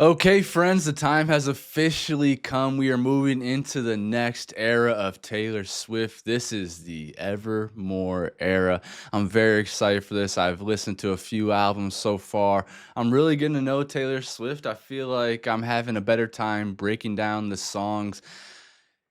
Okay, friends, the time has officially come. We are moving into the next era of Taylor Swift. This is the Evermore era. I'm very excited for this. I've listened to a few albums so far. I'm really getting to know Taylor Swift. I feel like I'm having a better time breaking down the songs,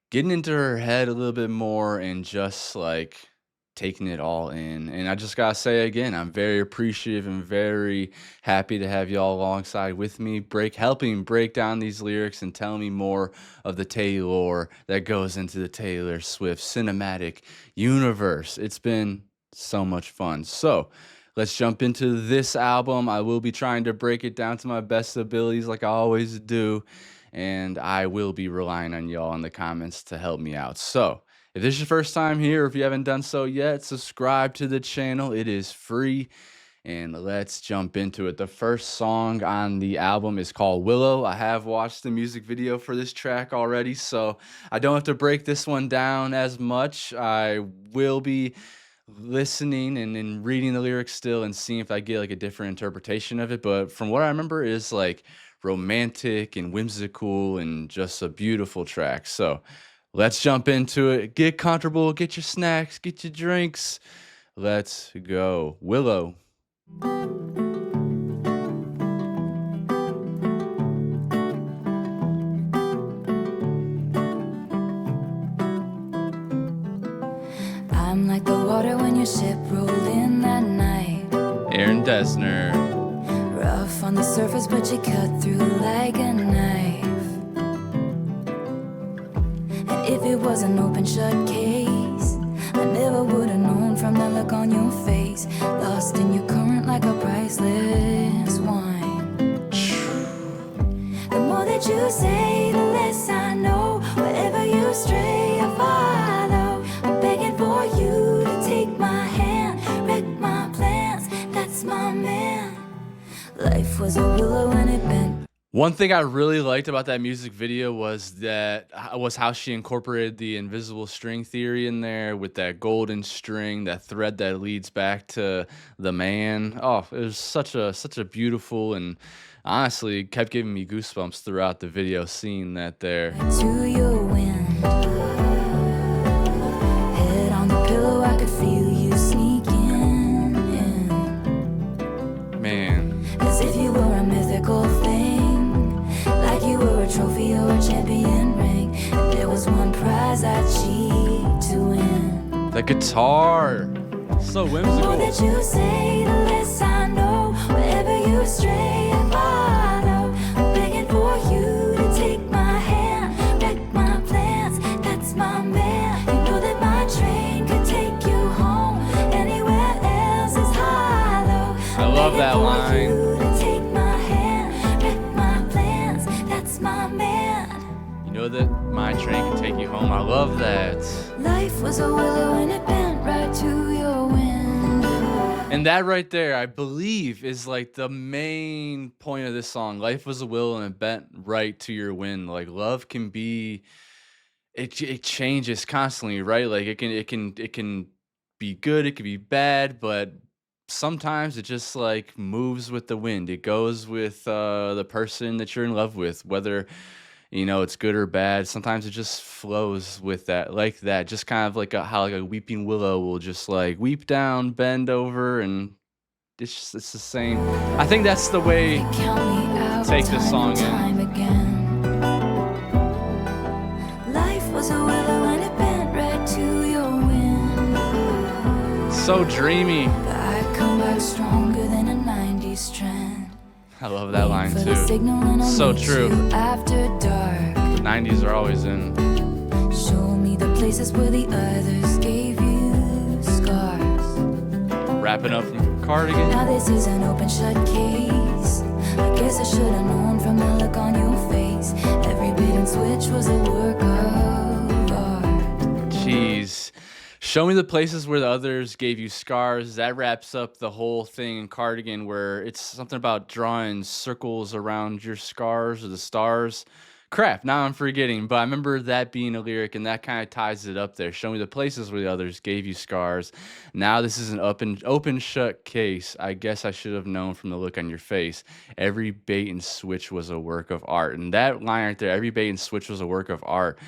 getting into her head a little bit more, and just like taking it all in. And I just gotta say again, I'm very appreciative and very happy to have y'all alongside with me, helping break down these lyrics and tell me more of the Taylor that goes into the Taylor Swift cinematic universe. It's been so much fun. So let's jump into this album. I will be trying to break it down to my best abilities like I always do, and I will be relying on y'all in the comments to help me out. So if this is your first time here, or if you haven't done so yet, subscribe to the channel. It is free. And let's jump into it. The first song on the album is called Willow. I have watched the music video for this track already, so I don't have to break this one down as much. I will be listening and reading the lyrics still and seeing if I get like a different interpretation of it. But from what I remember is like romantic and whimsical and just a beautiful track. So let's jump into it. Get comfortable, get your snacks, get your drinks. Let's go. Willow. I'm like the water when your ship rolled in that night. Aaron Dessner. Rough on the surface, but you cut through like a knife. And if it was an open shut case, I never would have known from the look on your face. Lost in your current like a priceless wine. The more that you say, the less I know. Wherever you stray, I follow. I'm begging for you to take my hand, wreck my plans. That's my man. Life was a willow and it bent. One thing I really liked about that music video was how she incorporated the invisible string theory in there with that golden string, that thread that leads back to the man. Oh, it was such a beautiful, and honestly kept giving me goosebumps throughout the video seeing that there. To your wind. Head on the pillow, I could feel you sneaking in. Man. As if you were a mythical thing, like you were a trophy or a champion ring. And there was one prize I'd cheat to win. The guitar, so The whimsical. more that you say, the less I know. Wherever you stray, I follow. I'm begging for you to take my hand, wreck my plans. That's my man. You know that my train could take you home. Anywhere else is hollow. I love that Begging for line. you to take my hand, wreck my plans. That's my man. You know that my train can take you home. I love that. Life was a willow and it bent right to your wind. And that right there, I believe, is like the main point of this song. Life was a will and it bent right to your wind. Like love can be, it changes constantly, right? Like it can be good, it can be bad, but sometimes it just like moves with the wind. It goes with the person that you're in love with, whether it's good or bad. Sometimes it just flows with that, like that. Just kind of like how like a weeping willow will just like weep down, bend over, and it's the same. I think that's the way. Count me out Take this time and song in. time again. Life was a willow and it bent right to your wind. So dreamy. But I come back stronger than a 90s trend. I love that line For the too. signal and I'll So meet true. you after dark. The 90s are always in. Show me the places where the others gave you scars. Wrapping up from Cardigan. Now this is an open shut case. I guess I should have known from the look on your face. Every bait and switch was a work of art. Jeez. Show me the places where the others gave you scars. That wraps up the whole thing in Cardigan, where it's something about drawing circles around your scars or the stars. Crap, now I'm forgetting, but I remember that being a lyric, and that kind of ties it up there. Show me the places where the others gave you scars. Now this is an open shut case. I guess I should have known from the look on your face. Every bait and switch was a work of art. And that line right there, every bait and switch was a work of art.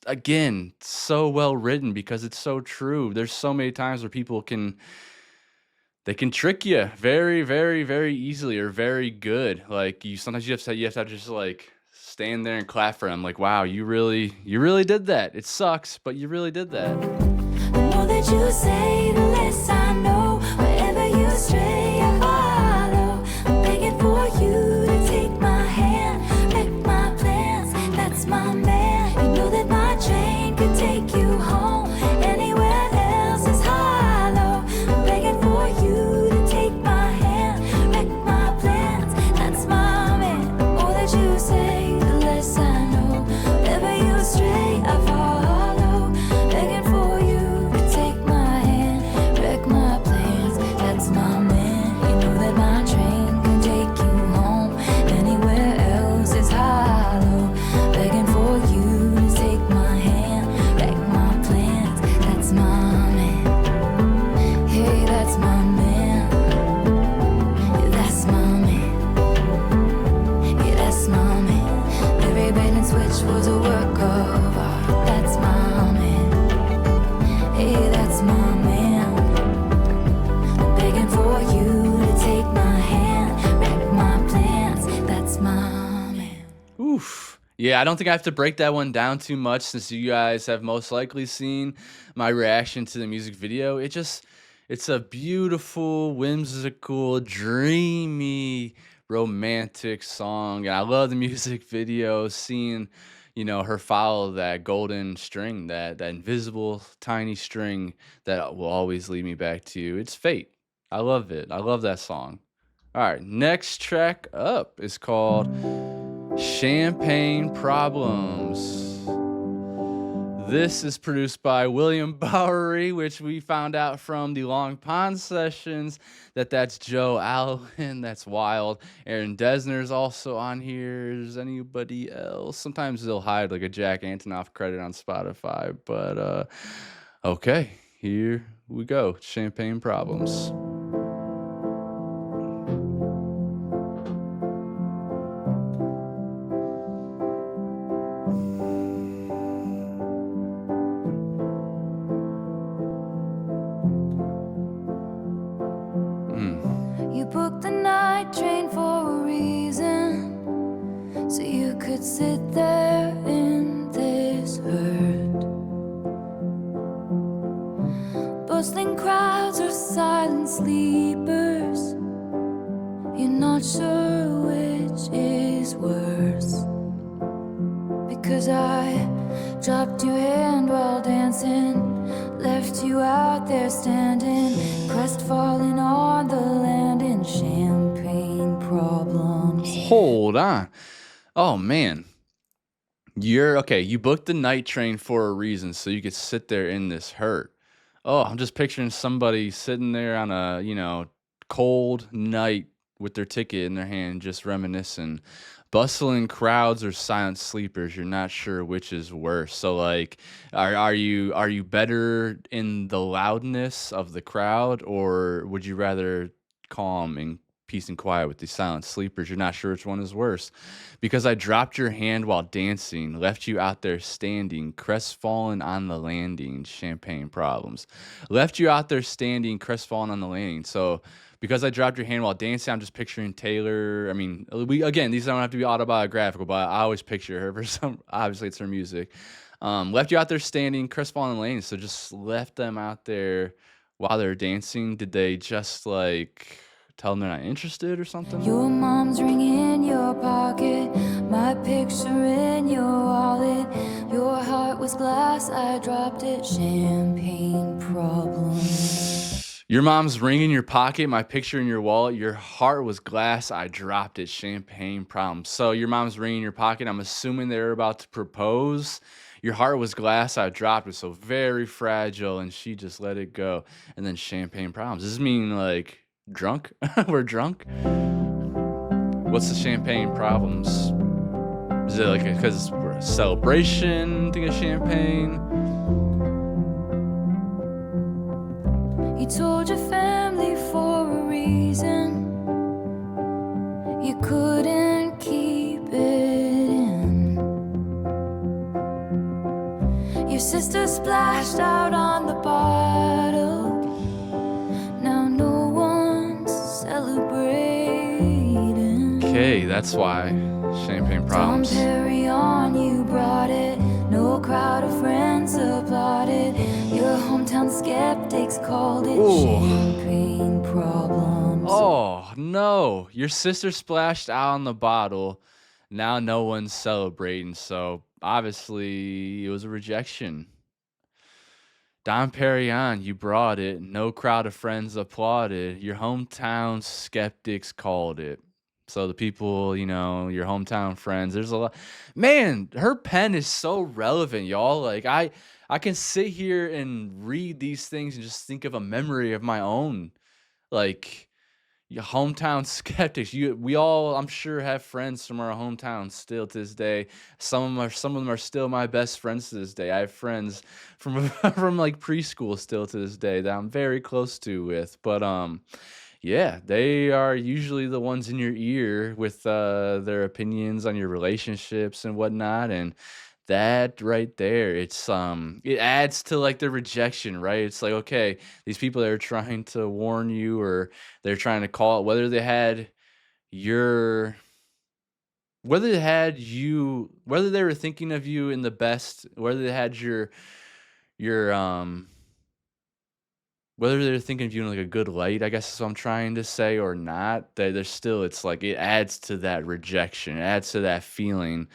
Again, so well written because it's so true. There's so many times where people can they can trick you very, very, very easily or very good. Like you sometimes you have to just like stand there and clap for them. Like, wow, you really did that. It sucks, but you really did that. The more that you say, the less I know. Wherever you stray, I follow. I'm begging for you to take my hand, wreck my plans. That's my man. You know that my train could take you home. Anywhere else is hollow. I'm begging for you to take my hand, wreck my plans. That's my man. The more that you say, the less I know. Wherever you stray, I follow. Begging for you to take my hand, wreck my plans. That's my man. You know that my train can take you home. Anywhere else is hollow. Begging for you to take my hand, wreck my plans. That's my man. Hey, that's my man. Yeah, that's my man. Yeah, that's my man. Every bait and switch was a work of art. That's my man. Hey, that's my man. Begging for you to take my hand, wreck my plans. That's my man. Oof. Yeah, I don't think I have to break that one down too much since you guys have most likely seen my reaction to the music video. It's a beautiful, whimsical, dreamy, romantic song. And I love the music video, seeing, her follow that golden string, that invisible tiny string that will always lead me back to you. It's fate. I love it. I love that song. All right, next track up is called Champagne Problems. This is produced by William Bowery, which we found out from the Long Pond sessions that's Joe Allen. That's wild. Aaron Dessner's also on here. Is anybody else? Sometimes they'll hide like a Jack Antonoff credit on Spotify, but okay, here we go. Champagne Problems. You booked the night train for a reason, so you could sit there in this hurt. Bustling crowds are silent sleepers. You're not sure which is worse. Because I dropped your hand while dancing, left you out there standing, crestfallen on the land in champagne problems. Hold on. Oh man. You booked the night train for a reason so you could sit there in this hurt. Oh, I'm just picturing somebody sitting there on a, cold night with their ticket in their hand, just reminiscing. Bustling crowds or silent sleepers, you're not sure which is worse. So like, are you better in the loudness of the crowd, or would you rather calm and peace and quiet with the silent sleepers? You're not sure which one is worse. Because I dropped your hand while dancing, left you out there standing, crestfallen on the landing, champagne problems. Left you out there standing, crestfallen on the landing. So because I dropped your hand while dancing, I'm just picturing Taylor. I mean, these don't have to be autobiographical, but I always picture her for some. Obviously, it's her music. Left you out there standing, crestfallen on the landing. So just left them out there while they're dancing. Did they just like tell them they're not interested or something? Your mom's ring in your pocket, my picture in your wallet. Your heart was glass, I dropped it. Champagne problems. Your mom's ring in your pocket, my picture in your wallet. Your heart was glass, I dropped it. Champagne problems. So your mom's ring in your pocket, I'm assuming they're about to propose. Your heart was glass, I dropped it. So very fragile, and she just let it go. And then champagne problems. Does this mean like drunk? We're drunk? What's the champagne problems? Is it like because we're a celebration, think of champagne? You told your family for a reason. You couldn't keep it in. Your sister splashed out on the bottle. Now no one's celebrating. Okay, that's why. Champagne Dom problems. Perignon, you brought it. No crowd of friends applauded. Your hometown skeptics called it Ooh. champagne problems. Oh, no. Your sister splashed out on the bottle. Now no one's celebrating, so obviously it was a rejection. Dom Perignon, you brought it. No crowd of friends applauded. Your hometown skeptics called it. So the people, your hometown friends, there's a lot. Man, her pen is so relevant, y'all. Like I can sit here and read these things and just think of a memory of my own. Like your hometown skeptics. We all, I'm sure, have friends from our hometown still to this day. Some of them are still my best friends to this day. I have friends from from like preschool still to this day that I'm very close to with. But yeah, they are usually the ones in your ear with their opinions on your relationships and whatnot. And that right there, it adds to like the rejection, right? It's like, okay, these people that are trying to warn you or they're trying to call it, your whether they were thinking of you in the best, whether they had your whether they're thinking of you in like a good light, I guess is what I'm trying to say, or not, there's still, it's like it adds to that rejection, it adds to that feeling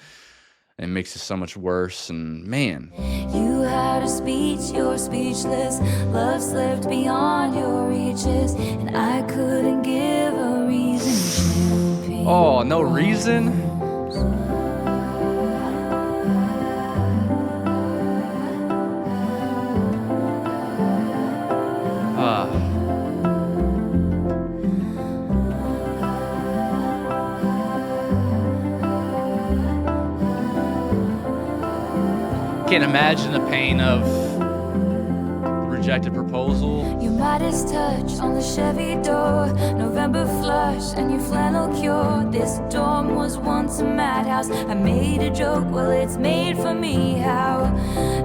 and makes it so much worse. And man, You had a speech, you're speechless. Love slipped beyond your reaches, and I couldn't give a reason. Champagne oh, no reason. Ah, can't imagine the pain of rejected proposal. Your Midas touch on the Chevy door, November flush and your flannel cure. This dorm was once a madhouse. I made a joke, well it's made for me. How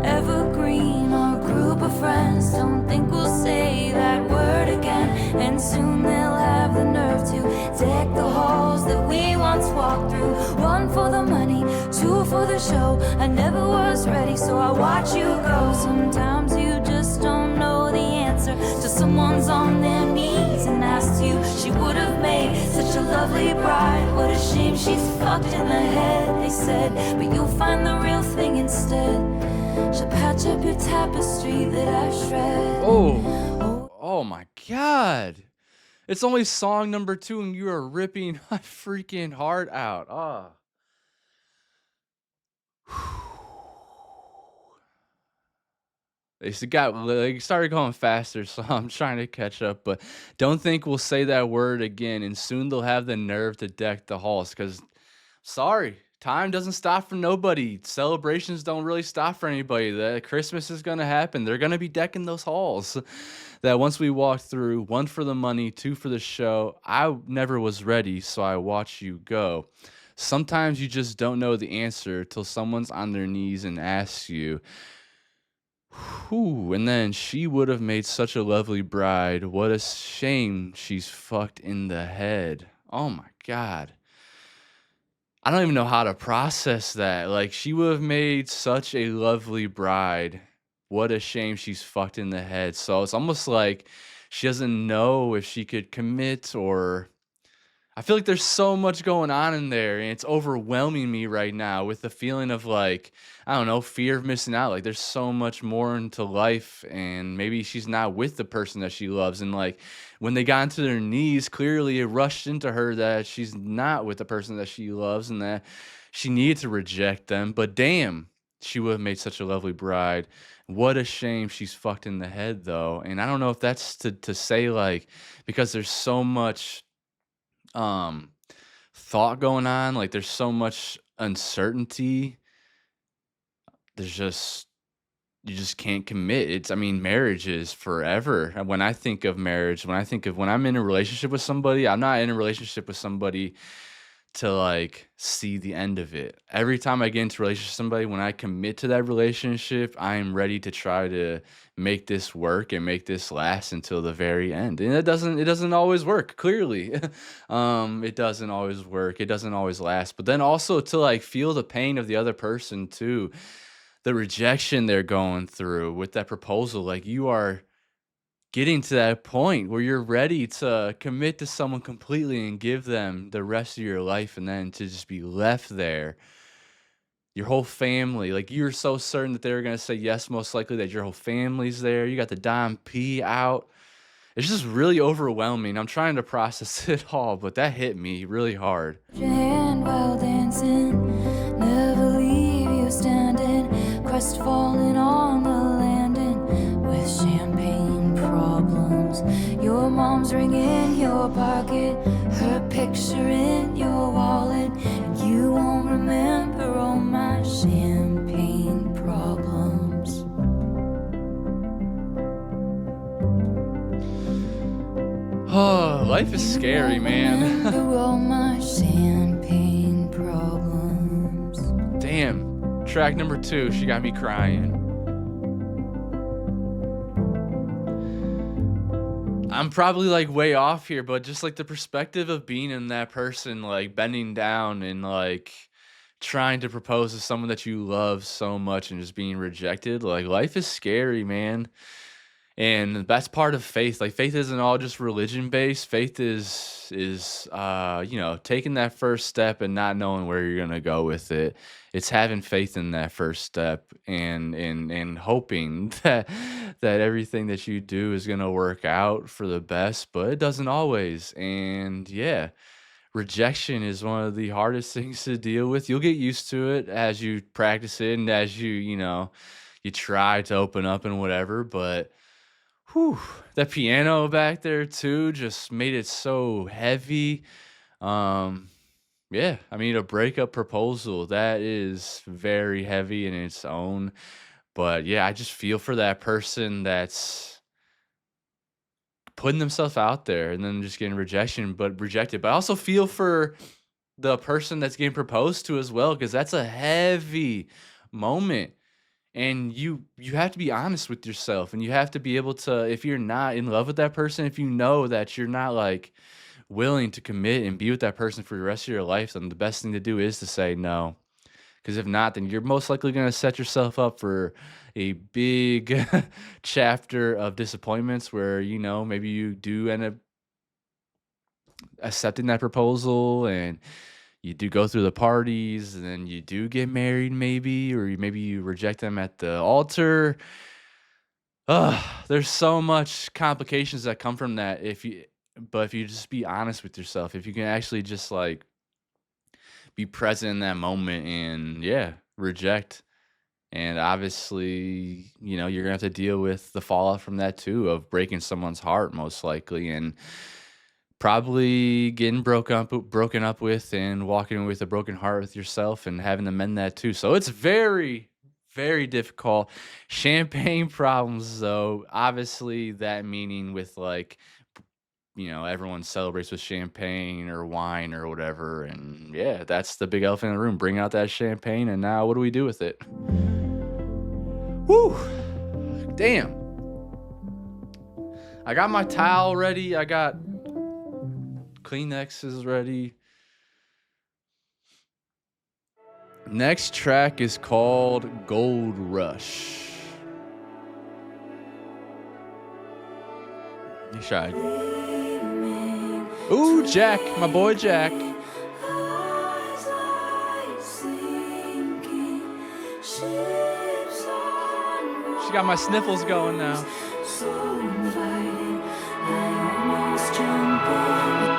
evergreen, our group of friends don't think we'll say that word again. And soon they'll have the nerve to deck the halls that we once walked through. One for the money, two for the show. I never was ready, so I watch you go. Sometimes you just don't know the answer till someone's on their knees and asks you. She would have made such a lovely bride. What a shame she's fucked in the head, they said. But you'll find the real thing instead. She'll patch up your tapestry that I shred. Oh my God. It's only song number 2 and you are ripping my freaking heart out. Ah. They started going faster, so I'm trying to catch up. But don't think we'll say that word again, and soon they'll have the nerve to deck the halls. Because, sorry, time doesn't stop for nobody. Celebrations don't really stop for anybody. The Christmas is gonna happen. They're gonna be decking those halls. That once we walked through, 1 for the money, 2 for the show. I never was ready, so I watched you go. Sometimes you just don't know the answer till someone's on their knees and asks you. Whew, and then she would have made such a lovely bride. What a shame she's fucked in the head. Oh my God. I don't even know how to process that. Like, she would have made such a lovely bride. What a shame she's fucked in the head. So it's almost like she doesn't know if she could commit, or I feel like there's so much going on in there, and it's overwhelming me right now with the feeling of, like, I don't know, fear of missing out. Like, there's so much more into life, and maybe she's not with the person that she loves. And like, when they got into their knees, clearly it rushed into her that she's not with the person that she loves and that she needed to reject them. But damn, she would have made such a lovely bride. What a shame she's fucked in the head, though. And I don't know if that's to say, like, because there's so much thought going on, like there's so much uncertainty, there's just you just can't commit. I mean, marriage is forever. And when I think of marriage, when I'm in a relationship with somebody, I'm not in a relationship with somebody to like see the end of it. Every time I get into a relationship with somebody, when I commit to that relationship, I am ready to try to make this work and make this last until the very end. And it doesn't always work, clearly. It doesn't always work. It doesn't always last. But then also to like feel the pain of the other person too, the rejection they're going through with that proposal, like you are getting to that point where you're ready to commit to someone completely and give them the rest of your life and then to just be left there. Your whole family, like you're so certain that they're going to say yes, most likely that your whole family's there. You got the dime P out. It's just really overwhelming. I'm trying to process it all, but that hit me really hard. Your hand while dancing, never leave you standing, crestfallen on the landing with champagne problems. Your mom's ring in your pocket, her picture in your wallet, and you won't remember all my champagne problems. Oh, life is scary, man. Remember all my champagne problems. Damn. Track number 2, she got me crying. I'm probably like way off here, but just like the perspective of being in that person, like bending down and like trying to propose to someone that you love so much and just being rejected, like life is scary, man. And that's part of faith. Like faith isn't all just religion based. Faith is taking that first step and not knowing where you're gonna go with it. It's having faith in that first step and hoping that everything that you do is gonna work out for the best, but it doesn't always. And yeah, rejection is one of the hardest things to deal with. You'll get used to it as you practice it and as you try to open up and whatever, but whew, that piano back there too just made it so heavy. Um, yeah, I mean a breakup proposal, that is very heavy in its own. But yeah, I just feel for that person that's putting themselves out there and then just getting rejected. But I also feel for the person that's getting proposed to as well, because that's a heavy moment. And you have to be honest with yourself, and you have to be able to, if you're not in love with that person, if you know that you're not like willing to commit and be with that person for the rest of your life, then the best thing to do is to say no. Because if not, then you're most likely going to set yourself up for a big chapter of disappointments where, maybe you do end up accepting that proposal and you do go through the parties and then you do get married maybe, or maybe you reject them at the altar. There's so much complications that come from that but if you just be honest with yourself, if you can actually just like be present in that moment and yeah, reject. And obviously, you're gonna have to deal with the fallout from that too, of breaking someone's heart most likely, and probably getting broken up with and walking with a broken heart with yourself and having to mend that too. So it's very, very difficult. Champagne problems though, obviously that meaning with like, everyone celebrates with champagne or wine or whatever. And yeah, that's the big elephant in the room. Bring out that champagne, and now what do we do with it? Whew. Damn. I got my towel ready. I got Kleenexes ready. Next track is called Gold Rush. You tried. Ooh, Jack, my boy Jack. She got my sniffles going now.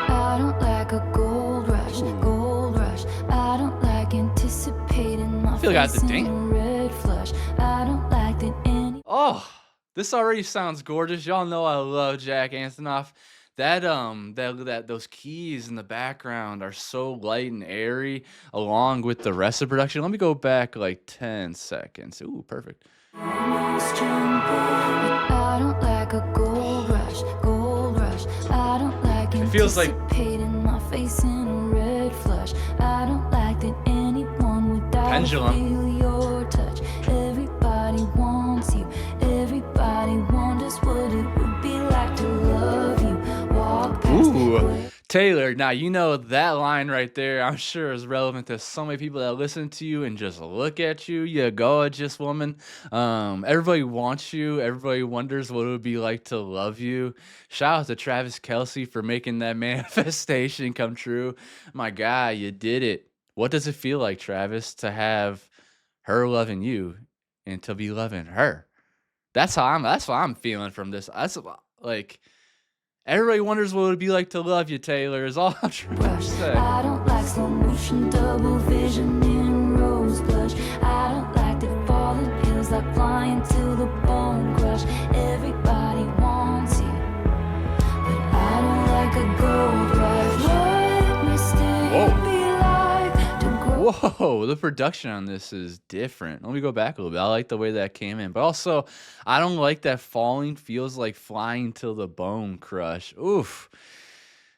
I don't like a gold rush, gold rush. I don't like anticipating my feel like I got the face in ding. a red flush. I don't like that any. Oh, this already sounds gorgeous. Y'all know I love Jack Antonoff. that those keys in the background are so light and airy along with the rest of the production. Let me go back like 10 seconds. Ooh, perfect. Almost jump, but I don't like a gold rush, gold rush. I don't like It feels like anticipating my face in a red flush. I don't like that anyone would die to pendulum. feel your touch. Everybody wants you. Everybody wonders what it would be like to love you. Walk past Ooh, that way. Taylor, now you know that line right there, I'm sure is relevant to so many people that listen to you and just look at you, you gorgeous woman. Everybody wants you. Everybody wonders what it would be like to love you. Shout out to Travis Kelsey for making that manifestation come true. My guy, you did it. What does it feel like, Travis, to have her loving you and to be loving her? That's what I'm feeling from this. That's like everybody wonders what it would be like to love you, Taylor, is all I'm trying to Rush. say. I don't like slow motion, double vision in rose blush. I don't like the falling hills like flying to the bone crush. Everybody wants you, but I don't like a gold rush. Let me still Whoa. be like to grow. Whoa, the production on this is different. Let me go back a little bit. I like the way that came in, but also I don't like that falling feels like flying till the bone crush. Oof.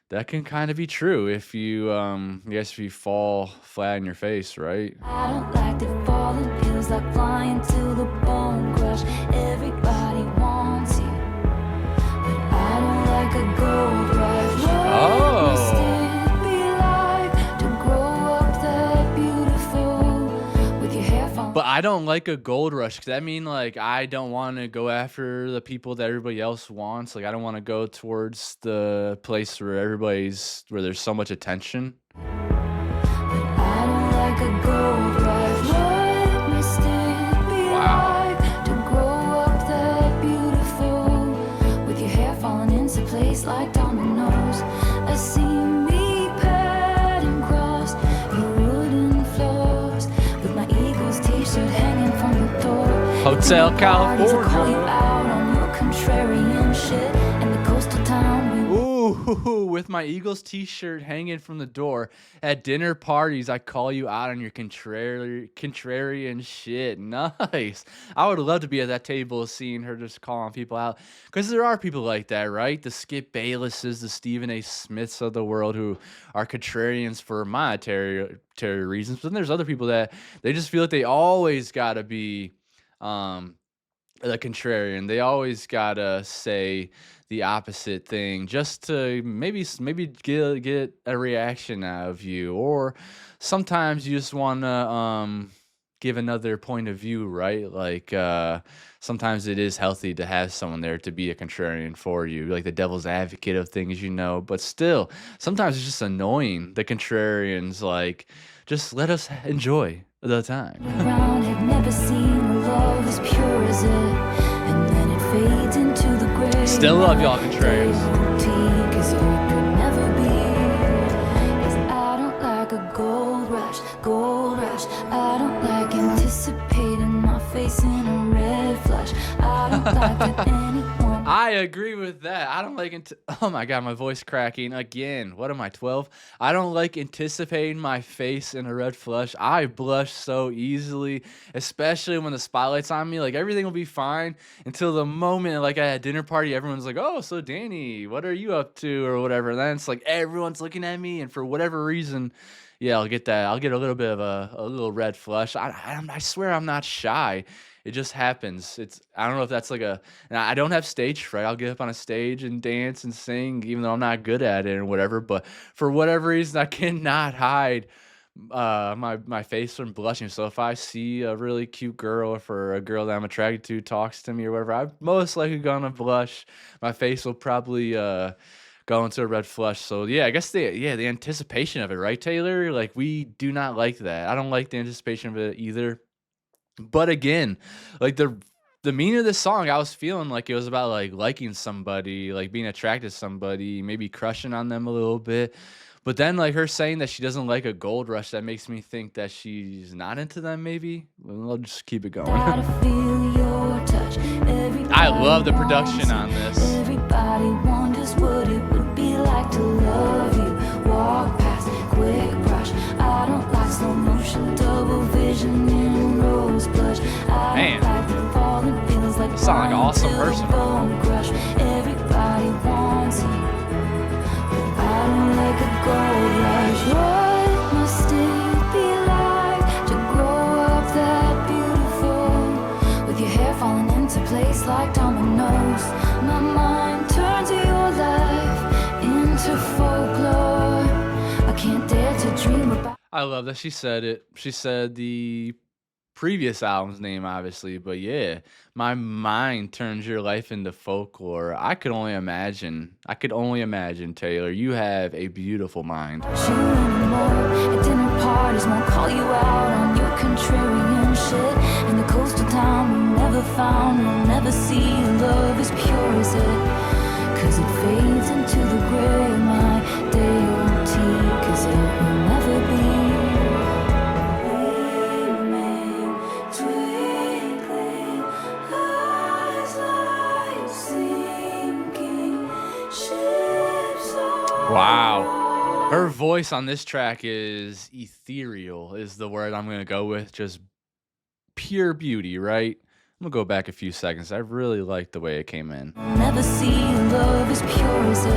That can kind of be true if you if you fall flat on your face, right? I don't like the falling hills like flying to the bone crush. Everybody wants you, but I don't like a gold rush. Let me still be like to grow up that beautiful with your hair falling. But I don't like a gold rush because I mean, like, I don't want to go after the people that everybody else wants. Like, I don't want to go towards the place where there's so much attention. But I don't like a gold rush. Let me still be Wow. like to grow up that beautiful with your hair falling into place like dominoes. I see me padding across your wooden floors with my Eagles t-shirt hanging from the door. Hotel Parties, I call you California. out on your contrarian shit in the coastal town we Ooh, with my Eagles t-shirt hanging from the door. At dinner parties, I call you out on your contrarian shit. Nice. I would love to be at that table seeing her just calling people out. Because there are people like that, right? The Skip Baylesses, the Stephen A. Smiths of the world who are contrarians for monetary reasons. But then there's other people that they just feel like they always got to be the contrarian. They always gotta say the opposite thing just to maybe get a reaction out of you, or sometimes you just want to give another point of view, right? Like sometimes it is healthy to have someone there to be a contrarian for you, like the devil's advocate of things, but still sometimes it's just annoying. The contrarians, like, just let us enjoy the time. around had never seen a love as pure as it, and then it fades into the gray. Still love y'all, contrarians. Cause you could never be. 'Cause I don't like a gold rush, gold rush. I don't like anticipating my face in a red flush. I don't like that anyone. I agree with that. I don't like oh my god, my voice cracking again. What am I, 12? I don't like anticipating my face in a red flush. I blush so easily, especially when the spotlight's on me. Like, everything will be fine until the moment, like, at a dinner party, everyone's like, "Oh, so Danny, what are you up to?" or whatever. And then it's like everyone's looking at me, and for whatever reason, yeah, I'll get that. I'll get a little bit of a little red flush. I swear I'm not shy. It just happens. I don't know if that's like and I don't have stage fright. I'll get up on a stage and dance and sing, even though I'm not good at it or whatever. But for whatever reason, I cannot hide my face from blushing. So if I see a really cute girl, or for a girl that I'm attracted to talks to me or whatever, I'm most likely gonna blush. My face will probably go into a red flush. So yeah, I guess the anticipation of it, right, Taylor? Like, we do not like that. I don't like the anticipation of it either. But again, like, the meaning of this song, I was feeling like it was about like liking somebody, like being attracted to somebody, maybe crushing on them a little bit. But then, like, her saying that she doesn't like a gold rush, that makes me think that she's not into them, maybe. Well, I'll just keep it going. Gotta feel your touch. I love the Everybody production wants on you. this. Everybody wonders what it would be like to love you. Walk past, quick brush. I don't like slow motion, double vision in rose blush. I Man. don't like the falling feels like Sound like an awesome till the person. bone crush. Everybody wants you, but I don't like a gold rush. What must it be like to grow up that beautiful, with your hair falling into place like dominoes? My mind turns your life into folklore. I can't dare to dream about. I love that she said it. She said the previous album's name, obviously, but yeah, my mind turns your life into folklore. I could only imagine. I could only imagine, Taylor. You have a beautiful mind. You anymore. At dinner parties won't call you out on your contrarian shit. In the coastal town we never found, we'll never see. Love as pure as it, cause it fades into the gray of my day-old tea. Cause it will never be. Gleaming, twinkling, eyes like sinking ships on. Wow. Her voice on this track is ethereal, is the word I'm going to go with. Just pure beauty, right? I'm going to go back a few seconds. I really like the way it came in. Never see love as pure as it,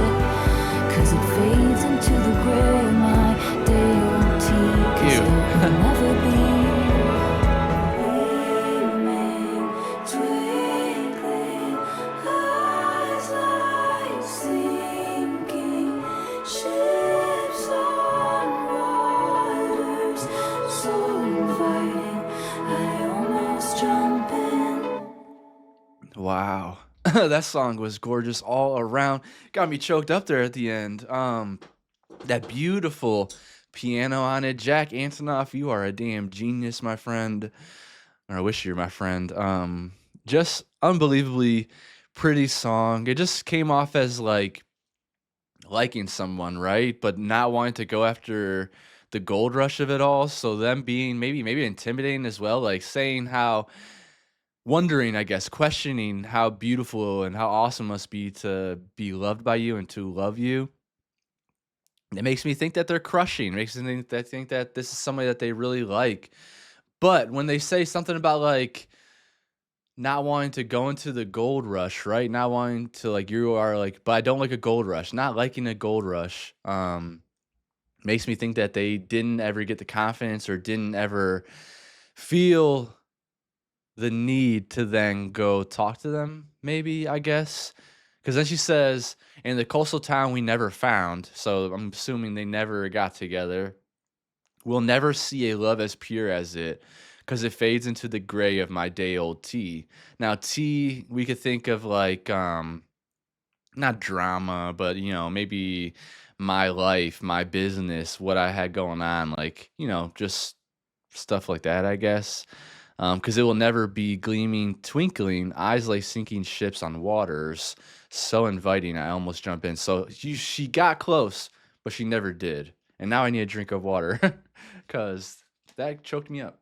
cause it fades into the gray of my day-old tea. Cause Ew. it will never be. Gleaming, twinkling, eyes like sinking ships on waters so inviting, I almost jump in. Wow. That song was gorgeous all around. Got me choked up there at the end. That beautiful piano on it. Jack Antonoff, you are a damn genius, my friend. Or I wish you were my friend. Just unbelievably pretty song. It just came off as like liking someone, right? But not wanting to go after the gold rush of it all. So them being maybe intimidating as well, like saying how wondering, I guess, questioning how beautiful and how awesome it must be to be loved by you and to love you. It makes me think that they're crushing. It makes me think that this is somebody that they really like. But when they say something about like not wanting to go into the gold rush, right? Not wanting to like you are like, but I don't like a gold rush. Not liking a gold rush. Makes me think that they didn't ever get the confidence or didn't ever feel the need to then go talk to them, maybe, I guess. Because then she says, in the coastal town we never found, so I'm assuming they never got together, we'll never see a love as pure as it, because it fades into the gray of my day-old tea. Now, tea, we could think of like, not drama, but, you know, maybe my life, my business, what I had going on, like, you know, just stuff like that, I guess. Because it will never be gleaming, twinkling, eyes like sinking ships on waters. So inviting, I almost jump in. So she got close, but she never did. And now I need a drink of water because that choked me up.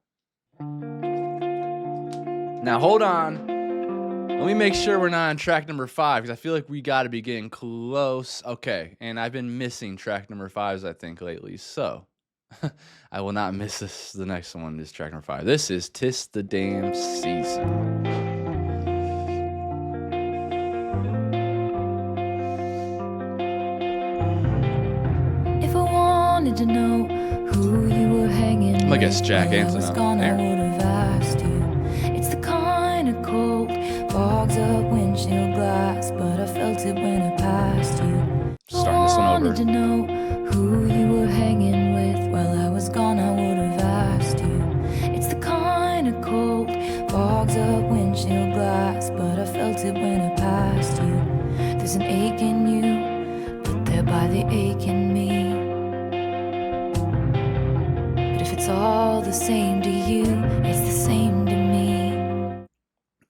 Now, hold on. Let me make sure we're not on track number 5 because I feel like we got to be getting close. Okay, and I've been missing track number 5s, I think, lately. So I will not miss this. The next one is track number 5. This is "'Tis the Damn Season." If I wanted to know who you were hanging I'm gonna guess with Jack while I was Antonoff gone, I there. would have asked you. It's the kind of cold fogs up windshield glass, but I felt it when I passed you. If I Starting this one wanted over. to know who you were hanging with while I was gone, I would have asked you. It's the kind of cold fogs up windshield glass, but I felt it when I passed you. There's an ache in you, but there by the ache in me. But if it's all the same to you, it's the same to me.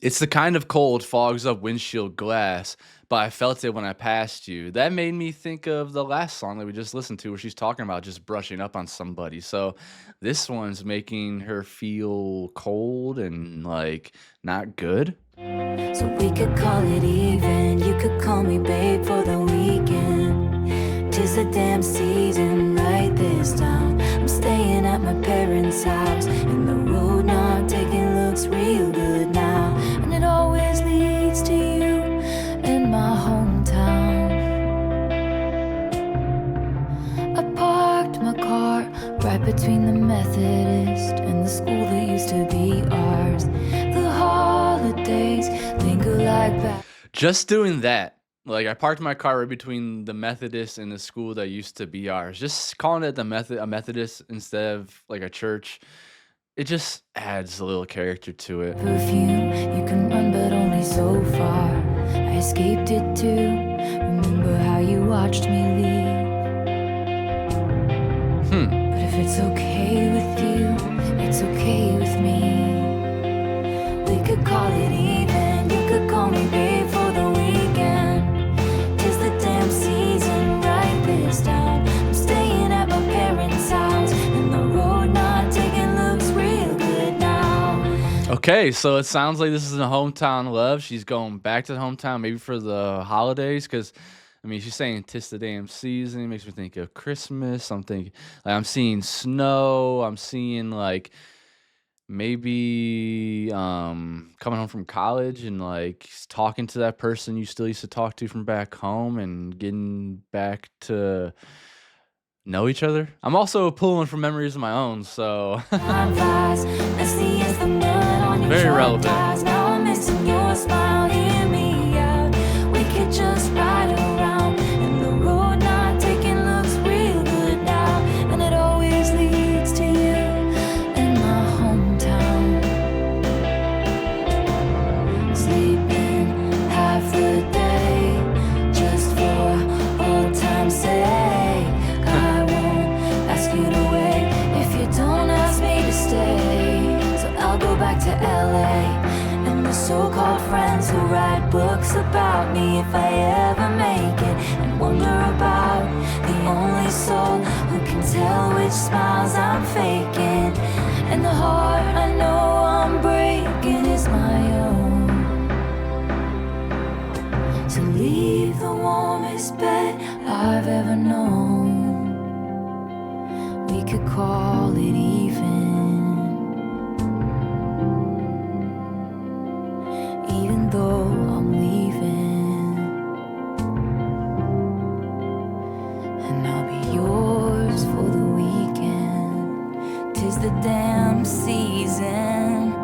It's the kind of cold fogs up windshield glass, but I felt it when I passed you. That made me think of the last song that we just listened to where she's talking about just brushing up on somebody. So this one's making her feel cold and like not good. So we could call it even. You could call me babe for the weekend. 'tis the damn season right this time. I'm staying at my parents' house, and the road not taking looks real good now. And it always leads to you in my hometown. I parked my car right between the Methodist and the school that used to be ours. The holidays linger like back. Just doing that, like I parked my car right between the Methodist and the school that used to be ours. Just calling it a Methodist instead of like a church, it just adds a little character to it. Perfume, you can run but only so far. I escaped it too. Remember how you watched me leave. But if it's okay with you, it's okay with me. We could call it even. You could call me babe for the weekend. 'Tis the damn season right this time. I'm staying at my parents' house, and the road not taking looks real good now. Okay, so it sounds like this is a hometown love. She's going back to the hometown, maybe for the holidays, because I mean, she's saying "tis the damn season." It makes me think of Christmas. I'm thinking, like, I'm seeing snow. I'm seeing like maybe coming home from college and like talking to that person you still used to talk to from back home and getting back to know each other. I'm also pulling from memories of my own, so Time flies, messy as the mud on your Very truck relevant. tires. Now I'm missing your smile, hear me out. We could just ride around, and the road not taking looks real good now. And it always leads to you in my hometown. Sleeping half the day, just for old time's sake. I won't ask you to wait if you don't ask me to stay. So I'll go back to LA and the so-called friends who write books about me if I ever make it, and wonder about the only soul who can tell which smiles I'm faking. And the heart I know I'm breaking is my own. To leave the warmest bed I've ever known. We could call it even though I'm leaving. And I'll be yours for the weekend. 'Tis the damn season.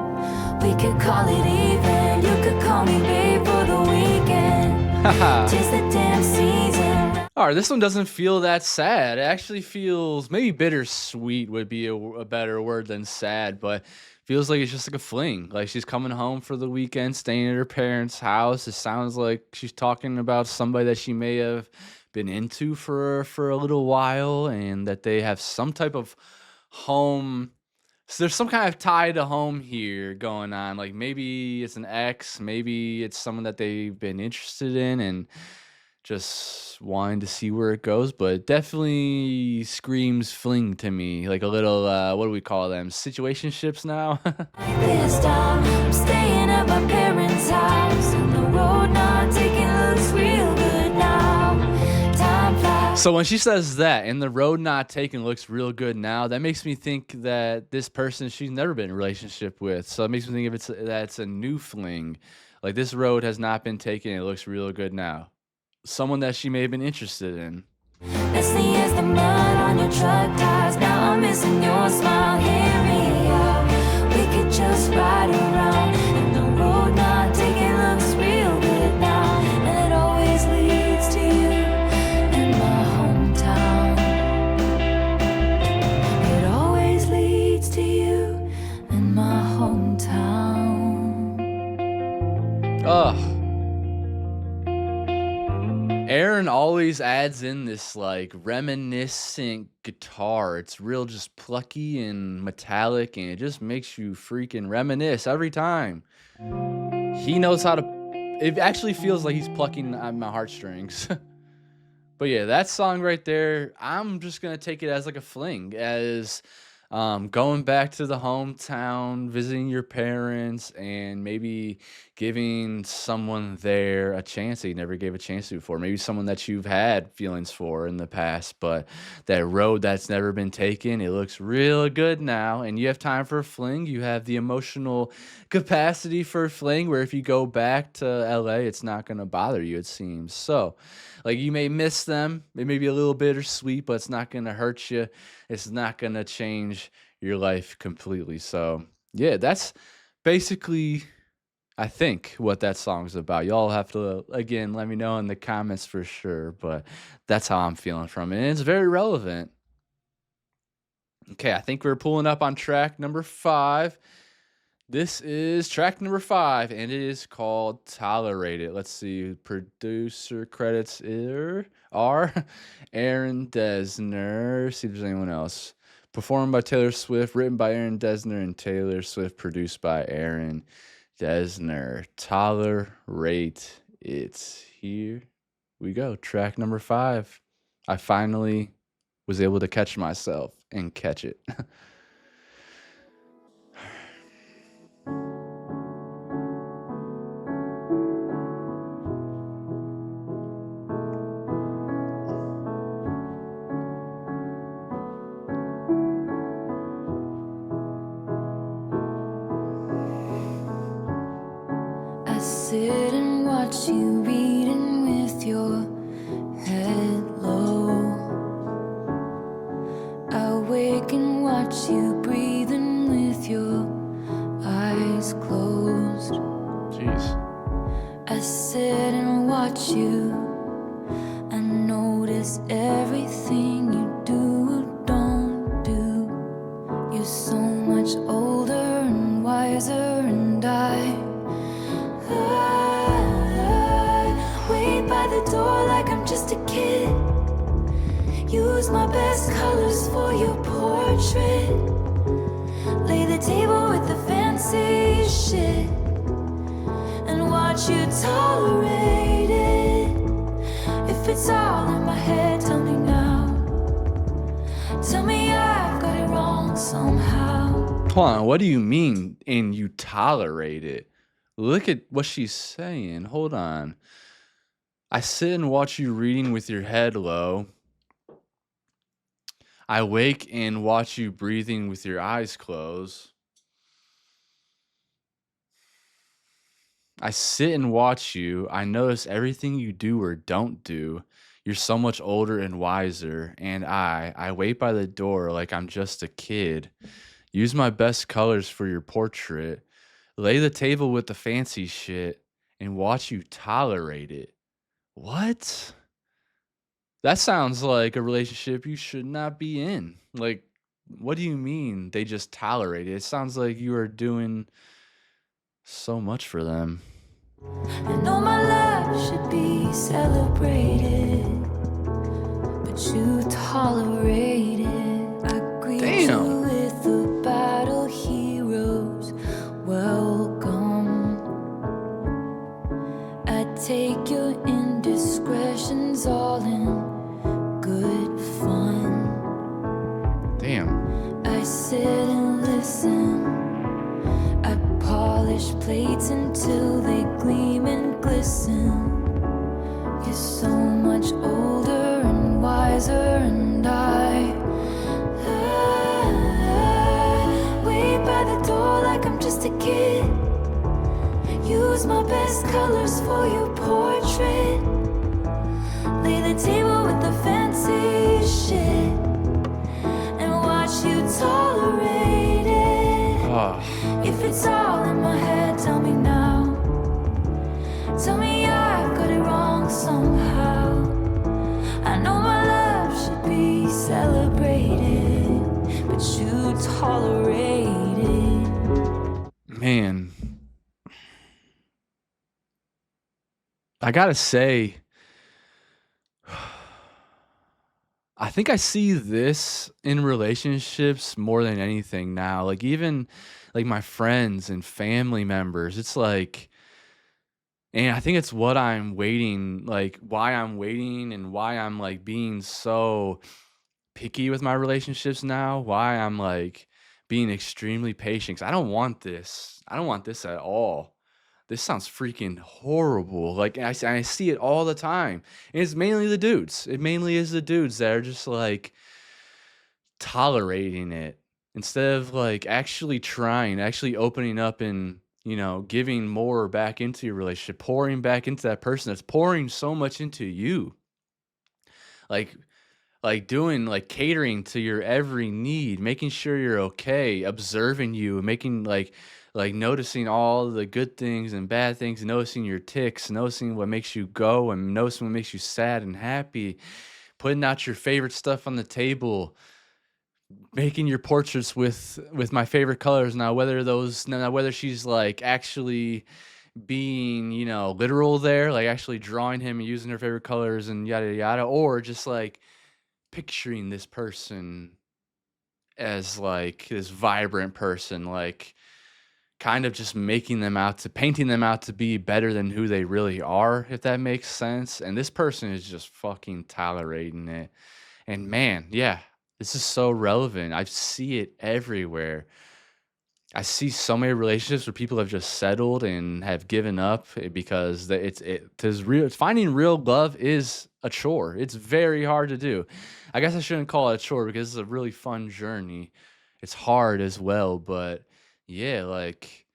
We could call it even. You could call me babe for the weekend. 'Tis the damn season. all right, this one doesn't feel that sad. It actually feels maybe bittersweet would be a better word than sad, but feels like it's just like a fling. Like she's coming home for the weekend, staying at her parents' house. It sounds like she's talking about somebody that she may have been into for a little while, and that they have some type of home. So there's some kind of tie to home here going on. Like maybe it's an ex, maybe it's someone that they've been interested in and just wanting to see where it goes, but it definitely screams fling to me. Like a little what do we call them? Situationships now. This time I'm staying at my parents' house, and the road not taking looks real good now. Time flies. So when she says that, and the road not taken looks real good now, that makes me think that this person she's never been in a relationship with. So it makes me think that's a new fling. Like this road has not been taken, it looks real good now. Someone that she may have been interested in. Messy as the mud on your truck tires. Now I'm missing your smile, hear me out. We could just ride around, and the road not taking looks real good now. And it always leads to you in my hometown. It always leads to you in my hometown. Ugh. Aaron always adds in this like reminiscent guitar. It's real just plucky and metallic, and it just makes you freaking reminisce every time. He knows how to, it actually feels like he's plucking on my heartstrings. But yeah, that song right there, I'm just gonna take it as like a fling, as Going back to the hometown, visiting your parents, and maybe giving someone there a chance that you never gave a chance to before. Maybe someone that you've had feelings for in the past, but that road that's never been taken, it looks real good now, and you have time for a fling. You have the emotional capacity for a fling, where if you go back to LA, it's not going to bother you, it seems. So, like, you may miss them. It may be a little bittersweet, but it's not going to hurt you. It's not going to change your life completely. So, yeah, that's basically, I think, what that song's about. Y'all have to, again, let me know in the comments for sure, but that's how I'm feeling from it. And it's very relevant. Okay, I think we're pulling up on track number 5. This is track number 5, and it is called Tolerate It. Let's see. Producer credits are Aaron Desner. See if there's anyone else. Performed by Taylor Swift, written by Aaron Desner, and Taylor Swift, produced by Aaron Desner. Tolerate It. Here we go. Track number 5. I finally was able to catch myself and catch it. I sit and watch you reading with your head low. I wake and watch you breathing with your eyes closed. Jeez. I sit and watch you. I notice everything you do or don't do. You're so much older and wiser, and I wait by the door like I'm just a kid. Use my best colors for your portrait. Lay the table with the fancy shit and watch you tolerate it. If it's all in my head, tell me now. Tell me I've got it wrong somehow. Hold on, what do you mean and you tolerate it? Look at what she's saying. Hold on. I sit and watch you reading with your head low. I wake and watch you breathing with your eyes closed. I sit and watch you. I notice everything you do or don't do. You're so much older and wiser. And I wait by the door like I'm just a kid. Use my best colors for your portrait. Lay the table with the fancy shit and watch you tolerate it. What? That sounds like a relationship you should not be in. Like, what do you mean they just tolerate it? It sounds like you are doing so much for them. I know my love should be celebrated, but you tolerate it. I greet Damn. you with a battle heroes welcome. I take your indiscretions all in good fun. Damn. I sit and listen. I polish plates until they gleam and glisten. You're so much older and wiser, and I wait by the door like I'm just a kid. Use my best colors for your portrait. Lay the table with the fancy shit and watch you tolerate it. Oh. If it's all in my head, tell me now. Tell me I've got it wrong somehow. I know my love should be celebrated, but you tolerate it. Man. I gotta say, I think I see this in relationships more than anything now. Like, even like my friends and family members, it's like, and I think it's what I'm waiting, like why I'm waiting and why I'm like being so picky with my relationships now, why I'm like being extremely patient. 'Cause I don't want this. I don't want this at all. This sounds freaking horrible. Like I see it all the time. And it's mainly the dudes. It mainly is the dudes that are just like tolerating it instead of like actually trying, actually opening up and, giving more back into your relationship, pouring back into that person that's pouring so much into you. Like doing like catering to your every need, making sure you're okay, observing you, making like noticing all the good things and bad things, noticing your ticks, noticing what makes you go and noticing what makes you sad and happy, putting out your favorite stuff on the table, making your portraits with my favorite colors. Now whether she's like actually being, literal there, like actually drawing him and using her favorite colors and yada yada, or just like picturing this person as like this vibrant person, like kind of just painting them out to be better than who they really are, if that makes sense. And this person is just fucking tolerating it. And man, yeah, this is so relevant. I see it everywhere. I see so many relationships where people have just settled and have given up because finding real love is a chore. It's very hard to do. I guess I shouldn't call it a chore because it's a really fun journey. It's hard as well, but yeah, like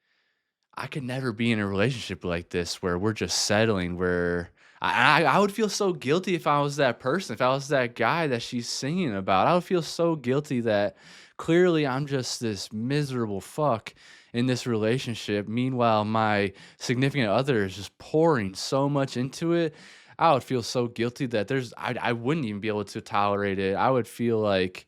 I could never be in a relationship like this where we're just settling. Where I would feel so guilty if I was that person, if I was that guy that she's singing about. I would feel so guilty that clearly I'm just this miserable fuck in this relationship. Meanwhile, my significant other is just pouring so much into it. I would feel so guilty that I wouldn't even be able to tolerate it. I would feel like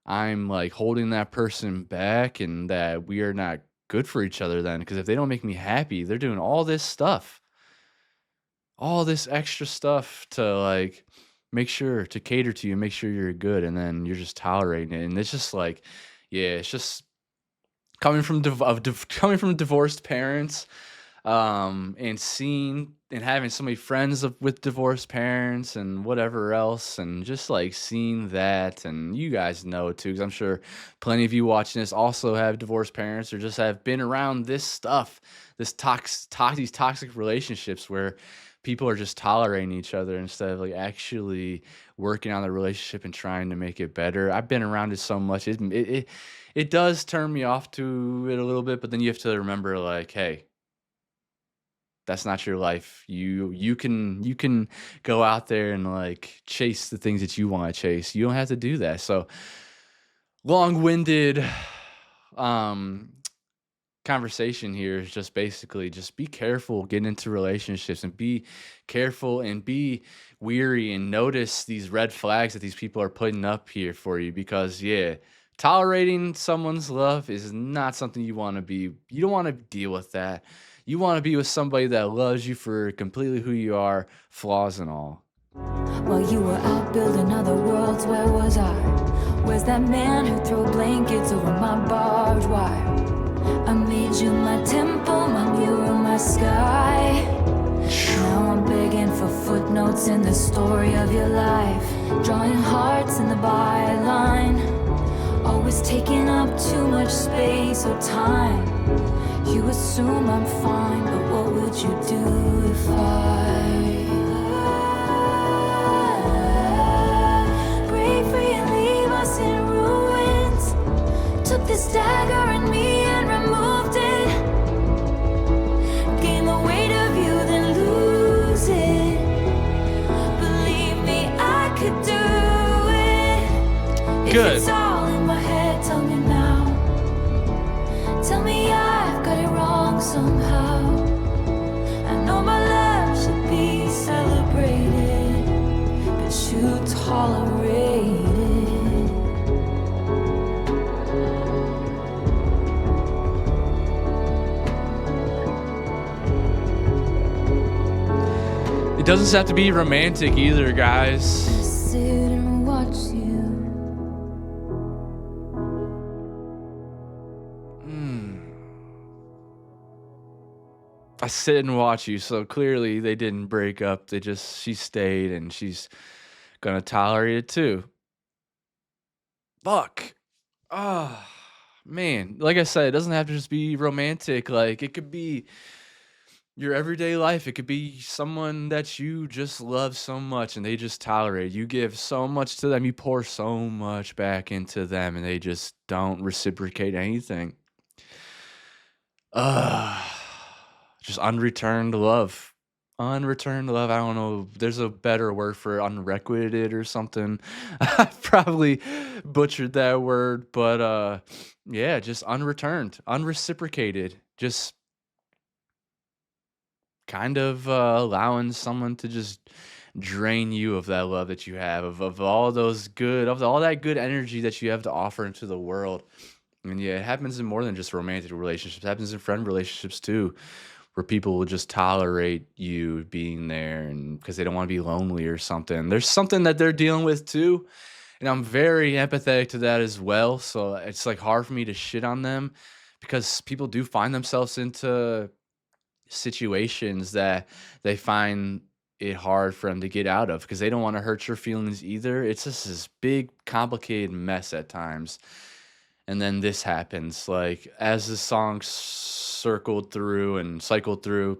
I'm like holding that person back and that we are not good for each other then, because if they don't make me happy, they're doing all this extra stuff to like make sure to cater to you, make sure you're good, and then you're just tolerating it. And it's just like, yeah, it's just coming from divorced parents, and seeing and having so many friends with divorced parents and whatever else, and just like seeing that. And you guys know too, because I'm sure plenty of you watching this also have divorced parents or just have been around this stuff, these toxic relationships where people are just tolerating each other instead of like actually working on the relationship and trying to make it better. I've been around it so much. It does turn me off to it a little bit, but then you have to remember like, hey, that's not your life. You can go out there and like chase the things that you want to chase. You don't have to do that. So long-winded um conversation here is just basically just be careful getting into relationships, and be careful and be weary and notice these red flags that these people are putting up here for you, because yeah, tolerating someone's love is not something you want to be. You don't want to deal with that. You want to be with somebody that loves you for completely who you are, flaws and all. While you were out building other worlds, where was I? Where's that man who threw blankets over my barbed wire? I made you my temple, my mirror, my sky. Now I'm begging for footnotes in the story of your life, drawing hearts in the byline, always taking up too much space or time. You assume I'm fine, but what would you do if I break free and leave us in ruins? Took this dagger in me and removed it, gain the weight of you, then lose it. Believe me, I could do it. Good. If it's all in my head, tell me now. Tell me I've got it wrong somehow. I know my love should be celebrated, but you tolerate it. It doesn't have to be romantic either, guys. Just sit and watch you. I sit and watch you, so clearly they didn't break up. She stayed, and she's gonna tolerate it too. Fuck. Ah, man. Like I said, it doesn't have to just be romantic. Like, it could be your everyday life. It could be someone that you just love so much and they just tolerate. You give so much to them, you pour so much back into them, and they just don't reciprocate anything. Uh, just unreturned love. Unreturned love. I don't know. There's a better word for unrequited or something. I probably butchered that word, but yeah, just unreturned, unreciprocated. Just kind of allowing someone to just drain you of that love that you have, of all those good, of all that good energy that you have to offer into the world. And yeah, it happens in more than just romantic relationships. It happens in friend relationships too, where people will just tolerate you being there and because they don't want to be lonely or something. There's something that they're dealing with too. And I'm very empathetic to that as well. So it's like hard for me to shit on them because people do find themselves into situations that they find it hard for them to get out of because they don't want to hurt your feelings either. It's just this big, complicated mess at times. And then this happens. Like, as the song circled through and cycled through,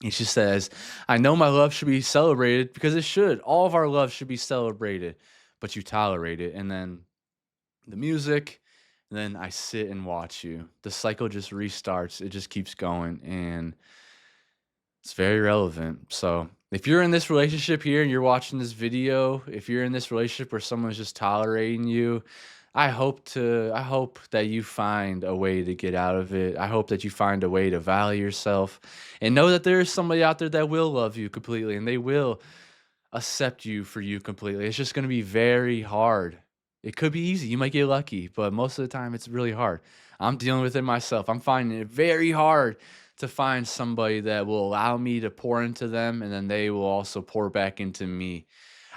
he just says, I know my love should be celebrated because it should. All of our love should be celebrated, but you tolerate it. And then the music, and then I sit and watch you. The cycle just restarts. It just keeps going. And it's very relevant. So if you're in this relationship here and you're watching this video, if you're in this relationship where someone's just tolerating you, I hope that you find a way to get out of it. I hope that you find a way to value yourself and know that there is somebody out there that will love you completely and they will accept you for you completely. It's just going to be very hard. It could be easy. You might get lucky, but most of the time it's really hard. I'm dealing with it myself. I'm finding it very hard to find somebody that will allow me to pour into them and then they will also pour back into me.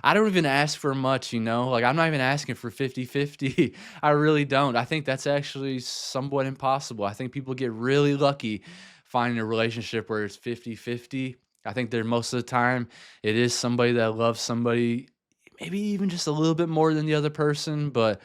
I don't even ask for much, you know? Like, I'm not even asking for 50-50. I really don't. I think that's actually somewhat impossible. I think people get really lucky finding a relationship where it's 50-50. I think there most of the time it is somebody that loves somebody maybe even just a little bit more than the other person, but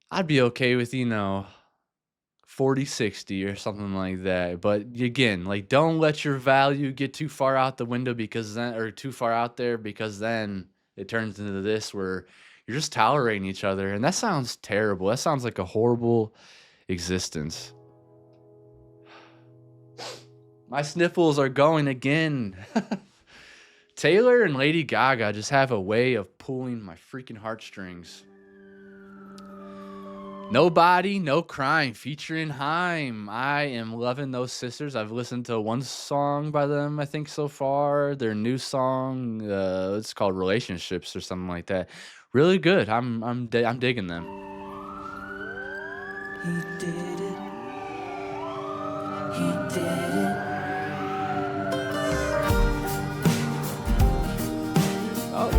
I'd be okay with, 40-60 or something like that. But again, like, don't let your value get too far out the window because then, or too far out there, because then it turns into this where you're just tolerating each other. And that sounds terrible. That sounds like a horrible existence. My sniffles are going again. Taylor and Lady Gaga just have a way of pulling my freaking heartstrings. Nobody, No Crime featuring Haim. I am loving those sisters. I've listened to one song by them, I think, so far. Their new song, it's called Relationships or something like that. Really good. I'm digging them. He did it. He did it. Oh.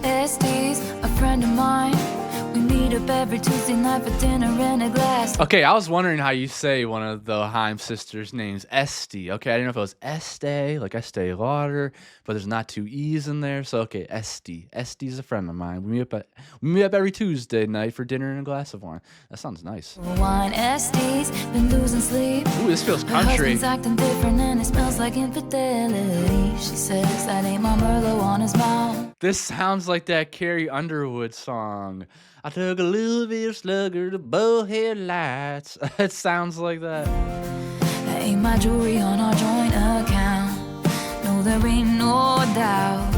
Estes, a friend of mine. We meet up every Tuesday night for dinner in a glass. Okay, I was wondering how you say one of the Haim sisters' names, Esty. Okay, I didn't know if it was Estee, like Estee Lauder, but there's not two E's in there. So, okay, Esty. Esty's a friend of mine. We meet up every Tuesday night for dinner and a glass of wine. That sounds nice. Wine, Estes, been losing sleep. Ooh, this feels Her country. husband's acting different and it smells like infidelity. She says that ain't my Merlot on his mouth. This sounds like that Carrie Underwood song. I took a little bit of slugger to bowhead lights. It sounds like that. That ain't my jewelry on our joint account. No, there ain't no doubt.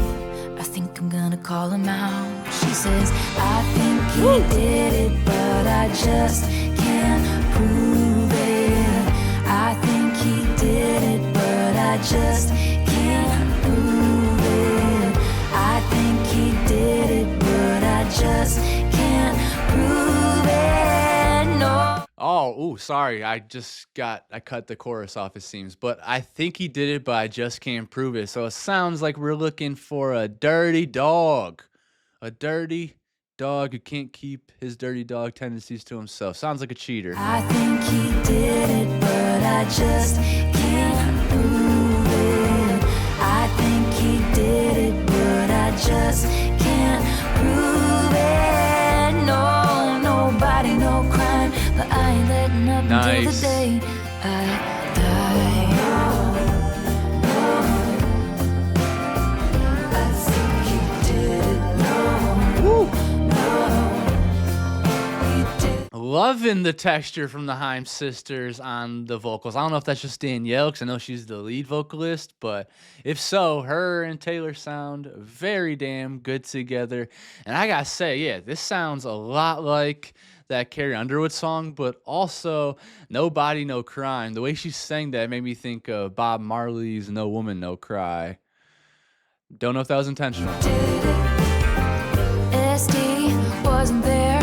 I think I'm gonna call him out. She says, I think he did it, but I just can't prove it. I think he did it, but I just can't prove it. I think he did it, but I just can't prove it. No. Oh, ooh, sorry. I cut the chorus off, it seems. But I think he did it, but I just can't prove it. So it sounds like we're looking for a dirty dog. A dirty dog who can't keep his dirty dog tendencies to himself. Sounds like a cheater. I think he did it, but I just can't prove it. I think he did it, but I just can't prove it. No, nobody, no crime, but I ain't letting up until the Nice. day I die. I think he did it. No, he did. Loving the texture from the Haim sisters on the vocals. I don't know if that's just Danielle, because I know she's the lead vocalist, but if so, her and Taylor sound very damn good together. And I gotta say, yeah, this sounds a lot like that Carrie Underwood song, but also No Body, No Crime. The way she sang that made me think of Bob Marley's No Woman, No Cry. Don't know if that was intentional. SD wasn't there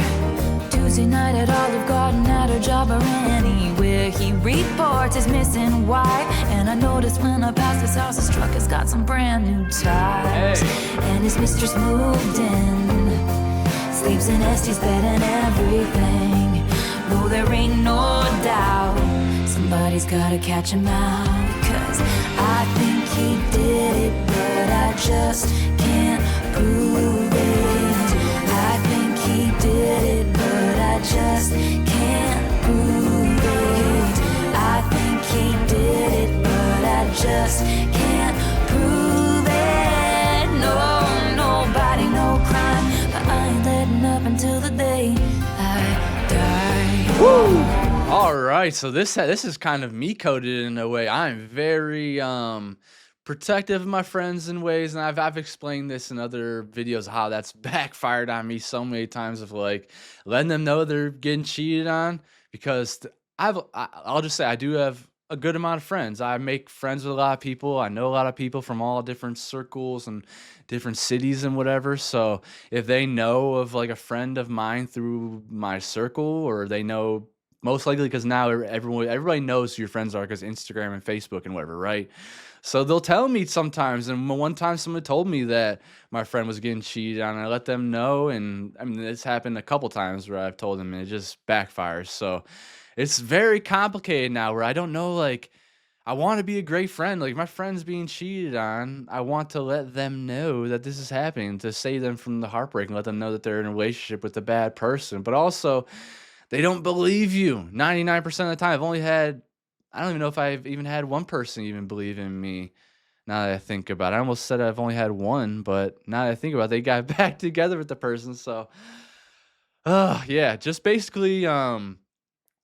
Tuesday night at Olive Garden, at her job or anywhere. He reports his missing wife, and I noticed when I passed his house, his truck has got some brand new tires. Hey. And his mistress moved in, sleeps in Este's bed and everything. No, there ain't no doubt somebody's gotta catch him out, 'cause I think he did it, but I just can't prove it. I think he did it, but I just can't prove it. I think he did it, but I just can't prove it. No, nobody, no crime, but I ain't letting up until the day I die. Woo! All right, so this is kind of me coded in a way. I'm very protective of my friends in ways, and I've explained this in other videos how that's backfired on me so many times of like letting them know they're getting cheated on, because I'll just say I do have a good amount of friends. I make friends with a lot of people. I know a lot of people from all different circles and different cities and whatever. So if they know of like a friend of mine through my circle, or they know, most likely because now everybody knows who your friends are because Instagram and Facebook and whatever, right? So they'll tell me sometimes. And one time someone told me that my friend was getting cheated on, and I let them know. And I mean, it's happened a couple times where I've told them and it just backfires. So it's very complicated now where I don't know, like, I want to be a great friend. Like, my friend's being cheated on, I want to let them know that this is happening, to save them from the heartbreak and let them know that they're in a relationship with a bad person. But also, they don't believe you 99% of the time. I don't even know if I've even had one person even believe in me. Now that I think about it, I almost said I've only had one, but now that I think about it, they got back together with the person. So, yeah, just basically,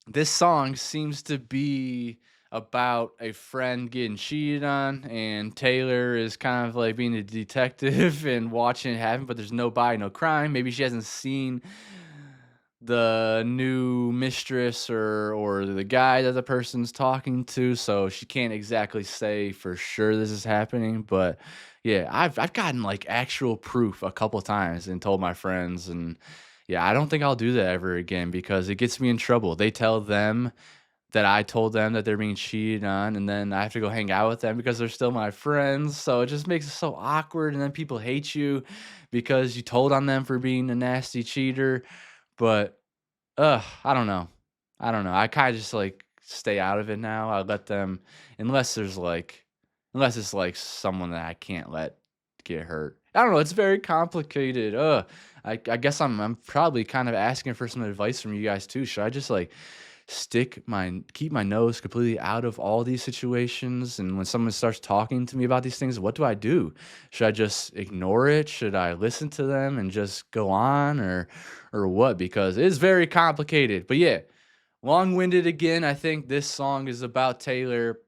this song seems to be about a friend getting cheated on, and Taylor is kind of like being a detective and watching it happen, but there's no body, no crime. Maybe she hasn't seen the new mistress or the guy that the person's talking to, so she can't exactly say for sure this is happening. But yeah, I've gotten like actual proof a couple times and told my friends, and yeah, I don't think I'll do that ever again because it gets me in trouble. They tell them that I told them that they're being cheated on, and then I have to go hang out with them because they're still my friends. So it just makes it so awkward, and then people hate you because you told on them for being a nasty cheater. But I don't know. I don't know. I kind of just like stay out of it now. I let them, unless it's like someone that I can't let get hurt. I don't know. It's very complicated. I guess I'm probably kind of asking for some advice from you guys too. Should I just like keep my nose completely out of all these situations? And when someone starts talking to me about these things, what do I do? Should I just ignore it? Should I listen to them and just go on, or what? Because it is very complicated. But yeah, long-winded again. I think this song is about Taylor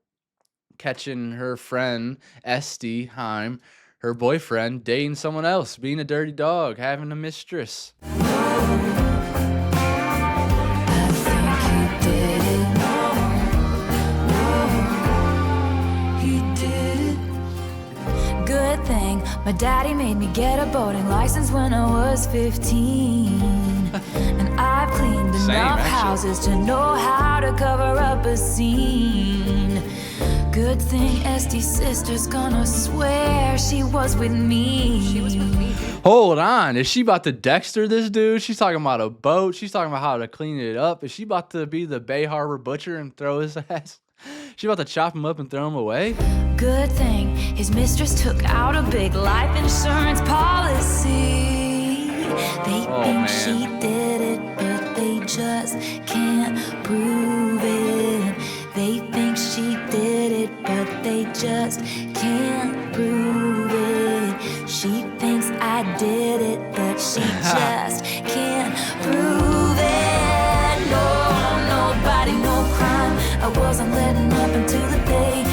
catching her friend Esty Haim, her boyfriend, dating someone else, being a dirty dog, having a mistress. My daddy made me get a boating license when I was 15. And I've cleaned enough houses to know how to cover up a scene. Good thing Este's sister's gonna swear she was with me. Hold on. Is she about to Dexter this dude? She's talking about a boat. She's talking about how to clean it up. Is she about to be the Bay Harbor Butcher and throw his ass She about to chop him up and throw him away? Good thing his mistress took out a big life insurance policy. They Oh, think man. she did it, but they just can't prove it. They think she did it, but they just can't prove it. She thinks I did it, but she just can't prove it. No, nobody, no crime. I wasn't letting up until the day.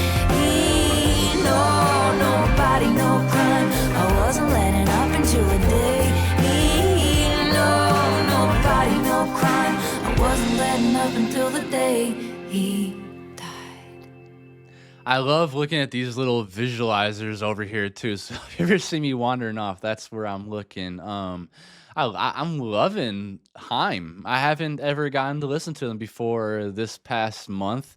No, nobody, no crime. I wasn't letting up until the day. No, nobody, no crime. I wasn't letting up until the day he died. I love looking at these little visualizers over here too. So if you ever see me wandering off, that's where I'm looking. I'm loving Heim. I haven't ever gotten to listen to them before this past month,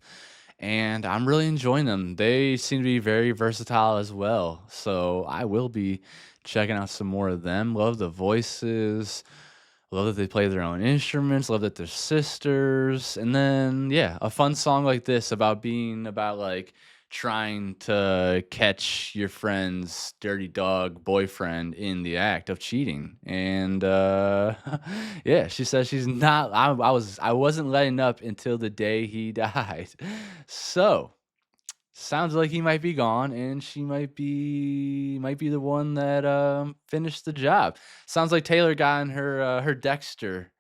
and I'm really enjoying them. They seem to be very versatile as well. So I will be checking out some more of them. Love the voices. Love that they play their own instruments. Love that they're sisters. And then, yeah, a fun song like this about like trying to catch your friend's dirty dog boyfriend in the act of cheating. And yeah, she says she's not I wasn't letting up until the day he died. So sounds like he might be gone, and she might be the one that finished the job. Sounds like Taylor got in her Dexter.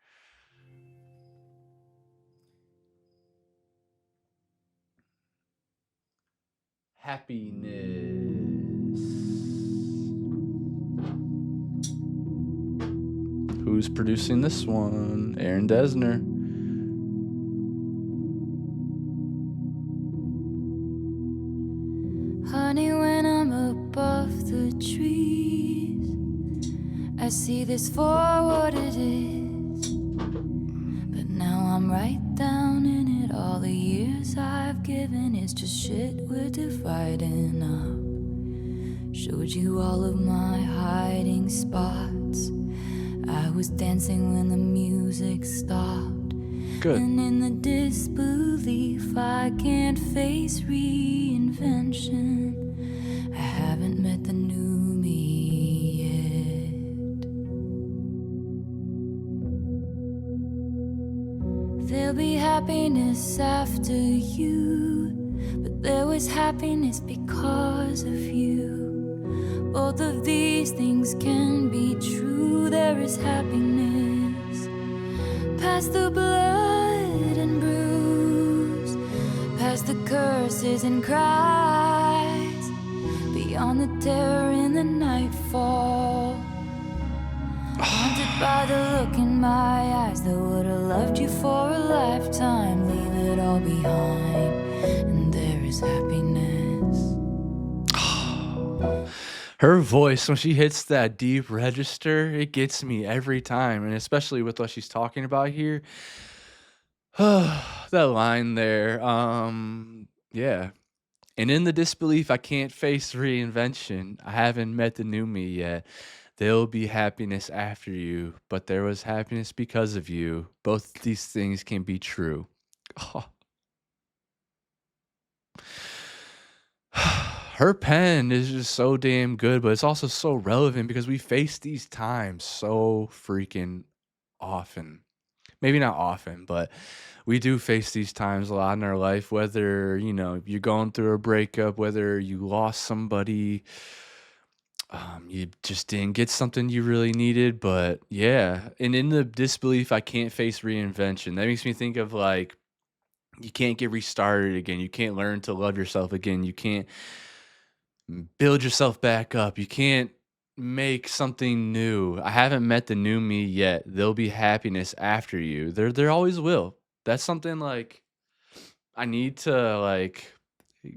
Happiness. Who's producing this one? Aaron Desner. Honey, when I'm above the trees, I see this for what it is. But now I'm right down in it. All the years I've given is just shit we're dividing up. Showed you all of my hiding spots. I was dancing when the music stopped. Good. And in the disbelief, I can't face reinvention. I haven't met the new me yet. There'll be happiness after you, but there was happiness because of you. Both of these things can be true. There is happiness past the blood and bruise, past the curses and cries, beyond the terror in the nightfall. Haunted by the look in my eyes that would have loved you for a lifetime. Leave it all behind, and there is happiness. Her voice, when she hits that deep register, it gets me every time, and especially with what she's talking about here. That line there, yeah. And in the disbelief, I can't face reinvention. I haven't met the new me yet. There'll be happiness after you, but there was happiness because of you. Both these things can be true. Her pen is just so damn good, but it's also so relevant because we face these times so freaking often. Maybe not often, but we do face these times a lot in our life, whether, you're going through a breakup, whether you lost somebody, you just didn't get something you really needed, but yeah. And in the disbelief, I can't face reinvention. That makes me think of like, you can't get restarted again. You can't learn to love yourself again. You can't build yourself back up. You can't make something new. I haven't met the new me yet. There'll be happiness after you. There always will. That's something like I need to like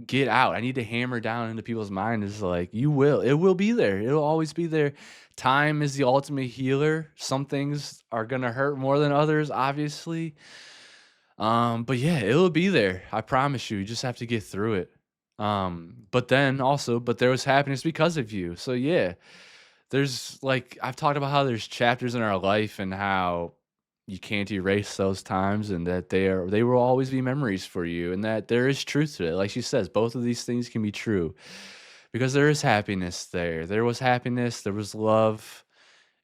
get out. I need to hammer down into people's mind is like you will. It will be there. It'll always be there. Time is the ultimate healer. Some things are gonna hurt more than others, obviously. But yeah, it'll be there. I promise you. You just have to get through it. But then also, but there was happiness because of you. So yeah, there's like I've talked about how there's chapters in our life and how you can't erase those times, and that they will always be memories for you, and that there is truth to it. Like she says, both of these things can be true because there is happiness there. There was happiness, there was love.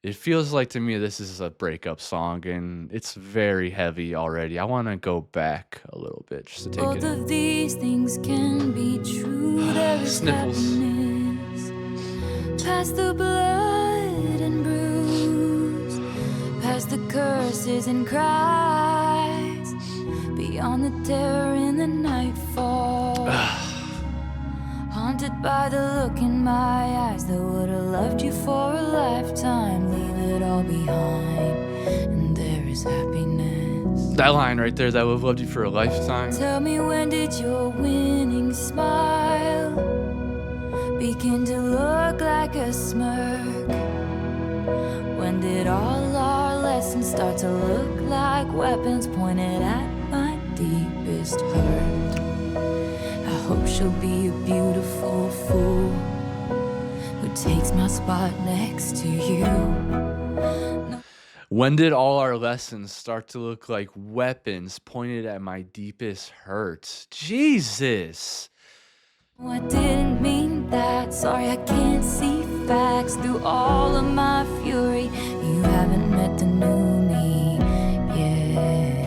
It feels like to me this is a breakup song, and it's very heavy already. I want to go back a little bit just to take Both it in. of these things can be true. There is Sniffles. happiness past the blood and bruise, past the curses and cries, beyond the terror in the nightfall. Haunted by the look in my eyes that would have loved you for a lifetime. Leave it all behind, and there is happiness. That line right there, that would have loved you for a lifetime. Tell me, when did your winning smile begin to look like a smirk? When did all our lessons start to look like weapons pointed at my deepest hurt? I hope she'll be a beautiful fool who takes my spot next to you. When did all our lessons start to look like weapons pointed at my deepest hurts? Jesus. I didn't mean that. Sorry, I can't see facts through all of my fury. You haven't met the new me yet.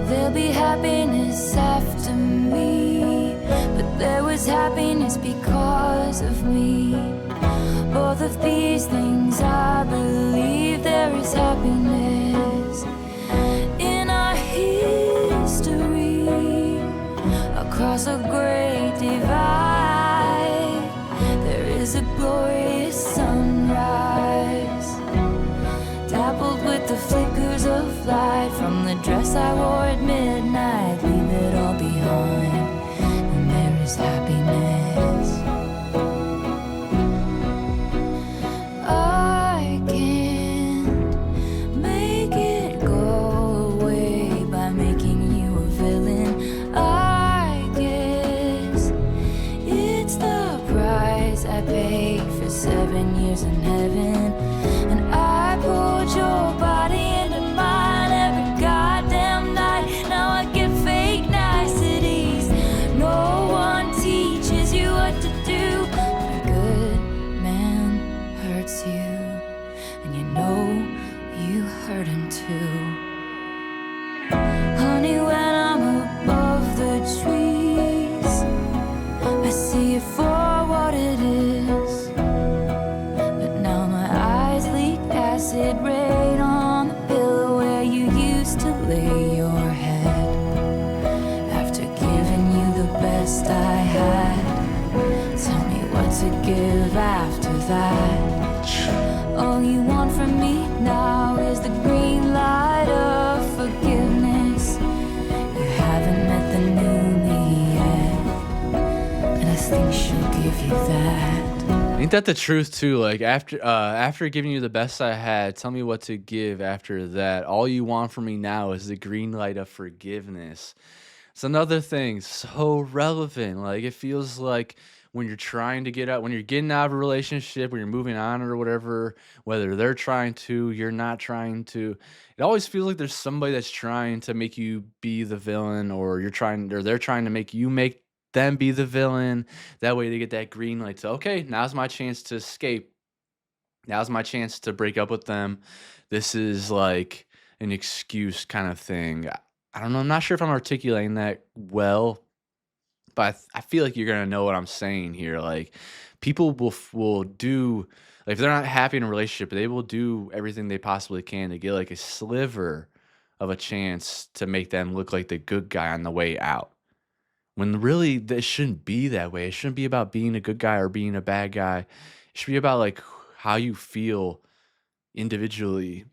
There'll be happiness after me, but there was happiness because of me. Both of these things, I believe there is happiness in our history. Across a great divide, there is a glorious sunrise, dappled with the flickers of light from the dress I wore at midnight. Leave it all behind, and there is happiness. I can't make it go away by making you a villain. I guess it's the price I paid for 7 years in heaven. And I pulled your body into mine every goddamn night. Now I get fake niceties. No one teaches you what to do. But a good man hurts you, and you know you hurt him too. Honey, when I'm above the trees, I see it for what it is. But now my eyes leak acid rain on the pillow where you used to lay your head. After giving you the best I had, tell me what to give after that. All you want from me now is the green light of forgiveness. You haven't met the new me yet, and I think she'll give you that. Ain't that the truth too? Like after giving you the best I had, tell me what to give after that. All you want from me now is the green light of forgiveness. It's another thing so relevant. Like it feels like when you're trying to get out, when you're getting out of a relationship, when you're moving on or whatever, whether they're trying to, you're not trying to. It always feels like there's somebody that's trying to make you be the villain, or they're trying to make you make them be the villain. That way they get that green light to, okay, now's my chance to escape. Now's my chance to break up with them. This is like an excuse kind of thing. I don't know. I'm not sure if I'm articulating that well, but I feel like you're gonna know what I'm saying here. Like people will do, like if they're not happy in a relationship, they will do everything they possibly can to get like a sliver of a chance to make them look like the good guy on the way out. When really it shouldn't be that way. It shouldn't be about being a good guy or being a bad guy. It should be about like how you feel individually,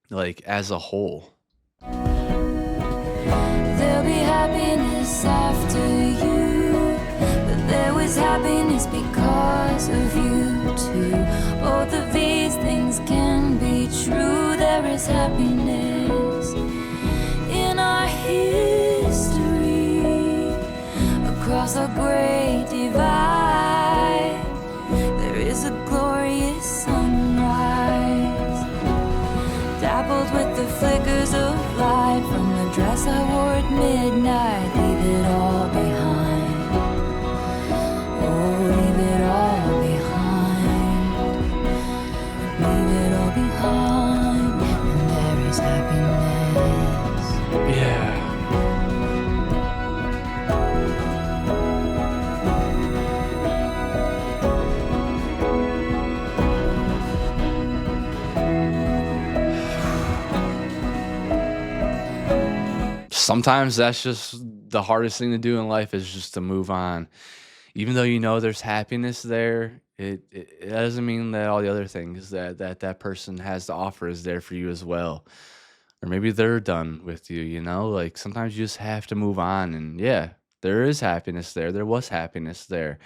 like as a whole. There'll be happiness after you, but there was happiness because of you too. Both of these things can be true. There is happiness in our history. Across a great divide, there is a glorious sometimes that's just the hardest thing to do in life is just to move on. Even though you know there's happiness there, it doesn't mean that all the other things that person has to offer is there for you as well. Or maybe they're done with you, you know? Like sometimes you just have to move on. And yeah, there is happiness there. There was happiness there.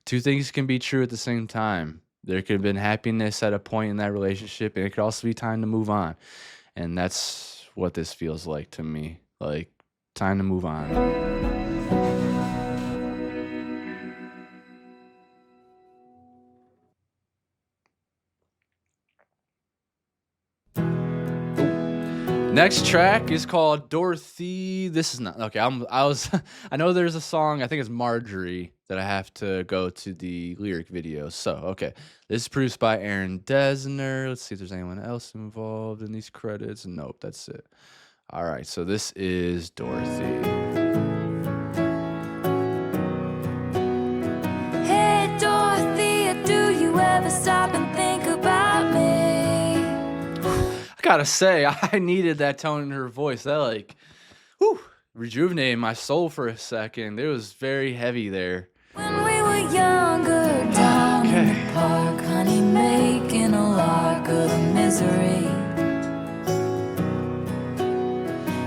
Two things can be true at the same time. There could have been happiness at a point in that relationship, and it could also be time to move on. And that's what this feels like to me. Like time to move on. Next track is called Dorothy. This is not okay. I was I know there's a song, I think it's Marjorie, that I have to go to the lyric video. So, okay. This is produced by Aaron Desner. Let's see if there's anyone else involved in these credits. Nope, that's it. All right, so this is Dorothy. Hey Dorothea, do you ever stop and think about me? I gotta say, I needed that tone in her voice. That like, whew, rejuvenated my soul for a second. It was very heavy there. When we were younger, down in the park, honey, making a lark of the misery.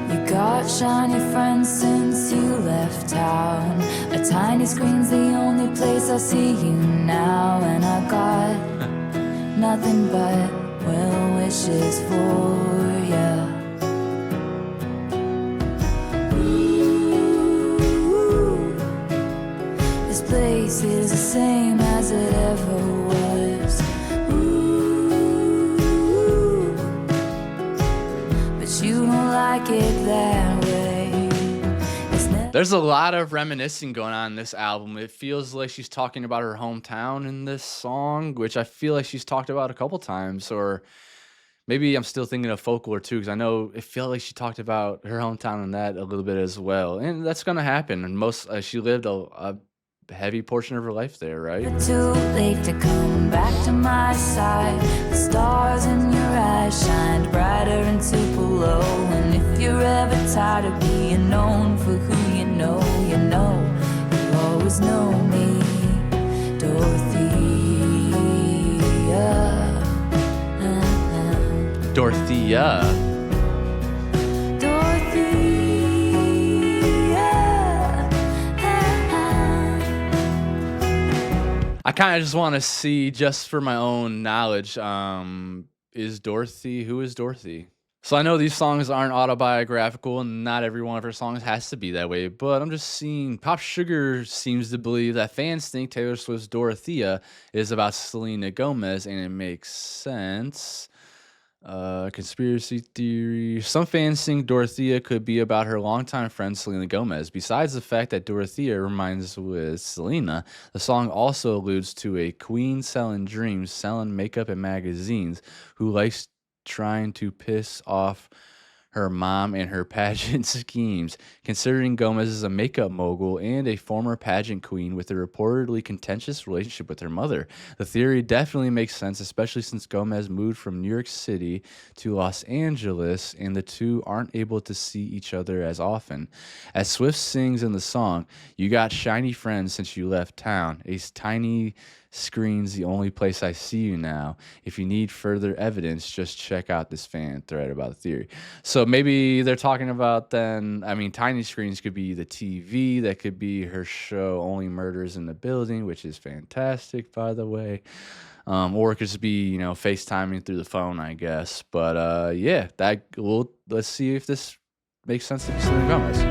You got shiny friends since you left town. A tiny screen's the only place I see you now, and I got nothing but well wishes for ya. Ooh, this place is the same as it ever was. Ooh, but you don't like it that way. There's a lot of reminiscing going on in this album. It feels like she's talking about her hometown in this song, which I feel like she's talked about a couple times. Or maybe I'm still thinking of Folklore too, because I know it felt like she talked about her hometown in that a little bit as well. And that's going to happen. And she lived a heavy portion of her life there, right? It's too late to come back to my side. The stars in your eyes shined brighter into below. And if you're ever tired of being known for who you know, you always know me, Dorothea. Dorothea. I kind of just want to see, just for my own knowledge, who is Dorothy? So I know these songs aren't autobiographical, and not every one of her songs has to be that way, but I'm just seeing Pop Sugar seems to believe that fans think Taylor Swift's Dorothea is about Selena Gomez, and it makes sense. Conspiracy theory. Some fans think Dorothea could be about her longtime friend Selena Gomez. Besides the fact that Dorothea reminds with Selena, the song also alludes to a queen selling dreams, selling makeup and magazines, who likes trying to piss off her mom and her pageant schemes. Considering Gomez is a makeup mogul and a former pageant queen with a reportedly contentious relationship with her mother, the theory definitely makes sense, especially since Gomez moved from New York City to Los Angeles and the two aren't able to see each other as often. As Swift sings in the song, "You got shiny friends since you left town. A tiny screen's the only place I see you now. If you need further evidence, just check out this fan thread about the theory." So maybe they're talking about then, I mean, tiny screens could be the TV, that could be her show Only Murders in the Building, which is fantastic, by the way. Or it could just be, FaceTiming through the phone, I guess. But yeah, let's see if this makes sense to Selena Gomez.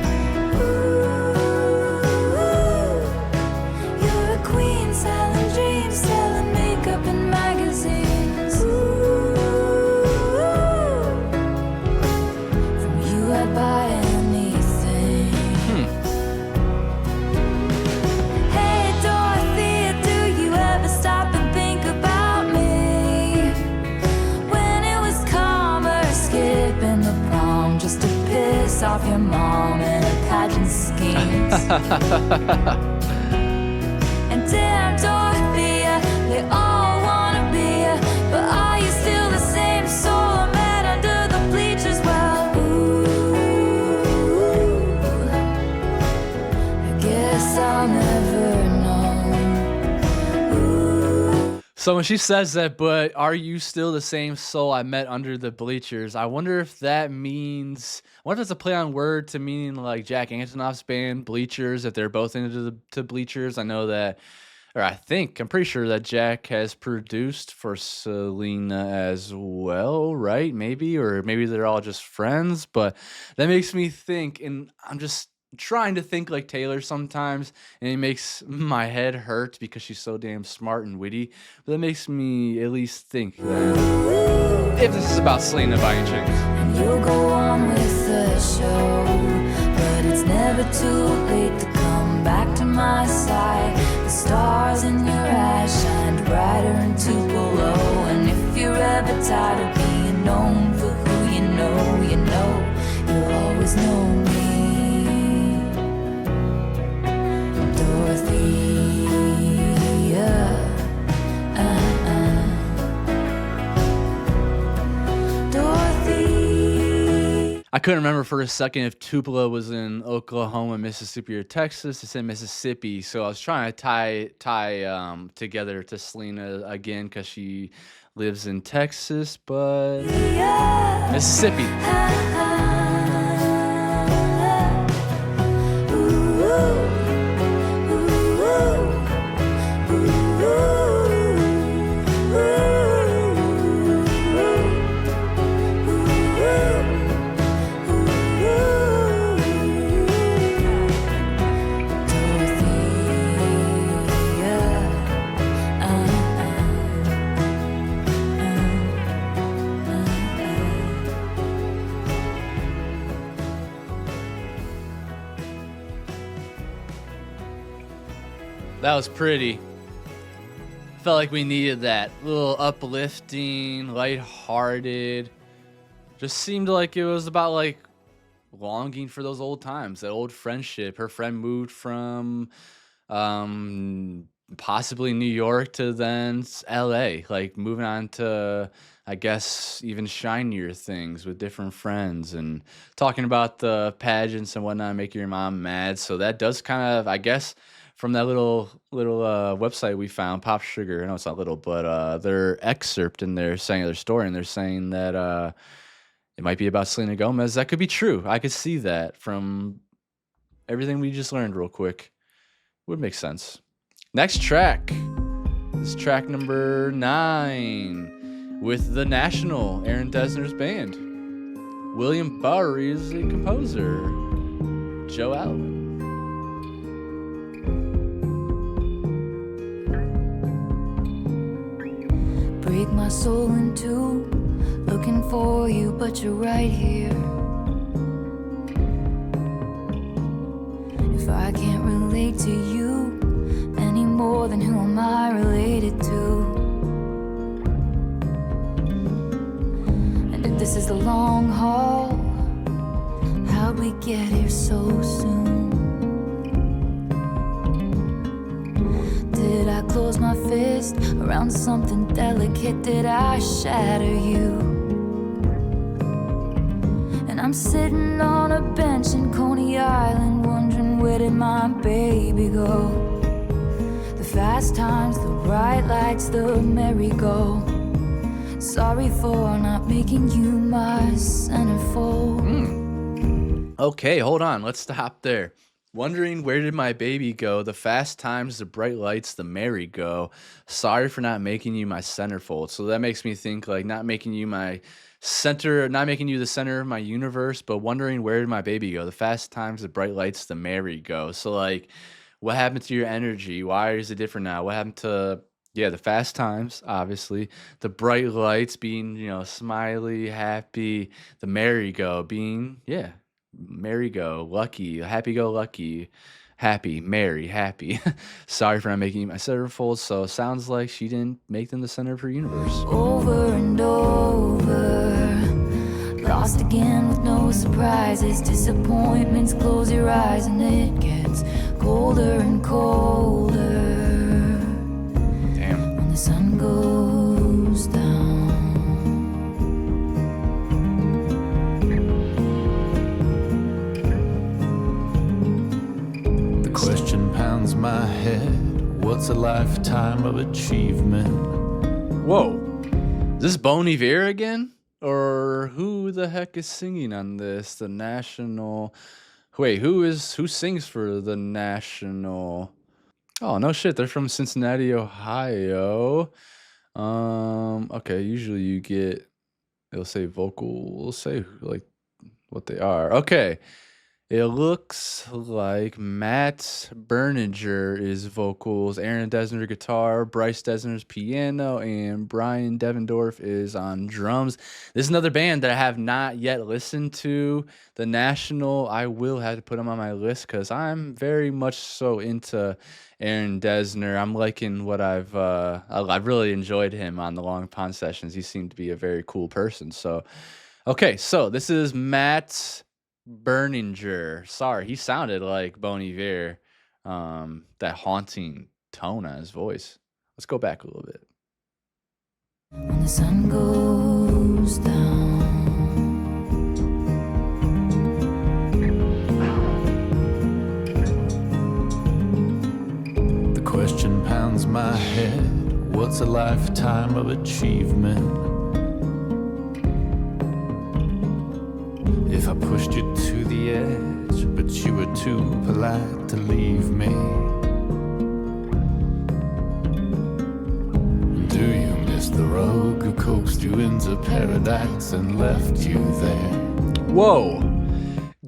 Off your mom and her pageant schemes. And damn Dorothea, they all wanna be ya, but are you still the same soul I met under the bleachers? Well, ooh, So when she says that, but are you still the same soul I met under the bleachers? I wonder if that means. I wonder if that's a play on word to meaning like Jack Antonoff's band Bleachers. If they're both into the to Bleachers, I know that, or I think I'm pretty sure that Jack has produced for Selena as well, right? Maybe, or maybe they're all just friends. But that makes me think, and I'm just trying to think like Taylor sometimes, and it makes my head hurt because she's so damn smart and witty. But that makes me at least think that if this is about Selena by any chance. And you'll go on with the show, but it's never too late to come back to my side. The stars in your eyes shine brighter and Tupelo. And if you're ever tired of being known for who you know, you'll always know me. Dorothea, Dorothy. I couldn't remember for a second if Tupelo was in Oklahoma, Mississippi, or Texas. It's in Mississippi, so I was trying to tie together to Selena again because she lives in Texas, but Mississippi. That was pretty. Felt like we needed that. Little uplifting, lighthearted. Just seemed like it was about like longing for those old times, that old friendship. Her friend moved from possibly New York to then LA, like moving on to, I guess, even shinier things with different friends and talking about the pageants and whatnot, making your mom mad. So that does kind of, I guess, from that little website we found, Pop Sugar. I know it's not little, but their excerpt in there saying their story, and they're saying that it might be about Selena Gomez. That could be true. I could see that from everything we just learned real quick. Would make sense. Next track. This is track number 9 with The National, Aaron Dessner's band. William Bowery is the composer. Joe Allen. Break my soul in two, looking for you, but you're right here. If I can't relate to you any more, then who am I related to? And if this is the long haul, how'd we get here so soon? Did I close my fist around something delicate? Did I shatter you? And I'm sitting on a bench in Coney Island, wondering where did my baby go? The fast times, the bright lights, the merry-go. Sorry for not making you my centerfold. Okay, hold on. Let's stop there. Wondering where did my baby go? The fast times, the bright lights, the merry-go. Sorry for not making you my centerfold. So that makes me think like not making you my center, not making you the center of my universe, but wondering where did my baby go? The fast times, the bright lights, the merry-go. So like, what happened to your energy? Why is it different now? What happened to the fast times, obviously, the bright lights being, smiley, happy, the merry-go being, merry-go, lucky, happy-go-lucky, happy, merry, happy. Sorry for not making you my centerfold. So it sounds like she didn't make them the center of her universe. Over and over, lost again with no surprises. Disappointments, close your eyes and it gets colder and colder. Damn. When the sun goes down. Question pounds my head. What's a lifetime of achievement? Whoa. Is this Bon Iver again? Or who the heck is singing on this? The National. Wait, who sings for the National? Oh, no shit. They're from Cincinnati, Ohio. Okay, usually it'll say vocal, it'll say like what they are. Okay. It looks like Matt Berninger is vocals, Aaron Desner guitar, Bryce Desner's piano, and Brian Devendorf is on drums. This is another band that I have not yet listened to. The National, I will have to put them on my list because I'm very much so into Aaron Desner. I'm liking what I've really enjoyed him on the Long Pond sessions. He seemed to be a very cool person. So, okay, so this is Matt Berninger. Sorry, he sounded like Bon Iver. That haunting tone on his voice. Let's go back a little bit. When the sun goes down, The question pounds my head. What's a lifetime of achievement? If I pushed you to the edge, but you were too polite to leave me. Do you miss the rogue who coaxed you into paradise and left you there? Whoa.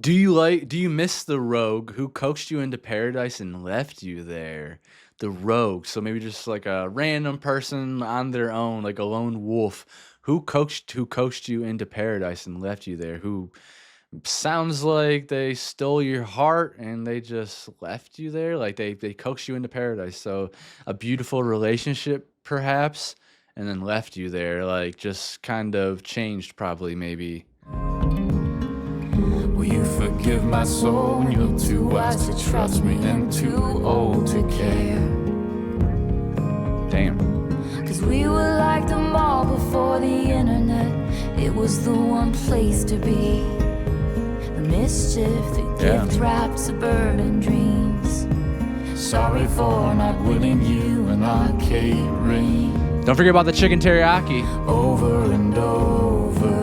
Do you miss the rogue who coaxed you into paradise and left you there? The rogue. So maybe just like a random person on their own, like a lone wolf who coaxed you into paradise and left you there, who sounds like they stole your heart and they just left you there, like they coaxed you into paradise. So a beautiful relationship perhaps, and then left you there, like just kind of changed probably, maybe. Will you forgive my soul when you're too wise to trust me and too old to care? Damn. 'cause we were like the mall before the internet. It was the one place to be. The mischief that gift wrapped suburban dreams. Sorry for not winning you an arcade ring. Don't forget about the chicken teriyaki. Over and over,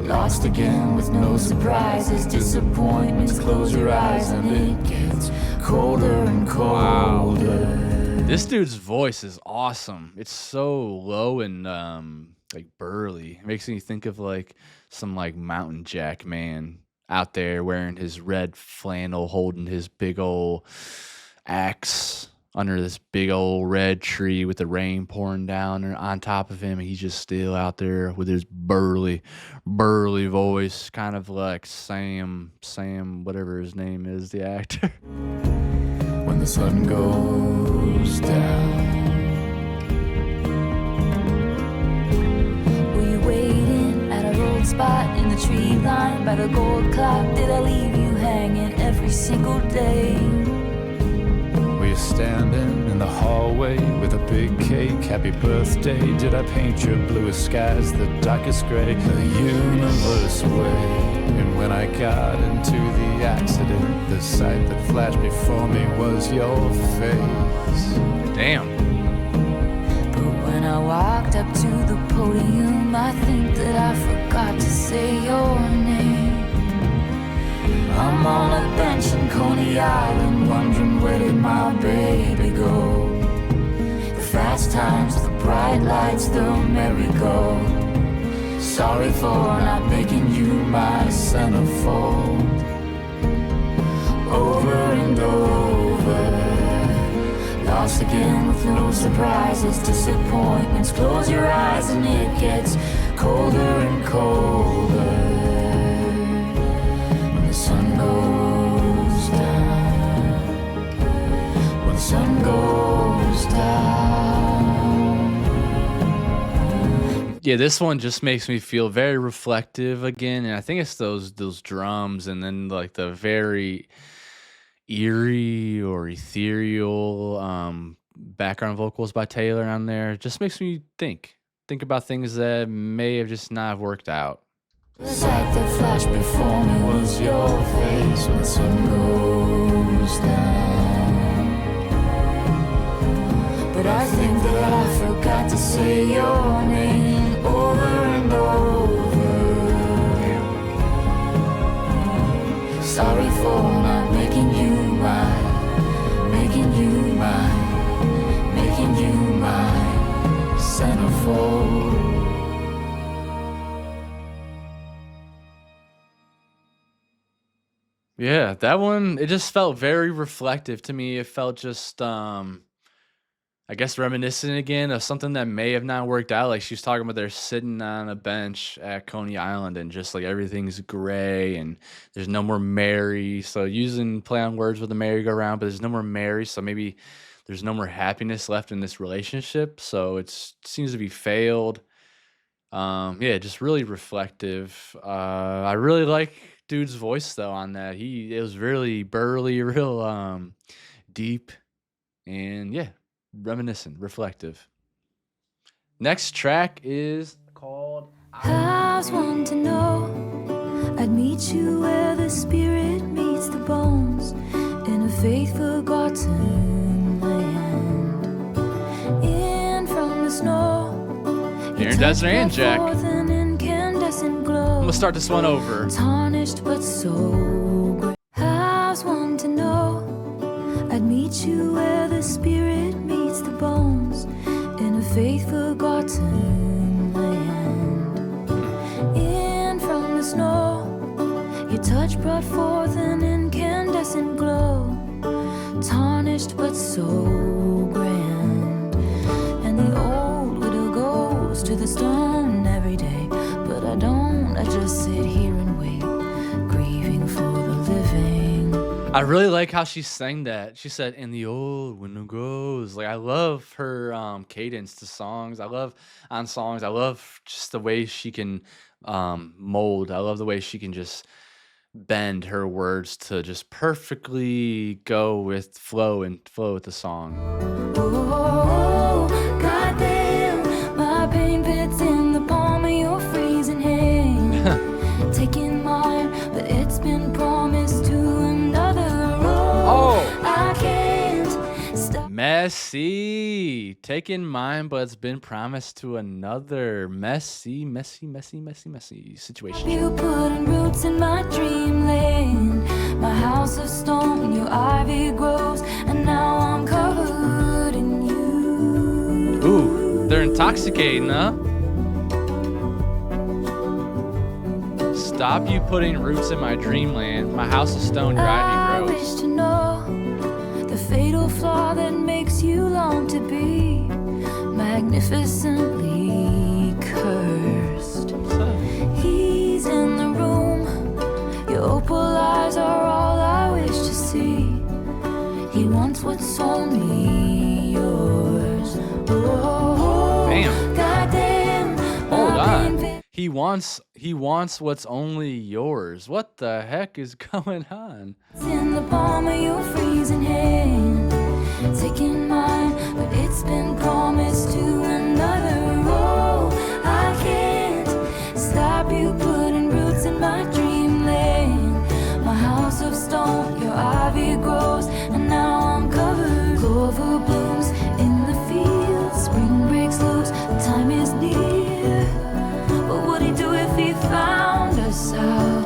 lost again with no surprises, disappointments. Close your eyes and it gets colder and colder. This dude's voice is awesome. It's so low and like burly. It makes me think of like some like mountain jack man out there wearing his red flannel, holding his big old axe under this big old red tree with the rain pouring down on top of him. And he's just still out there with his burly voice, kind of like Sam, whatever his name is, the actor. When the sun goes down, Were you waiting at a road spot in the tree line by the gold clock? Did I leave you hanging every single day? were you standing in the hallway with a big cake? Happy birthday. Did I paint your bluest skies the darkest gray? The universe way. And when I got into the accident, the sight that flashed before me was your face. Damn. But when I walked up to the podium, I think that I forgot to say your name. I'm on a bench in Coney Island, wondering where did my baby go? The fast times, the bright lights, the merry-go. Sorry for not making you my centerfold. Over and over, lost again with no surprises, disappointments. Close your eyes and it gets colder and colder. When the sun goes down, when the sun goes down. Yeah, this one just makes me feel very reflective again, and I think it's those drums and then like the very eerie or ethereal background vocals by Taylor on there. Just makes me think about things that may have just not worked out. The sight that flashed before me was your face when the sun goes down. But I think that I forgot to say your name over and over. Sorry for not making you mine, making you mine, making you my centerfold. Yeah, that one, it just felt very reflective to me. It felt just I guess reminiscent again of something that may have not worked out. Like she was talking about they're sitting on a bench at Coney Island and just like everything's gray and there's no more Mary. So using play on words with the merry-go-round, but there's no more Mary. So maybe there's no more happiness left in this relationship. So it seems to be failed. Yeah, just really reflective. I really like dude's voice though on that. It was really burly, real deep, and yeah, reminiscent, reflective. Next track is called I was one to know I'd meet you where the spirit meets the bones in a faith forgotten land. In from the snow, Here in Desert and Jack. an incandescent glow. I'm gonna start this one over. Tarnished but so great. I was one to know I'd meet you where the spirit meets the bones in a faith forgotten land. In from the snow, your touch brought forth an incandescent glow. Tarnished but so grand. And the old widow goes to the stone every day, but I don't. I just sit here and wait, grieving for the living. I really like how she sang that. She said, "In the old window goes." Like I love her cadence to songs. I love just the way she can mold. I love the way she can just bend her words to just perfectly go with flow with the song. Oh, goddamn, my pain fits in the palm of your freezing hand. Taking mine, but it's been promised to another. Oh, I can't stop. messy. Taking mine, but it's been promised to another. Messy situation. You putting roots in my dreamland. My house of stone, your ivy grows, and now I'm covered in you. Ooh, they're intoxicating, huh? Stop you putting roots in my dreamland. My house of stone, your I ivy wish grows. to know the fatal flaw that makes you long to be magnificently cursed. He's in the room. Your opal eyes are all I wish to see. He wants what's only yours. Oh, Damn. goddamn. Hold my on. pain He wants what's only yours. What the heck is going on? fits in the palm of your freezing hand. Taking mine, but it's been promised to another. Oh, I can't stop you putting roots in my dreamland. My house of stone, your ivy grows, and now I'm covered. Clover blooms in the fields, spring breaks loose, the time is near. What would he do if he found us out?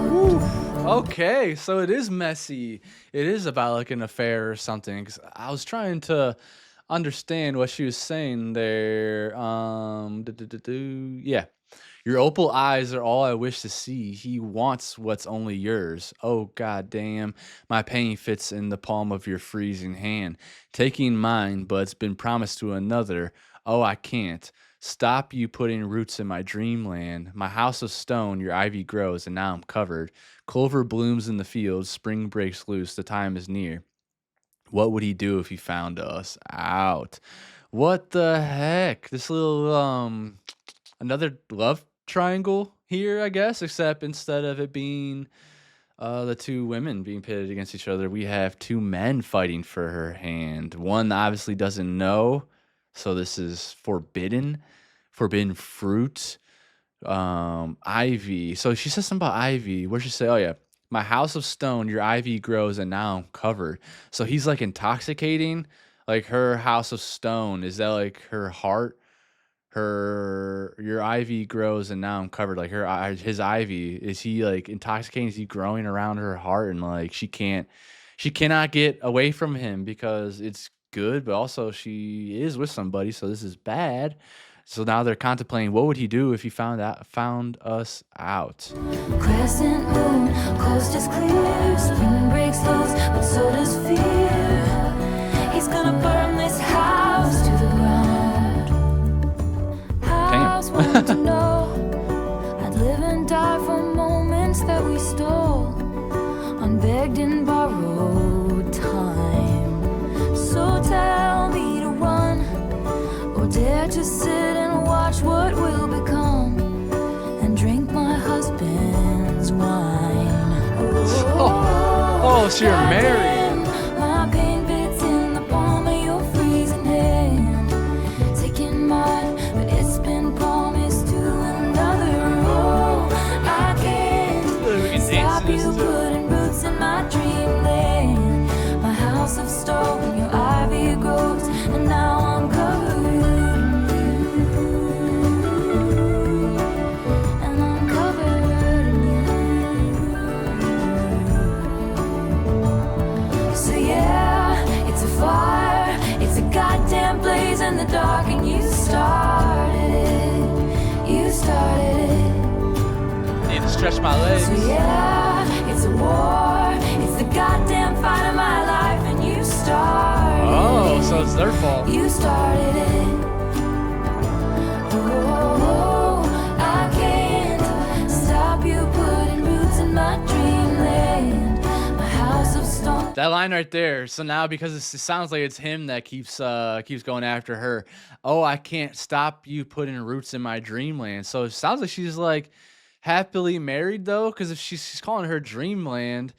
Okay, so it is messy. It is about like an affair or something. 'Cause I was trying to understand what she was saying there. Yeah. Your opal eyes are all I wish to see. He wants what's only yours. Oh, god damn. My pain fits in the palm of your freezing hand. Taking mine, but it's been promised to another. Oh, I can't. Stop you putting roots in my dreamland. My house of stone, your ivy grows, and now I'm covered. Clover blooms in the fields, spring breaks loose, the time is near. What would he do if he found us out? What the heck? This little another love triangle here, I guess, except instead of it being the two women being pitted against each other, we have two men fighting for her hand. One obviously doesn't know, so this is forbidden fruit. Ivy. So she says something about ivy. Where'd she say? Oh yeah. My house of stone, your ivy grows, and now I'm covered. So he's like intoxicating Like her house of stone, is that like her heart? Her your ivy grows and now I'm covered. Like his ivy, is he like intoxicating? Is he growing around her heart and like she cannot get away from him because it's good, but also she is with somebody, so this is bad. So now they're contemplating what would he do if he found us out. Crescent moon, coast is clear. Spring breaks loose, but so does fear. He's gonna burn this house to the ground. House want to know I'd live and die for moments that we stole, unbegged and borrowed time. So tell me to run, or dare to sit and watch what will become, and drink my husband's wine. Oh, so you're married. My pain fits in the palm of your freezing hand. Taking mine, but it's been promised to another. Oh, I can't stop you putting roots in my dreamland. My house of stone, your ivy grows, and now I'm covered in you. And I'm covered in you. So yeah, it's a fire, it's a goddamn blaze in the dark, and you started it. You started it. Need to stretch my legs. So yeah, it's a war, it's the goddamn fight of my life, and you started Oh, it. so it's their fault. You started it. Oh, I can't stop you putting roots in my dreamland. My house of stone. That line right there. So now because it sounds like it's him that keeps going after her. Oh, I can't stop you putting roots in my dreamland. So it sounds like she's like happily married though, because if she's calling her dreamland,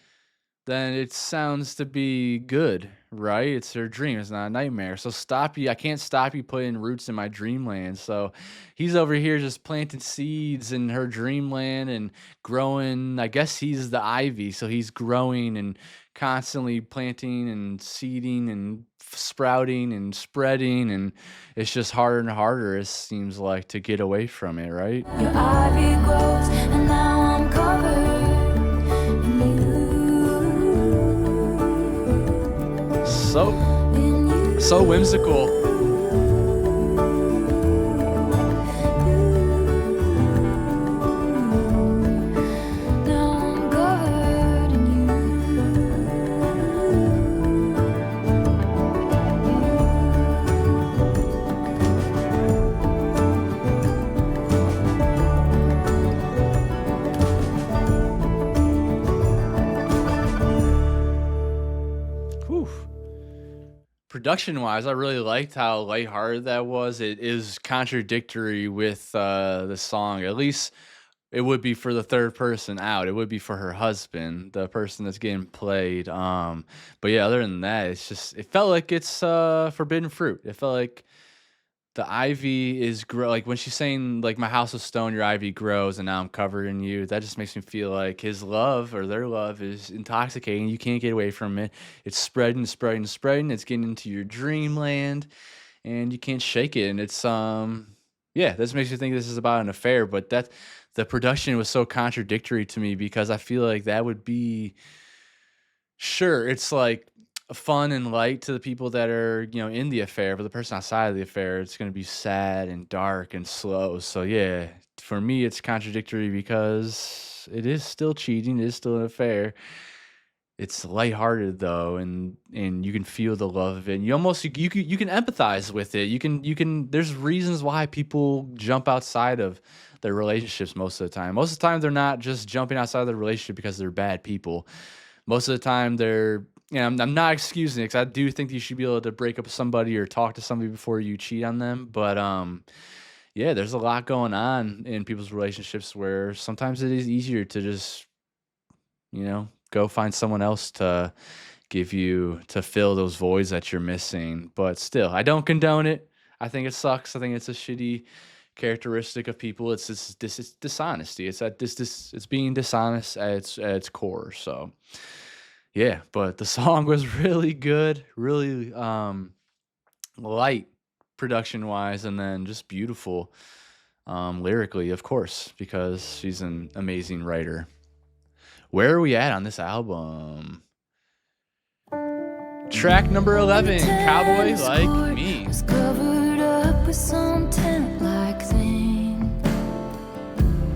then it sounds to be good, right? It's her dream. It's not a nightmare. So I can't stop you putting roots in my dreamland. So he's over here just planting seeds in her dreamland and growing. I guess he's the ivy. So he's growing and constantly planting and seeding and sprouting and spreading. And it's just harder and harder, it seems like, to get away from it, right? Your ivy grows, and now I'm covered in you. So whimsical. Now I'm covered in Whew. Production wise, I really liked how lighthearted that was. It is contradictory with the song. At least it would be for the third person out. It would be for her husband, the person that's getting played. But yeah, other than that, it felt like it's forbidden fruit. It felt like the ivy is like when she's saying like my house of stone, your ivy grows, and now I'm covered in you. That just makes me feel like his love or their love is intoxicating. You can't get away from it. It's spreading, spreading, spreading. It's getting into your dreamland, and you can't shake it. And it's yeah, this makes you think this is about an affair. But the production was so contradictory to me because I feel like that would be sure. It's like fun and light to the people that are, in the affair, but the person outside of the affair, it's going to be sad and dark and slow. So yeah, for me, it's contradictory because it is still cheating. It is still an affair. It's lighthearted though, and you can feel the love of it. And you can empathize with it. There's reasons why people jump outside of their relationships most of the time. Most of the time, they're not just jumping outside of their relationship because they're bad people. Most of the time, I'm not excusing it because I do think you should be able to break up with somebody or talk to somebody before you cheat on them. But yeah, there's a lot going on in people's relationships where sometimes it is easier to just, go find someone else to fill those voids that you're missing. But still, I don't condone it. I think it sucks. I think it's a shitty characteristic of people. It's dishonesty. It's being dishonest at its core. So yeah, but the song was really good, really light production wise, and then just beautiful lyrically, of course, because she's an amazing writer. Where are we at on this album? Track number 11, Cowboy Like Me. Was covered up with some tent-like thing,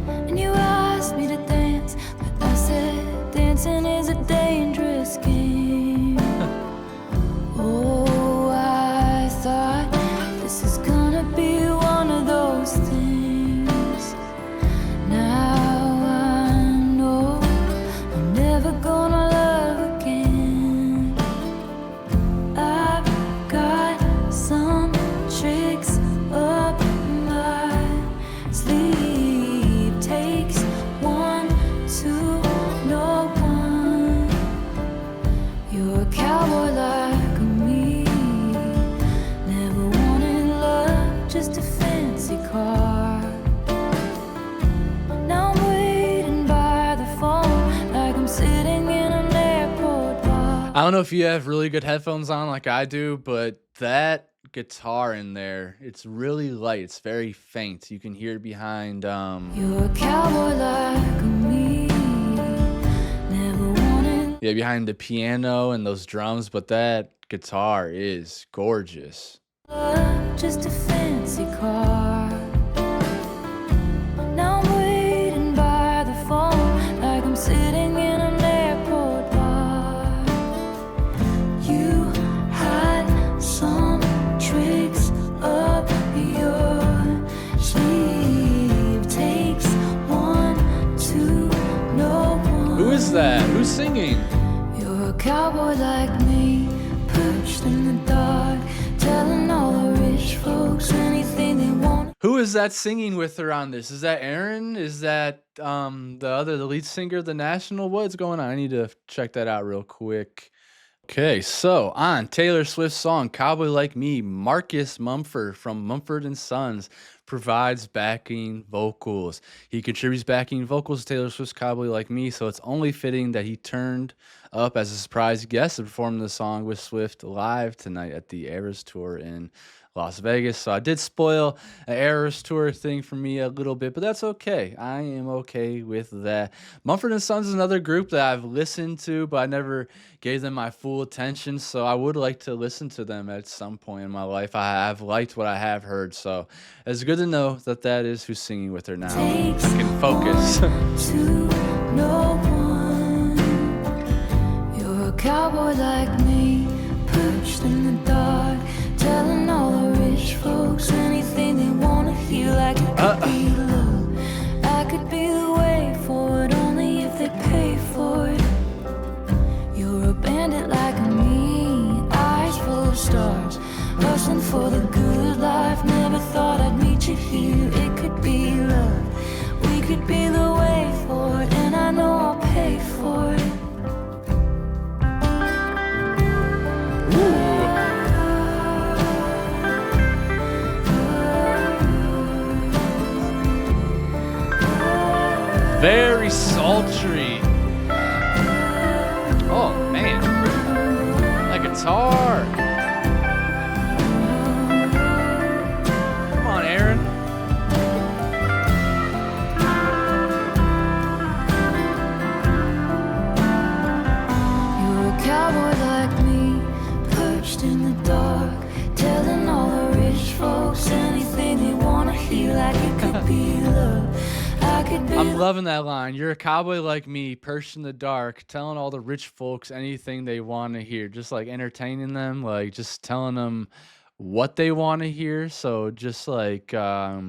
and you asked me to dance, but I said dancing is a dangerous game. Oh, I thought this is gonna be one of those things. Now I know I'm never gonna love again. I've got some tricks up my sleeve. Takes one to know one. You're a cowboy like me. Never wanted love, just a fancy car. Now I'm waiting by the phone like I'm sitting in an airport bar. I don't know if you have really good headphones on like I do, but that guitar in there, it's really light. It's very faint. You can hear it behind You're a cowboy like me. Never wanted yeah, behind the piano and those drums, but that guitar is gorgeous. love, just a fancy car. Now I'm waiting by the phone like I'm sitting in an airport bar. You had some tricks up your sleeve. Takes one to know one. Who is that? Who's singing? You're a cowboy like me, perched in the dark, telling all the rich folks anything they want. Who is that singing with her on this? Is that Aaron? Is that the lead singer of the National? What's going on? I need to check that out real quick. Okay, so on Taylor Swift's song "Cowboy Like Me," Marcus Mumford from Mumford and Sons provides backing vocals. He contributes backing vocals to Taylor Swift's "Cowboy Like Me," so it's only fitting that he turned up as a surprise guest to perform the song with Swift live tonight at the Eras Tour in Las Vegas. So I did spoil an Eras Tour thing for me a little bit, but that's okay. I am okay with that. Mumford and Sons is another group that I've listened to, but I never gave them my full attention. So I would like to listen to them at some point in my life. I have liked what I have heard, so it's good to know that that is who's singing with her now. I can focus. To no one. You're a cowboy like me, perched in the dark, telling all the rich folks anything they wanna hear. Like it could be love, I could be the way for it, only if they pay for it. You're a bandit like me, eyes full of stars, hustling for the good life. Never thought I'd meet you here. It could be love, we could be the way for it, and I know I'll pay for it. Very sultry. Oh man, that guitar. Come on, Aaron. You're a cowboy like me, perched in the dark, telling all the rich folks anything they wanna hear. Like it could be love, I could be I'm loving that line. You're a cowboy like me, perched in the dark, telling all the rich folks anything they want to hear. Just like entertaining them, like just telling them what they want to hear. So just like I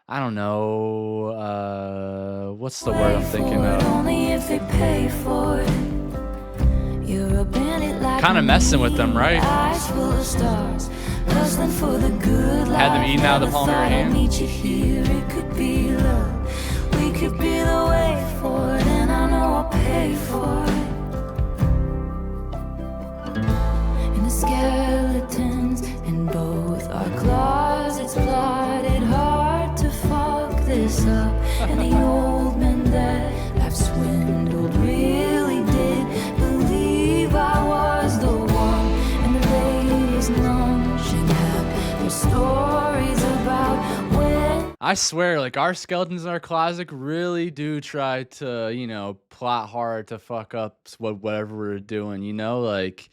don't know, what's the word I'm thinking for it, of? only if they pay for it. You're a bandit like Kind of messing with them, right? eyes full of stars, hustling for the good life. Had them eating out of the palm of your Never thought I'd hand. meet you here. It could be love, we could be the way for it, and I know I'll pay for it. And the skeletons in both our closets plotted hard to fuck this up, and the old men that I've swindled really did believe I was the one, and the ladies nonchalant should have their stories about when. I swear, like our skeletons in our closet really do try to, plot hard to fuck up whatever we're doing. Like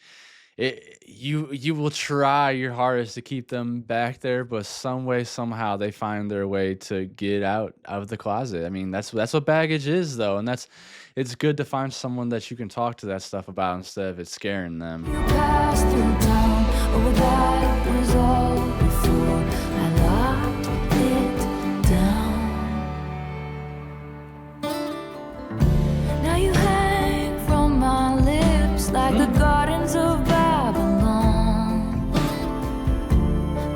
you will try your hardest to keep them back there, but some way somehow they find their way to get out of the closet. I mean, that's what baggage is, though, and it's good to find someone that you can talk to that stuff about instead of it scaring them. You passed through town, oh that was all before I locked it down. Now you hang from my lips like the gardens of Babylon,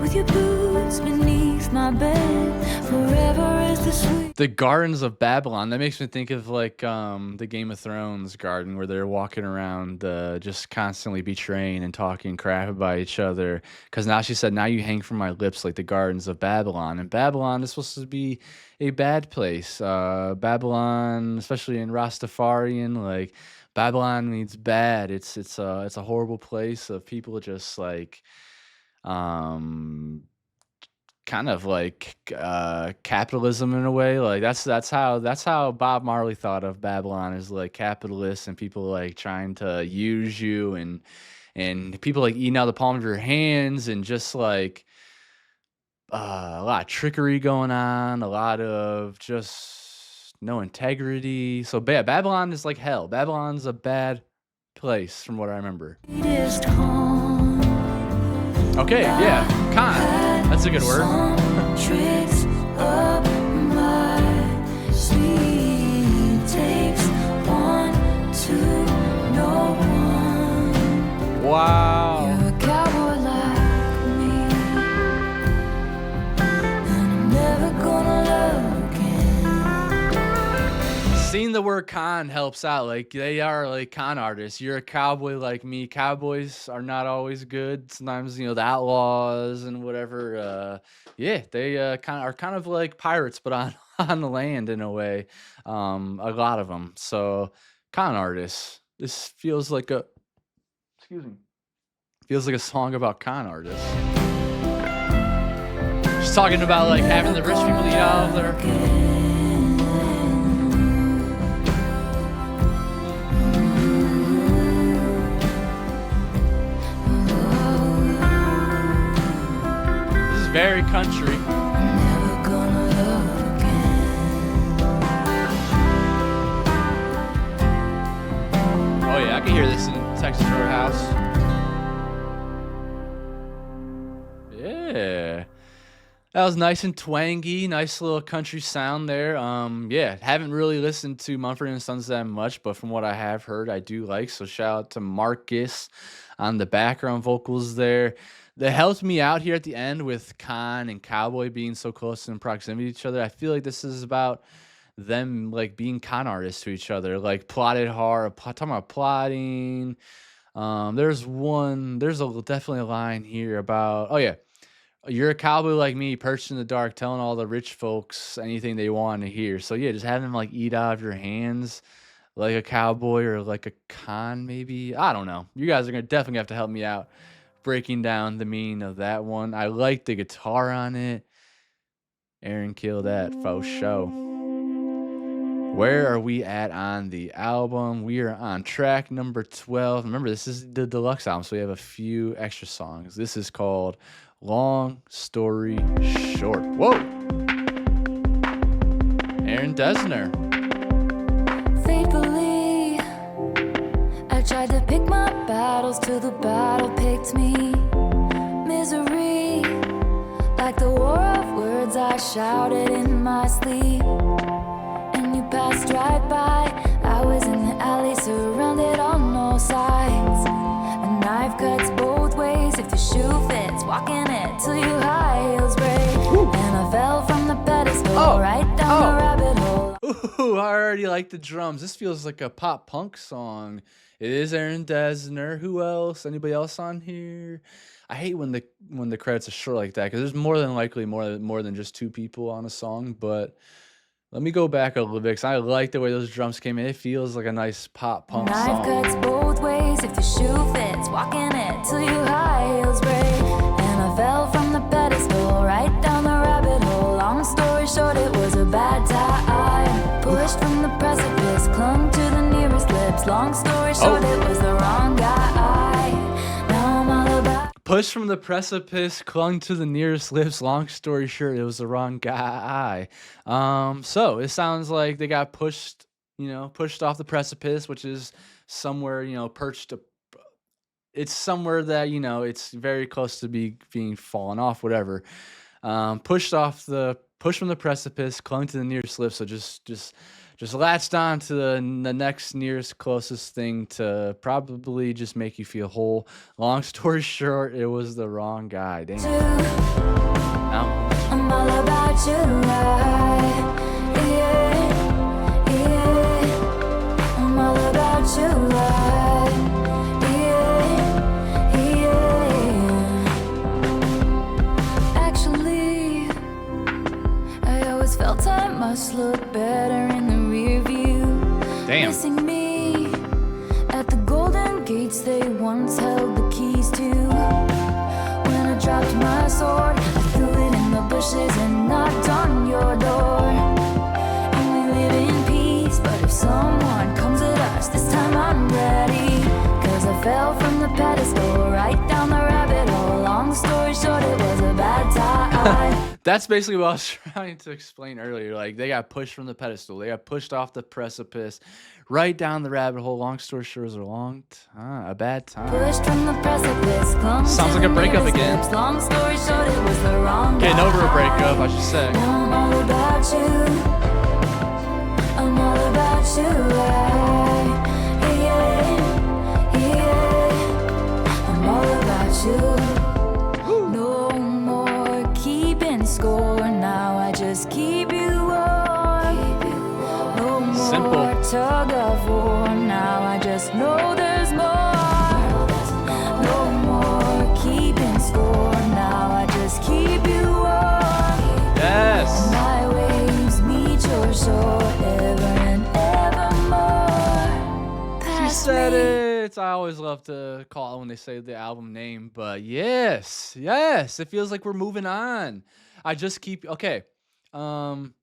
with your boots beneath my bed, forever is the sweet. The Gardens of Babylon. That makes me think of like the Game of Thrones garden where they're walking around just constantly betraying and talking crap about each other. Because now she said, now you hang from my lips like the Gardens of Babylon. And Babylon is supposed to be a bad place. Babylon, especially in Rastafarian, like Babylon means bad. It's a horrible place of people just like kind of like capitalism in a way. Like that's how Bob Marley thought of Babylon, is like capitalists and people like trying to use you and people like eating out the palm of your hands, and just like a lot of trickery going on, a lot of just no integrity. So Babylon is like hell. Babylon's a bad place from what I remember. Sweetest home. Okay, yeah, con. That's a good word. Some tricks up my sleeve. Takes one to know one. Wow. You're a cowboy like me, and I'm never gonna love again. Seeing the word con helps out. Like they are like con artists. You're a cowboy like me. Cowboys are not always good. Sometimes the outlaws and whatever. Yeah, they are kind of like pirates, but on on the land in a way. A lot of them. So con artists. This feels like a song about con artists. She's talking about like having the rich people eat out of their. Very country. Never gonna love again. Oh yeah, I can hear this in Texas Roadhouse. Yeah. That was nice and twangy, nice little country sound there. Yeah, haven't really listened to Mumford & Sons that much, but from what I have heard, I do like. So shout out to Marcus on the background vocals there. That helped me out here at the end with Con and Cowboy being so close in proximity to each other. I feel like this is about them like being con artists to each other, like plotted hard, talking about plotting. There's definitely a line here about, oh yeah, you're a cowboy like me, perched in the dark, telling all the rich folks anything they want to hear. So yeah, just having them like eat out of your hands like a cowboy or like a con, maybe. I don't know. You guys are gonna definitely have to help me out breaking down the meaning of that one. I like the guitar on it. Aaron killed that faux show. Where are we at on the album? We are on track number 12. Remember, this is the deluxe album, so we have a few extra songs. This is called Long Story Short. Whoa! Aaron Dessner. Faithfully, I tried to pick my battles till the battle picked me. Misery, like the war of words I shouted in my sleep. And you passed right by. I was in the alley, surrounded on all sides. A knife cuts both ways if the shoe fits. Walking it till your high heels break. And I fell from the pedestal right down the rabbit hole. Ooh, I already like the drums. This feels like a pop punk song. It is Aaron Dessner. Who else? Anybody else on here? I hate when the credits are short like that, because there's more than likely more than just two people on a song. But let me go back a little bit, because I like the way those drums came in. It feels like a nice pop punk Knife cuts song. both ways if the shoe fits. Walking it till your high heels break. And I story short, it was the wrong guy. Now I'm all about Pushed from the precipice, clung to the nearest lips. Long story short, it was the wrong guy. So it sounds like they got pushed, pushed off the precipice, which is somewhere, perched. It's somewhere that it's very close to being fallen off, whatever. Pushed from the precipice, clung to the nearest lip. So just latched on to the next nearest closest thing to probably just make you feel whole. Long story short, it was the wrong guy. Dang. Now, I'm all about you, yeah, yeah. I'm all about you, yeah, yeah. Actually, I always felt I must look better in the rear view. damn. Missing me at the golden gates they once held the keys to. When I dropped my sword, I threw it in the bushes and knocked on your door. And we live in peace, but if someone comes at us, this time I'm ready. Cause I fell from the pedestal right down the rabbit hole. Long story short, it was a bad time. That's basically what I was trying to explain earlier. Like, they got pushed from the pedestal. They got pushed off the precipice, right down the rabbit hole. Long story short, it was a bad time. Pushed from the precipice, clung Sounds to like a the breakup nearest again. lips. Long story short, it was the wrong Getting over a guy. breakup, I should say. Now I'm all about you. I'm all about you. Yeah, yeah. I'm all about you. No more keeping score. Now I just keep you warm. No more Simple. tug of war. Now I just know there's more. No more keeping score. Now I just keep you warm. Yes. My waves meet your shore, ever and evermore. She Past said me. it. I always love to call it when they say the album name, but yes, it feels like we're moving on. I just keep okay. Clung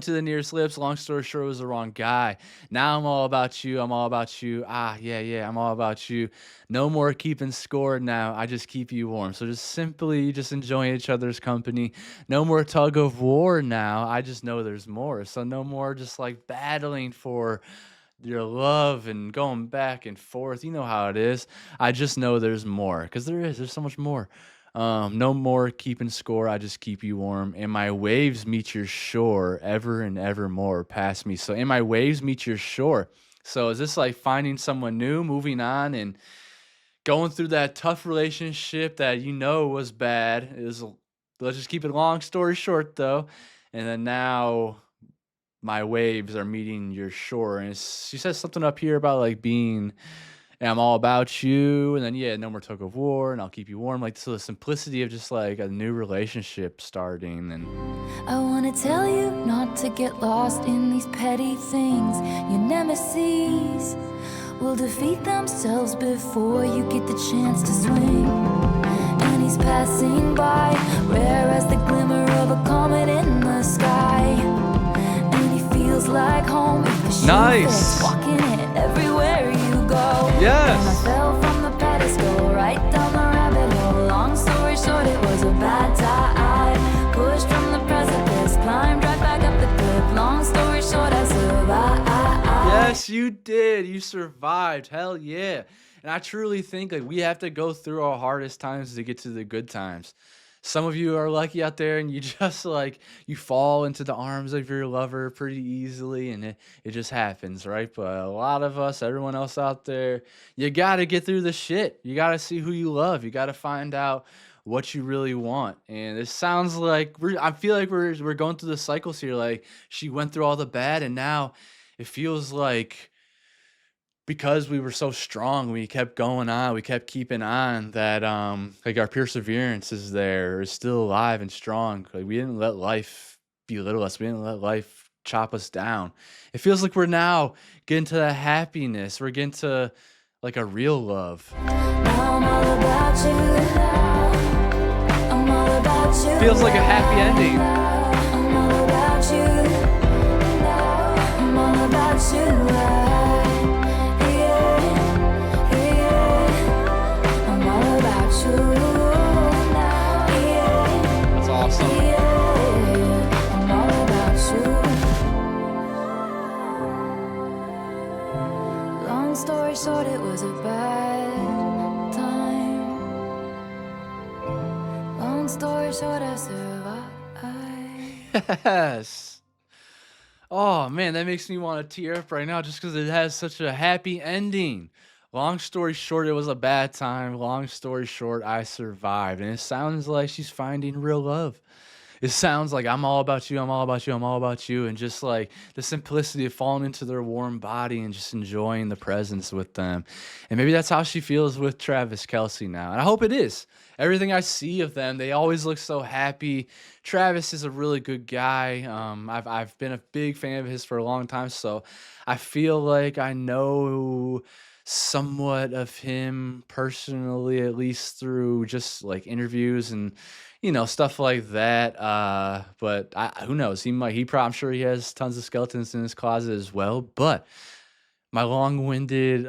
to the nearest lips. Long story short, it was the wrong guy. Now I'm all about you. I'm all about you. Yeah. I'm all about you. No more keeping score now. I just keep you warm. So just simply enjoying each other's company. No more tug of war now. I just know there's more. So no more just like battling for your love and going back and forth. You know how it is. I just know there's more because there's so much more. No more keeping score. I just keep you warm. And my waves meet your shore ever and evermore past me. So, and my waves meet your shore. So is this like finding someone new, moving on, and going through that tough relationship that was bad? Let's just keep it long story short though. And then now my waves are meeting your shore. And she says something up here about like being, and I'm all about you. And then, no more tug of war, and I'll keep you warm. Like, so the simplicity of just like a new relationship starting. And I wanna tell you not to get lost in these petty things. Your nemesis will defeat themselves before you get the chance to swing. And he's passing by, rare as the glimmer of a comet in the sky. And he feels like home if the shoe Nice. fits, walking it everywhere you go. Yes. And I fell from the pedestal right down the rabbit hole. Long story short, it was a bad time. Pushed from the precipice, climbed right back up the cliff. Long story short, I survived. yes, you did. You survived. Hell yeah. And I truly think like we have to go through our hardest times to get to the good times. Some of you are lucky out there and you just like you fall into the arms of your lover pretty easily, and it just happens, right? But a lot of us, everyone else out there, you got to get through the shit. You got to see who you love. You got to find out what you really want. And it sounds like I feel like we're going through the cycles here. Like she went through all the bad, and now it feels like because we were so strong, we kept going on, we kept keeping on, that like our perseverance is still alive and strong. Like we didn't let life belittle us, we didn't let life chop us down. It feels like we're now getting to that happiness, we're getting to like a real love. Now I'm all about you. I'm all about you. Feels like a happy ending. I'm all about you. I'm all about you. Yeah. Long story short, I survived. Yes. Oh man, that makes me want to tear up right now just because it has such a happy ending. Long story short, it was a bad time. Long story short, I survived. And it sounds like she's finding real love. It sounds like I'm all about you, I'm all about you, I'm all about you. And just like the simplicity of falling into their warm body and just enjoying the presence with them. And maybe that's how she feels with Travis Kelsey now. And I hope it is. Everything I see of them, they always look so happy. Travis is a really good guy. I've been a big fan of his for a long time, so I feel like I know somewhat of him personally, at least through just like interviews and stuff like that. But who knows? I'm sure he has tons of skeletons in his closet as well. But my long-winded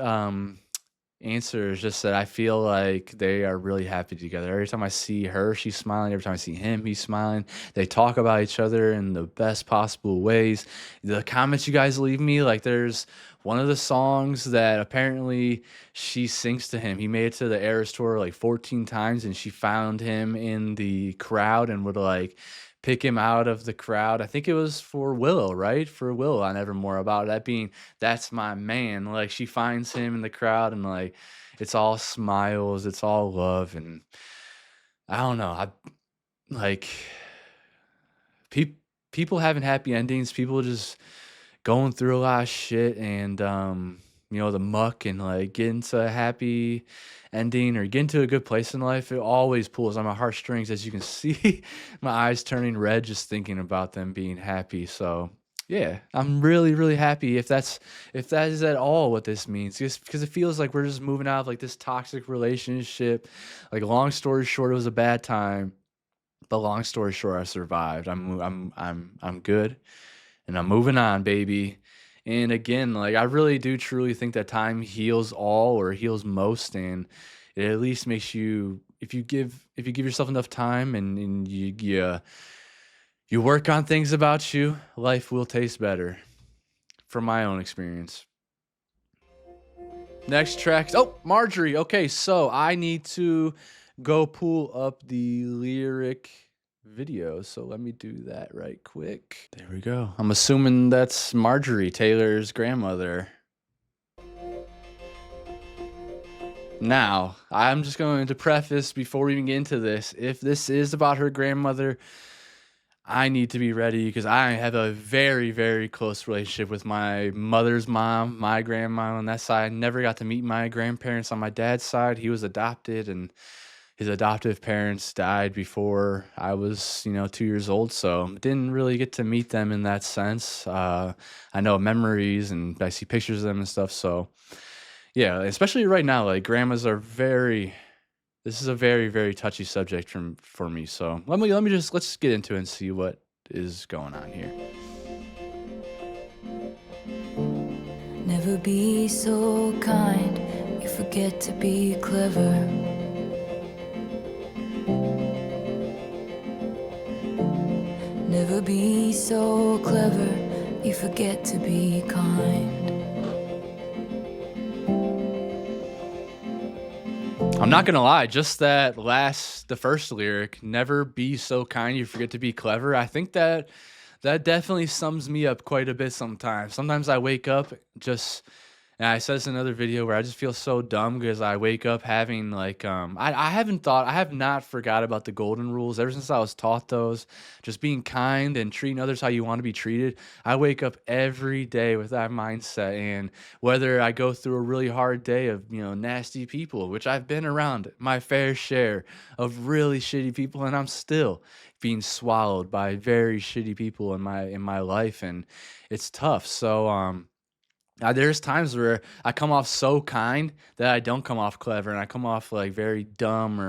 answer is just that I feel like they are really happy together. Every time I see her, she's smiling. Every time I see him, he's smiling. They talk about each other in the best possible ways. The comments you guys leave me, like there's one of the songs that apparently she sings to him. He made it to the Eras tour like 14 times, and she found him in the crowd and would like pick him out of the crowd. I think it was for Willow, right? For Willow on Evermore, about that being that's my man. Like she finds him in the crowd and like it's all smiles, it's all love, and I don't know. I like people having happy endings, people just going through a lot of shit and the muck and like getting to a happy ending or getting to a good place in life, it always pulls on my heartstrings, as you can see. My eyes turning red just thinking about them being happy. So yeah, I'm really, really happy if that is at all what this means. Just because it feels like we're just moving out of like this toxic relationship. Like long story short, it was a bad time. But long story short, I survived. I'm good. And I'm moving on, baby. And again, like I really do truly think that time heals all or heals most, and it at least makes you, if you give yourself enough time and you work on things about you, life will taste better. From my own experience. Next track. Oh, Marjorie. Okay, so I need to go pull up the lyric video, so let me do that right quick. There we go. I'm assuming that's Marjorie, Taylor's grandmother. Now, I'm just going to preface before we even get into this, if this is about her grandmother, I need to be ready because I have a very, very close relationship with my mother's mom, my grandma on that side. Never got to meet my grandparents on my dad's side. He was adopted, and his adoptive parents died before I was, 2 years old, so didn't really get to meet them in that sense. I know memories, and I see pictures of them and stuff, so yeah, especially right now, like, grandmas are this is a very, very touchy subject for me, so let's get into it and see what is going on here. Never be so kind, you forget to be clever. Never be so clever, you forget to be kind. I'm not gonna lie, just the first lyric, never be so kind, you forget to be clever. I think that definitely sums me up quite a bit sometimes. Sometimes I wake up and I said this in another video where I just feel so dumb because I wake up having like I have not forgot about the golden rules ever since I was taught those. Just being kind and treating others how you want to be treated. I wake up every day with that mindset, and whether I go through a really hard day of nasty people, which I've been around my fair share of really shitty people, and I'm still being swallowed by very shitty people in my life, and it's tough. So there's times where I come off so kind that I don't come off clever, and I come off like very dumb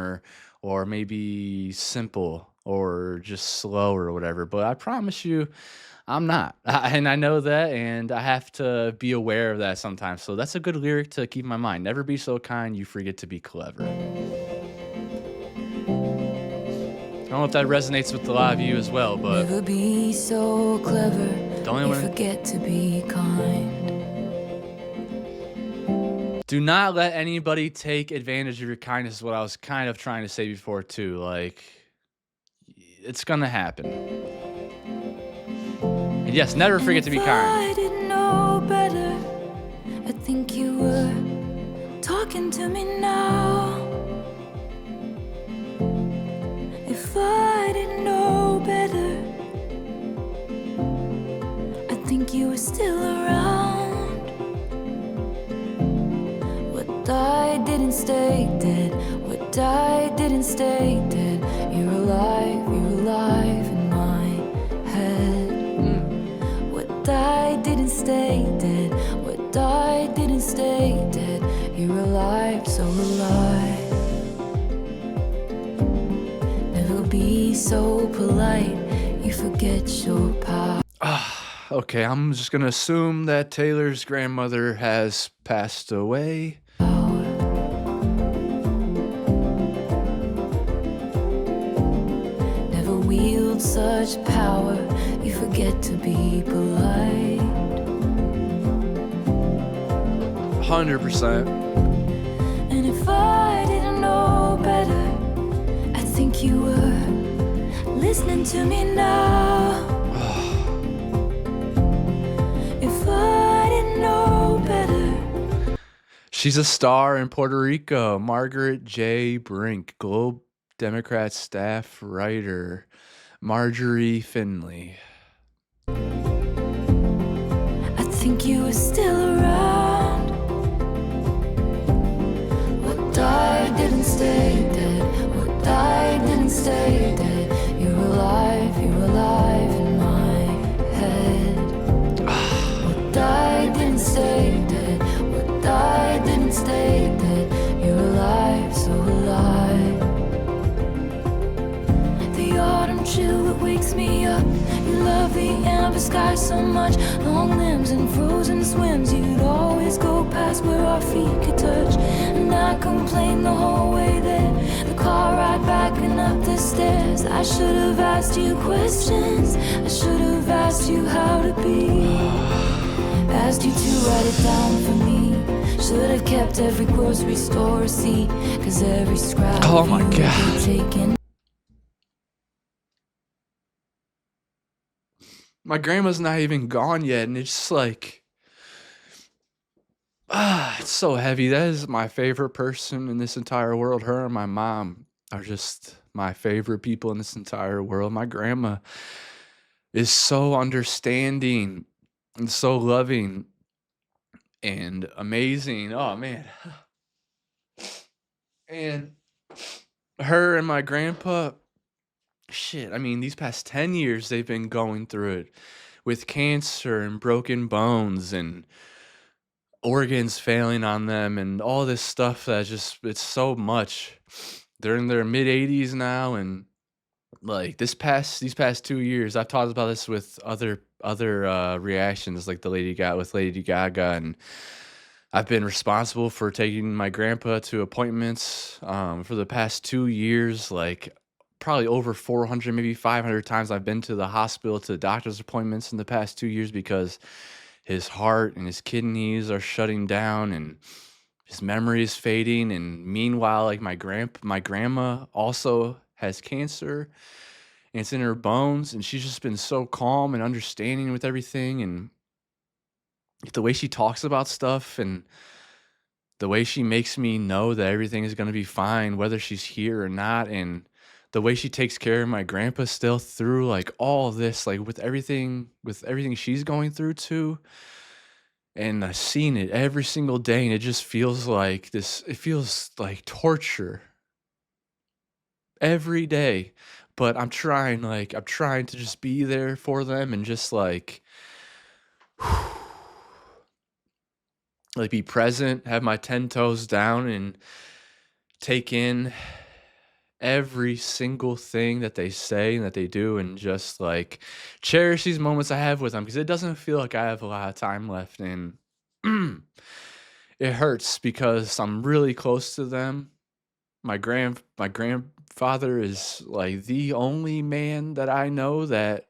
or maybe simple or just slow or whatever. But I promise you, I'm not, and I know that, and I have to be aware of that sometimes. So that's a good lyric to keep in my mind. Never be so kind, you forget to be clever. I don't know if that resonates with a lot of you as well, but never be so clever, you forget to be kind. Do not let anybody take advantage of your kindness is what I was kind of trying to say before too. Like, it's gonna happen. And yes, never forget to be If kind. I didn't know better, I think you were talking to me now. If I didn't know better, I think you were still around. What died didn't stay dead. What died didn't stay dead. You're alive in my head. What died didn't stay dead. What died didn't stay dead. You're alive, so alive. Never be so polite, you forget your power. Okay, I'm just gonna assume that Taylor's grandmother has passed away. Never wield such power, you forget to be polite. 100%. And if I didn't know better, I think you were listening to me now. If I didn't know better, She's a star in Puerto Rico. Margaret J. Brink, Globe Democrat staff writer. Marjorie Finley. I think you were still around. What died didn't stay dead. What died didn't stay dead. You're alive in my head. What died didn't stay dead. What died didn't stay dead. You're alive, so alive. The autumn chill that wakes me up. You love the amber sky so much. Long limbs and frozen swims. You'd always go past where our feet could touch. And I complained the whole way there. The car ride back and up the stairs. I should have asked you questions. I should have asked you how to be. Asked you to write it down for me. Should have kept every grocery store receipt. Cause every scrap Oh of my you would God. be taken. My grandma's not even gone yet, and it's just like, it's so heavy. That is my favorite person in this entire world. Her and my mom are just my favorite people in this entire world. My grandma is so understanding and so loving and amazing. Oh man. And her and my grandpa, shit, I mean, these past 10 years they've been going through it with cancer and broken bones and organs failing on them and all this stuff that just, it's so much. They're in their mid 80s now, and like these past 2 years, I've talked about this with other reactions like the lady got with Lady Gaga, and I've been responsible for taking my grandpa to appointments for the past 2 years, like probably over 400, maybe 500 times I've been to the hospital to doctor's appointments in the past 2 years because his heart and his kidneys are shutting down and his memory is fading. And meanwhile, like my grandma also has cancer and it's in her bones, and she's just been so calm and understanding with everything, and the way she talks about stuff and the way she makes me know that everything is going to be fine whether she's here or not, and the way she takes care of my grandpa still through like all of this, like with everything she's going through too. And I've seen it every single day, and it just feels like this, it feels like torture every day. But I'm trying to just be there for them and just like be present, have my 10 toes down, and take in every single thing that they say and that they do, and just like cherish these moments I have with them, because it doesn't feel like I have a lot of time left, and it hurts because I'm really close to them. My grandfather is like the only man that I know that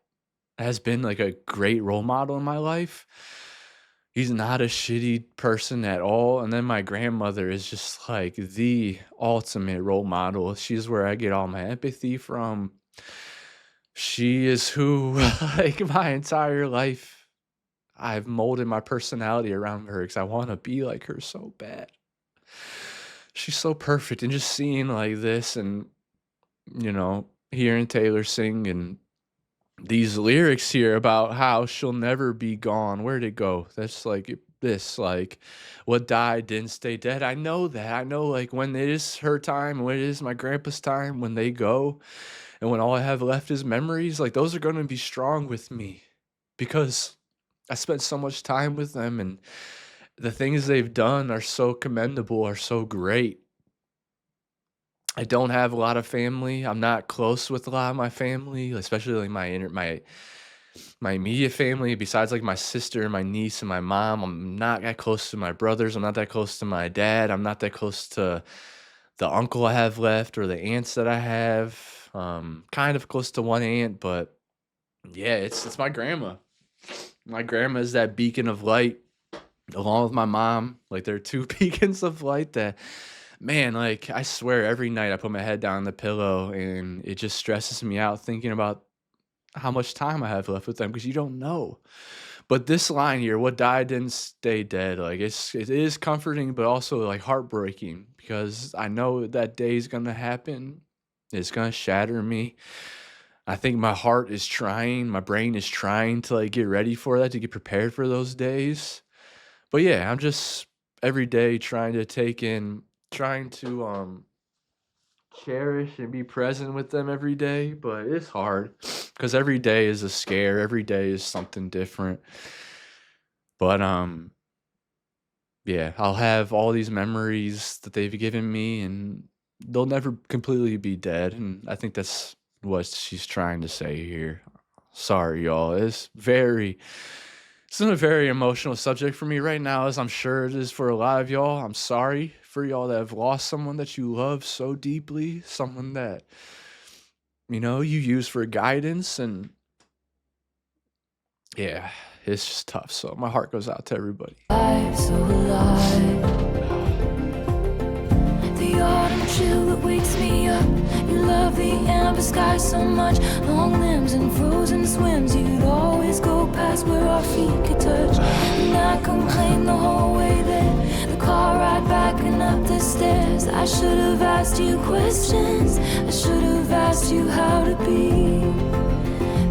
has been like a great role model in my life. He's not a shitty person at all. And then my grandmother is just like the ultimate role model. She's where I get all my empathy from. She is who, like, my entire life, I've molded my personality around her because I wanna be like her so bad. She's so perfect, and just seeing like this and, hearing Taylor sing and these lyrics here about how she'll never be gone. Where'd it go? That's like this, like, what died didn't stay dead. I know that. I know, like, when it is her time, when it is my grandpa's time, when they go, and when all I have left is memories, like, those are gonna be strong with me because I spent so much time with them, and the things they've done are so commendable, are so great. I don't have a lot of family. I'm not close with a lot of my family, especially like my immediate family. Besides like my sister, my niece, and my mom, I'm not that close to my brothers. I'm not that close to my dad. I'm not that close to the uncle I have left or the aunts that I have. Kind of close to one aunt, but yeah, it's my grandma. My grandma is that beacon of light along with my mom. Like they're two beacons of light that, man, like I swear every night I put my head down on the pillow and it just stresses me out thinking about how much time I have left with them because you don't know. But this line here, what died didn't stay dead. Like it is comforting, but also like heartbreaking because I know that day is gonna happen. It's gonna shatter me. I think my heart is trying, my brain is trying to like get ready for that, to get prepared for those days. But yeah, I'm just every day trying to take in, trying to cherish and be present with them every day, but it's hard because every day is a scare, every day is something different. But yeah, I'll have all these memories that they've given me and they'll never completely be dead, and I think that's what she's trying to say here. Sorry y'all. It's a very emotional subject for me right now, as I'm sure it is for a lot of y'all. I'm sorry for y'all that have lost someone that you love so deeply, someone that, you use for guidance. And yeah, it's just tough. So my heart goes out to everybody. Life so alive. The autumn chill that wakes me up. You love the amber sky so much. Long limbs and frozen swims. You'd always go past where our feet could touch. And I complained the whole way there. The car ride back and up the stairs. I should have asked you questions. I should have asked you how to be.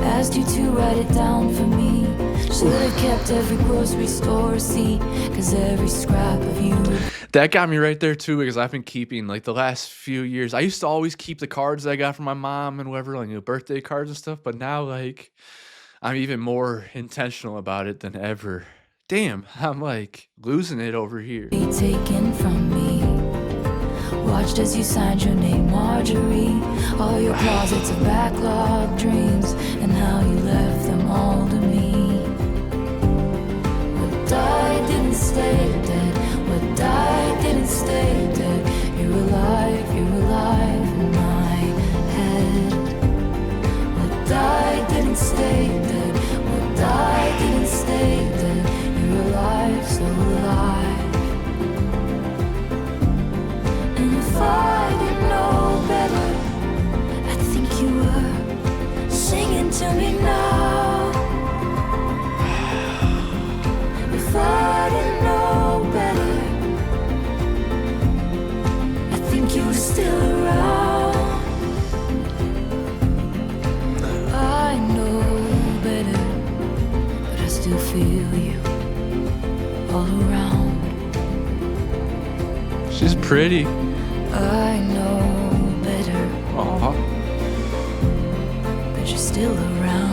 Asked you to write it down for me. Should have kept every grocery store receipt. Cause every scrap of you. That got me right there too, because I've been keeping like the last few years. I used to always keep the cards that I got from my mom and whatever, like birthday cards and stuff. But now, like, I'm even more intentional about it than ever. Damn, I'm like losing it over here. Be taken from me. Watched as you signed your name, Marjorie. All your closets of backlog dreams, and how you left them all to me. What died didn't stay dead. What died didn't stay dead. You're alive in my head. What died didn't stay dead. What died didn't stay dead. You're alive, so alive. And if I didn't know better, I think you were singing to me now. If I didn't know better, I think you were still around. I know better, but I still feel you all around. She's pretty. I know better, Aw. but you're still around.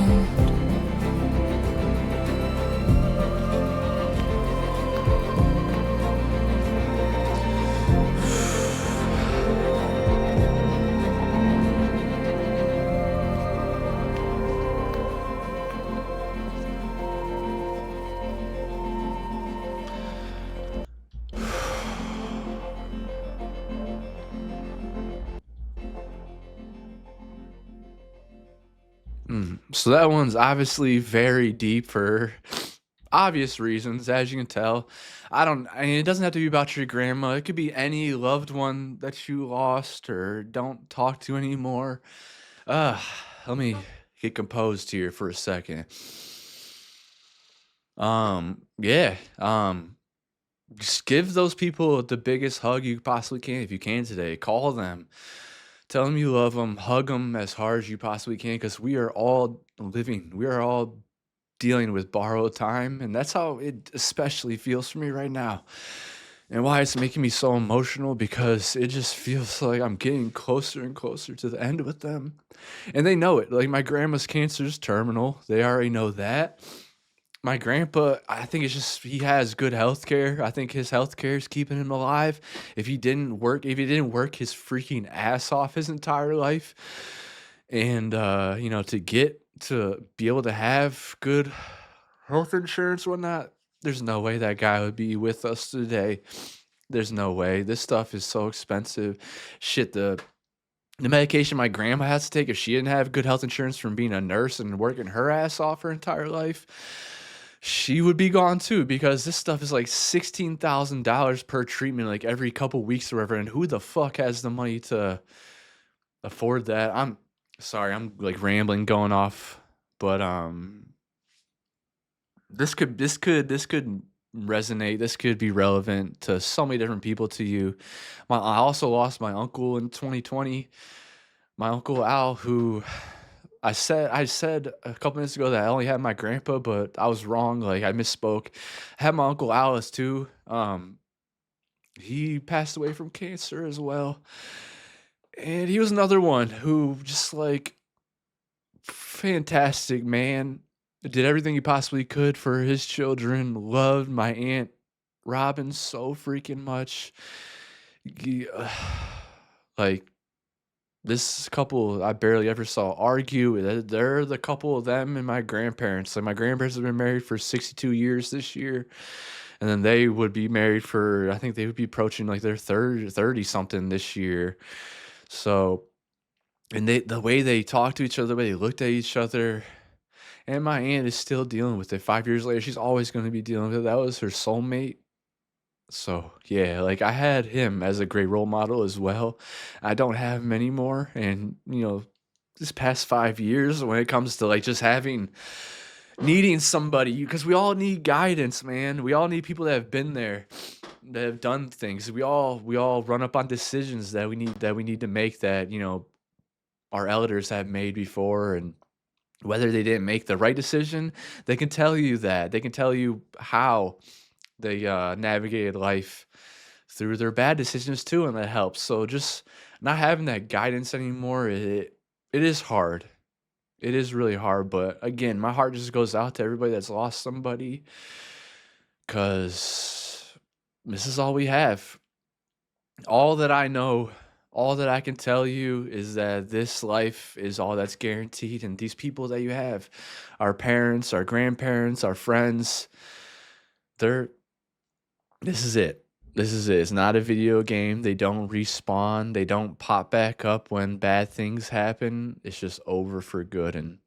So that one's obviously very deep for obvious reasons, as you can tell. I mean, it doesn't have to be about your grandma. It could be any loved one that you lost or don't talk to anymore. Uh, Let me get composed here for a second. Yeah. Just give those people the biggest hug you possibly can if you can today. Call them. Tell them you love them. Hug them as hard as you possibly can because we are all living. We are all dealing with borrowed time, and that's how it especially feels for me right now. And why it's making me so emotional because it just feels like I'm getting closer and closer to the end with them. And they know it. Like my grandma's cancer is terminal. They already know that. My grandpa, I think it's just he has good health care. I think his health care is keeping him alive. If he didn't work his freaking ass off his entire life, and to be able to have good health insurance, whatnot, there's no way that guy would be with us today. There's no way. This stuff is so expensive. Shit, the medication my grandma has to take if she didn't have good health insurance from being a nurse and working her ass off her entire life, she would be gone too because this stuff is like $16,000 per treatment, like every couple weeks or whatever. And who the fuck has the money to afford that? I'm sorry, I'm like rambling, going off, but this could resonate. This could be relevant to so many different people. To you, I also lost my uncle in 2020. My uncle Al, who I said a couple minutes ago that I only had my grandpa, but I was wrong. Like I misspoke. I had my uncle Alice too. He passed away from cancer as well, and he was another one who just like fantastic man. Did everything he possibly could for his children. Loved my aunt Robin so freaking much. He, like this couple I barely ever saw argue. They're the couple of them and my grandparents. Like my grandparents have been married for 62 years this year. And then they would be married for, I think they would be approaching like their 30 something this year. So, and the way they talked to each other, the way they looked at each other, and my aunt is still dealing with it. 5 years later, she's always going to be dealing with it. That was her soulmate. So, yeah, like I had him as a great role model as well. I don't have him anymore. And, this past 5 years, when it comes to like just needing somebody, because we all need guidance, man. We all need people that have been there, that have done things. We all run up on decisions that we need to make that, our elders have made before, and whether they didn't make the right decision, they can tell you that. They can tell you how they navigated life through their bad decisions too, and that helps. So just not having that guidance anymore, it is hard. It is really hard. But again, my heart just goes out to everybody that's lost somebody, because this is all we have. All that I know, all that I can tell you is that this life is all that's guaranteed. And these people that you have, our parents, our grandparents, our friends, this is it. This is it. It's not a video game. They don't respawn. They don't pop back up when bad things happen. It's just over for good. And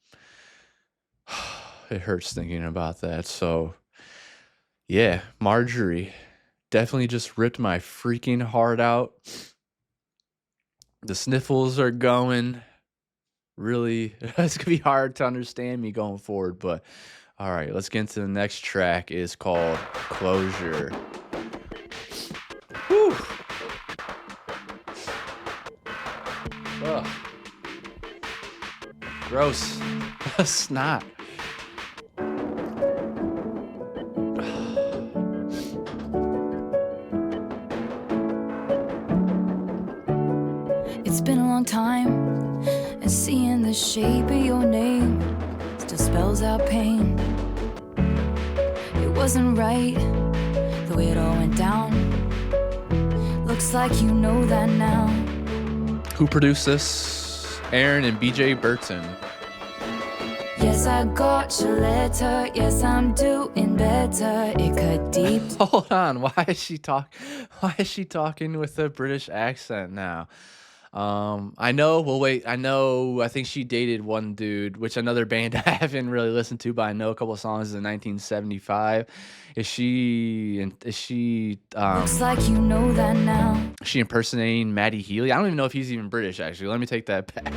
it hurts thinking about that. So, yeah, Marjorie definitely just ripped my freaking heart out. The sniffles are going. Really, it's going to be hard to understand me going forward. But, all right, let's get into the next track. It's called Closure. Whew. Ugh. Gross. Snot. It's been a long time, and seeing the shape of your name still spells out pain. It wasn't right, the way it all went down. Looks like you know that now. Who produced this? Aaron and BJ Burton. Yes, I got your letter. Yes, I'm doing better. It cut deep. Hold on. Why is she talking with a British accent now? I know. Well, wait. I think she dated one dude, which another band I haven't really listened to, but I know a couple of songs in 1975. Is she? Looks like you know that now. Is she impersonating Matty Healy? I don't even know if he's even British. Actually, let me take that back.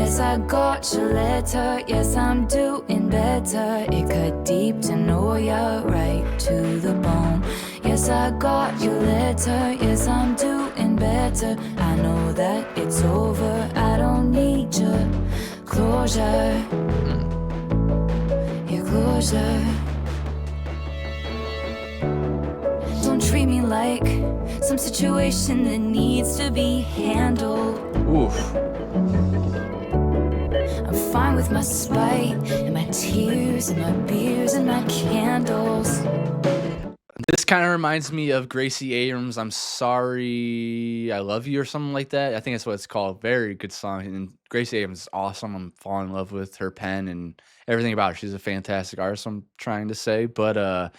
Yes, I got your letter. Yes, I'm doing better. It cut deep to know ya, right to the bone. Yes, I got your letter. Yes, I'm doing better. I know that it's over. I don't need your closure. Your closure. Don't treat me like some situation that needs to be handled. Oof. I'm fine with my spite and my tears and my beers and my candles. This kind of reminds me of Gracie Abrams' I'm Sorry, I Love You or something like that. I think that's what it's called. Very good song. And Gracie Abrams is awesome. I'm falling in love with her pen and everything about her. She's a fantastic artist, I'm trying to say. But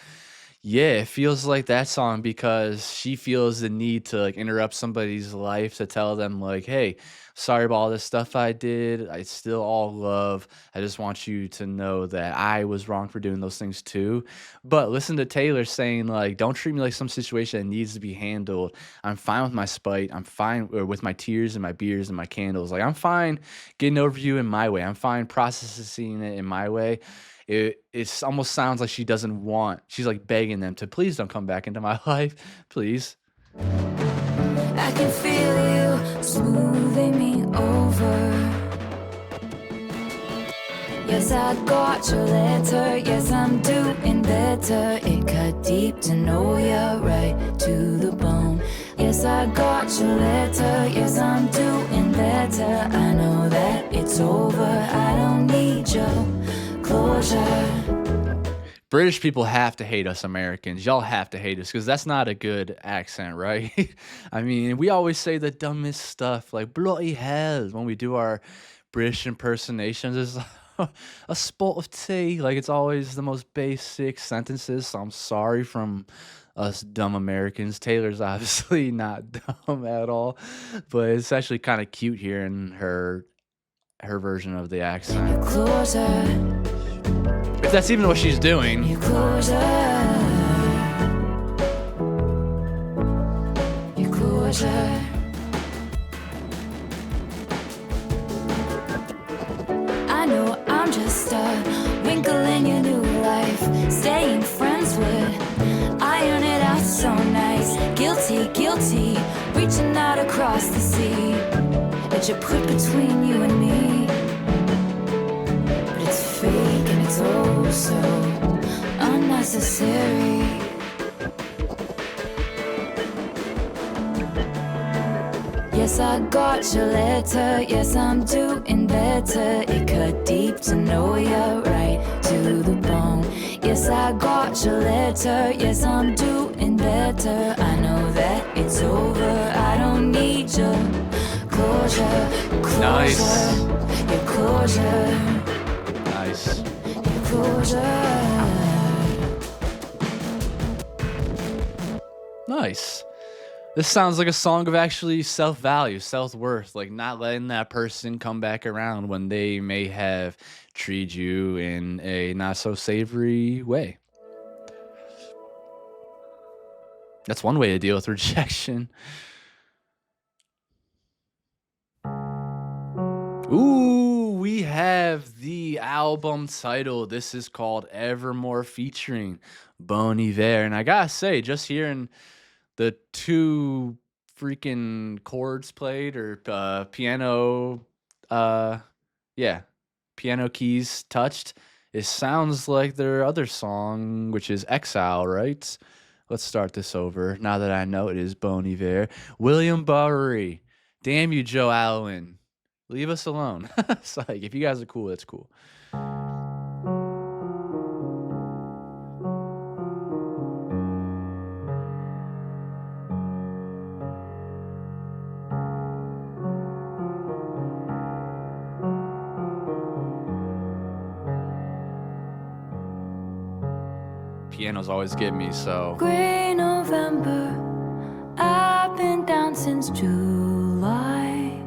yeah, it feels like that song because she feels the need to like interrupt somebody's life to tell them like, "Hey, sorry about all this stuff I did. I still all love. I just want you to know that I was wrong for doing those things too." But listen to Taylor saying like, "Don't treat me like some situation that needs to be handled. I'm fine with my spite. I'm fine with my tears and my beers and my candles. Like I'm fine getting over you in my way. I'm fine processing it in my way." It almost sounds like she doesn't want. She's like begging them to please don't come back into my life, please. I can feel you smoothing me over. Yes, I got your letter. Yes, I'm doing better. It cut deep to know ya, right to the bone. Yes, I got your letter. Yes, I'm doing better. I know that it's over. I don't need your closure. British people have to hate us Americans. Y'all have to hate us because that's not a good accent, right? I mean, we always say the dumbest stuff like bloody hell when we do our British impersonations. It's like, a spot of tea. Like it's always the most basic sentences. So I'm sorry from us dumb Americans. Taylor's obviously not dumb at all, but it's actually kind of cute hearing her version of the accent. Closer. If that's even what she's doing. You're closer. You're closer. I know I'm just a wrinkle in your new life. Staying friends would iron it out so nice. Guilty, guilty, reaching out across the sea that you put between you and me. But it's fake and it's oh so unnecessary. Yes, I got your letter. Yes, I'm doing better. It cut deep to know ya, right to the bone. Yes, I got your letter. Yes, I'm doing better. I know that it's over. I don't need your closure. Closure. Nice. Your closure. Nice. Your closure. Nice. This sounds like a song of actually self-value, self-worth, like not letting that person come back around when they may have treated you in a not so savory way. That's one way to deal with rejection. Ooh, we have the album title. This is called Evermore featuring Bon Iver. And I gotta say, just hearing the two freaking chords played or piano, piano keys touched, it sounds like their other song, which is Exile, right? Let's start this over now that I know it is Bon Iver. William Bowery. Damn you, Joe Allen. Leave us alone. It's like, if you guys are cool, that's cool. Pianos always get me, so. Gray November, I've been down since July.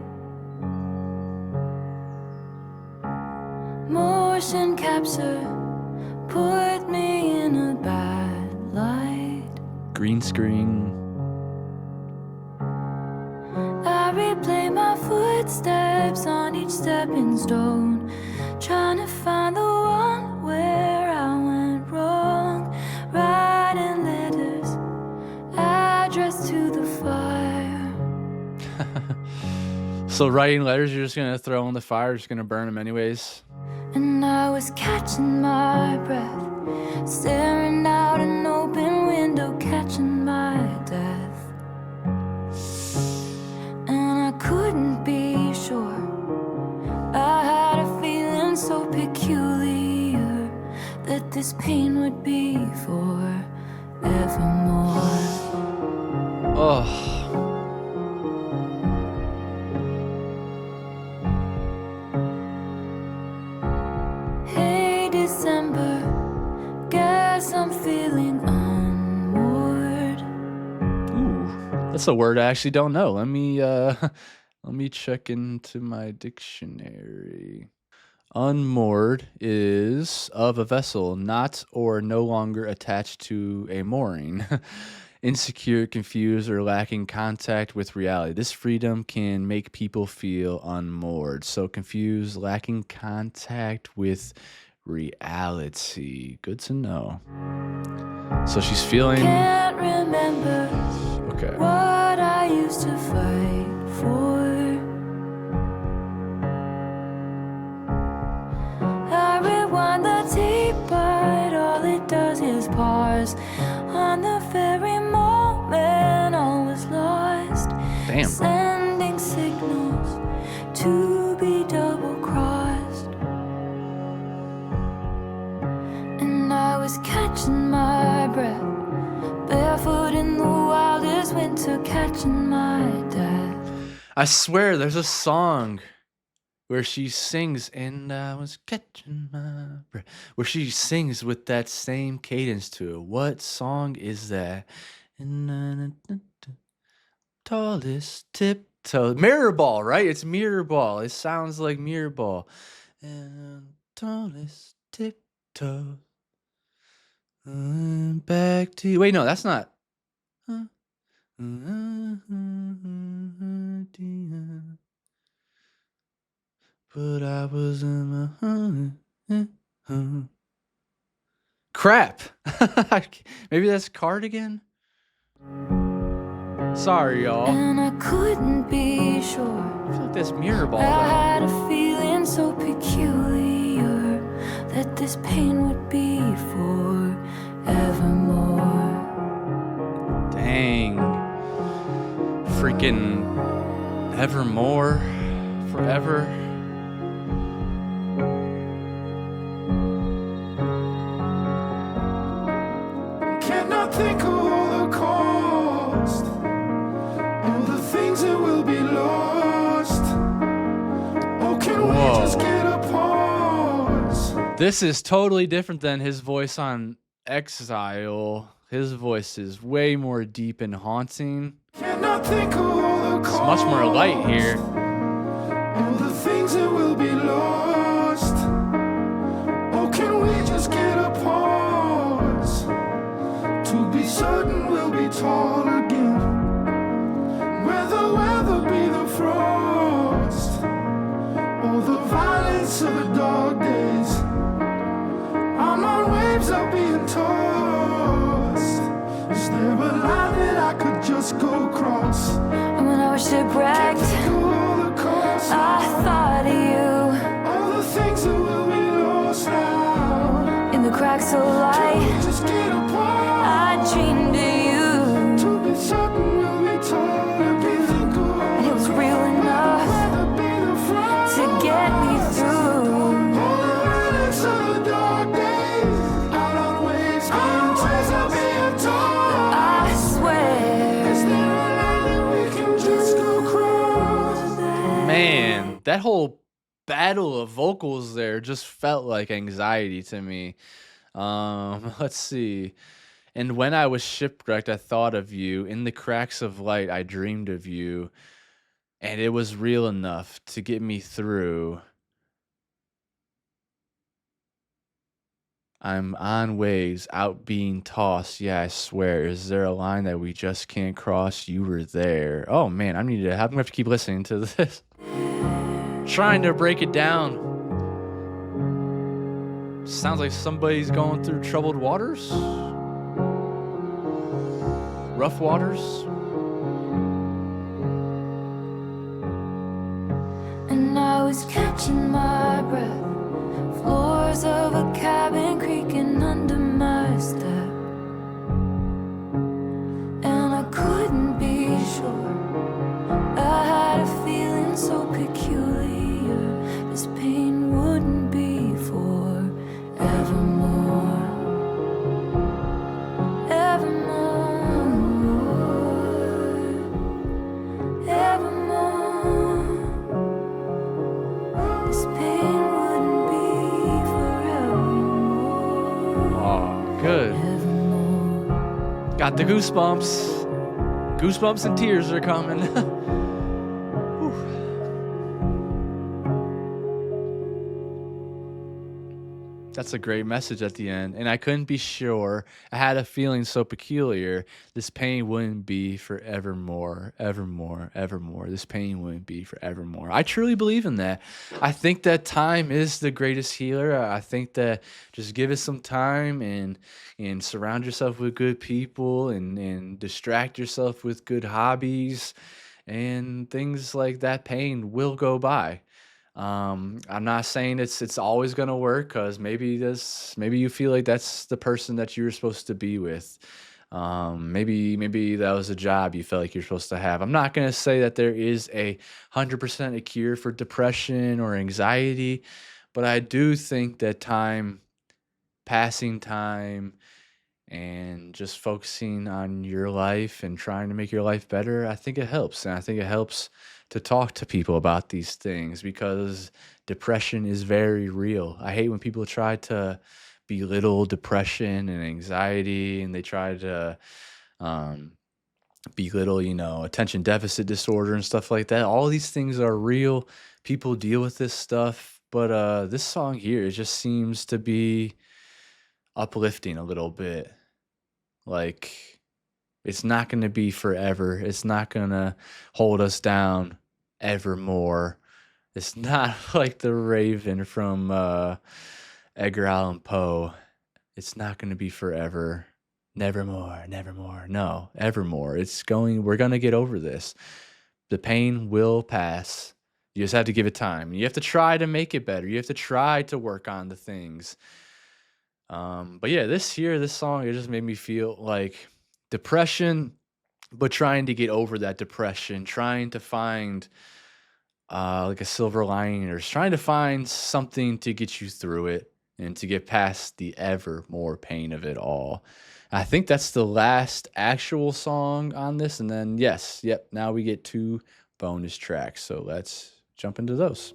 Motion capture put me in a bad light. Green screen. I replay my footsteps footsteps on each stepping stone, trying to find the one where I went wrong. Writing letters addressed to the fire. So writing letters, you're just gonna throw in the fire, just gonna burn them anyways. And I was catching my breath, staring out an open window, catching my death. And I couldn't be sure. I had a feeling so peculiar that this pain would be forevermore. Oh. Hey December, guess I'm feeling unmoored. Ooh, that's a word I actually don't know. Let me check into my dictionary. Unmoored is of a vessel not or no longer attached to a mooring. Insecure, confused, or lacking contact with reality. This freedom can make people feel unmoored. So confused, lacking contact with reality. Good to know. So she's feeling... Can't remember Okay. what I used to fight for. I rewind the tape, but all it does is pause on the very moment all was lost. Damn. Sending signals to be double-crossed. And I was catching my breath, barefoot in the wildest winter, catching my death. I swear there's a song where she sings, and I was catching my breath, where she sings with that same cadence to it. What song is that? Tallest tiptoe. Mirror ball, right? It's mirror ball. It sounds like mirror ball. And tallest tiptoe. Back to you. Wait, no, that's not. But I was in my crap. Maybe that's cardigan. Sorry, y'all. And I couldn't be sure. I feel like that's mirror ball. I Though. had a feeling so peculiar that this pain would be forevermore. Dang. Freaking evermore. Forever. Cannot think of all the cost, all the things that will be lost. Oh, can we just get a pause? This is totally different than his voice on Exile. His voice is way more deep and haunting. Cannot think of all the It's much more light here. all the things that will be lost. Oh, can we just get a pause? To be certain we'll be tall again. Where the weather be the frost, or the violence of the dog days. I'm on waves of being tossed. Is there a line that I could just go across? And when I was shipwrecked, All the costs, I thought of you all the things that will be lost now. in the cracks of light. Just get a pause. I dreamed of you, To be certain we'll be tall again. and it was real enough to get me through. All the relics of the dark days, out on waves, being tossed up, being torn. I swear. Is there a line that we can just go across? Man, that whole battle of vocals there just felt like anxiety to me. Let's see. And when I was shipwrecked, I thought of you. In the cracks of light, I dreamed of you. And it was real enough to get me through. I'm on waves, out being tossed. Yeah, I swear. Is there a line that we just can't cross? You were there. Oh man, I'm gonna have to keep listening to this. trying to break it down. Sounds like somebody's going through troubled waters. Rough waters. And I was catching my breath. Floors of a cabin creaking under my step. And I couldn't be sure. I had a feeling so peculiar. This pain wouldn't be for evermore. Evermore. Evermore. This pain wouldn't be forevermore. Oh, good. Evermore. Got the goosebumps. Goosebumps and tears are coming. Whew. That's a great message at the end. And I couldn't be sure. I had a feeling so peculiar. This pain wouldn't be forevermore, evermore, evermore. This pain wouldn't be forevermore. I truly believe in that. I think that time is the greatest healer. I think that just give it some time and surround yourself with good people and distract yourself with good hobbies and things like that. Pain will go by. I'm not saying it's always gonna work, because maybe you feel like that's the person that you were supposed to be with. Maybe that was a job you felt like you're supposed to have. I'm not gonna say that there is 100% a cure for depression or anxiety, but I do think that passing time and just focusing on your life and trying to make your life better, I think it helps. And I think it helps to talk to people about these things, because depression is very real. I hate when people try to belittle depression and anxiety, and they try to belittle, attention deficit disorder and stuff like that. All these things are real. People deal with this stuff. But this song here, it just seems to be uplifting a little bit. Like, it's not going to be forever. It's not going to hold us down evermore. It's not like the Raven from Edgar Allan Poe. It's not going to be forever. Nevermore, nevermore. No, evermore. We're going to get over this. The pain will pass. You just have to give it time. You have to try to make it better. You have to try to work on the things. But yeah, this song, it just made me feel like depression, but trying to get over that depression, trying to find like a silver lining, or trying to find something to get you through it and to get past the ever more pain of it all. I think that's the last actual song on this. And then now we get 2 bonus tracks. So let's jump into those.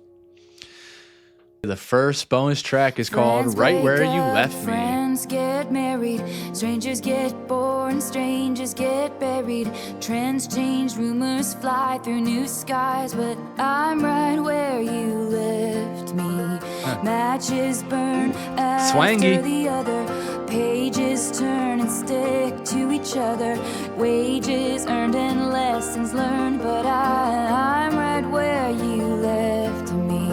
The first bonus track is called Right Where You Left Me. Friends get married, strangers get born, strangers get buried. Trends change, rumors fly through new skies, but I'm right where you left me. Matches burn after Swangy. the other, pages turn and stick to each other. Wages earned and lessons learned, but I'm right where you left me.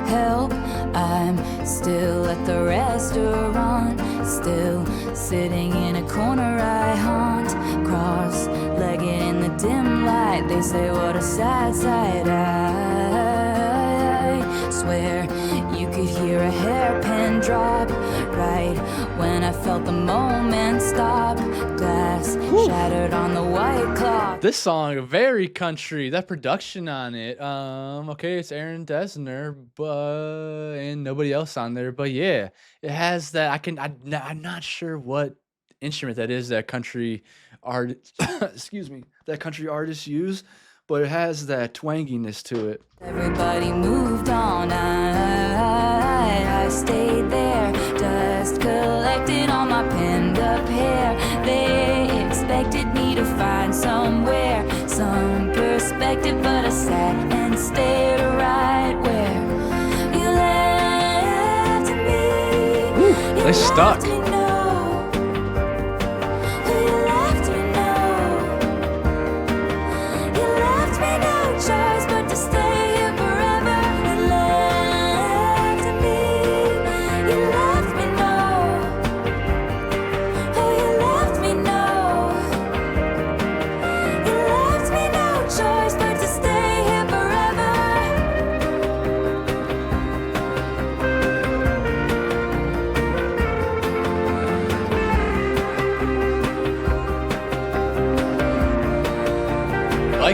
Help, I'm still at the restaurant, still sitting in a corner I haunt, cross-legged in the dim light. They say what a sad sight. I swear you could hear a hairpin drop right when I felt the moment stop. Glass shattered on the white cloth. This song, very country. That production on it, okay, it's Aaron Dessner, and nobody else on there. But yeah, it has that. I'm not sure what instrument that is that country art. excuse me, that country artists use, but it has that twanginess to it. Everybody moved on. I stayed there, dust collected on my pinned up hair. They expected me to find somewhere, some perspective, but I sat and stared right where you left me. You They stuck. left me, no. You left me, no. You left me no choice but to stay here forever. You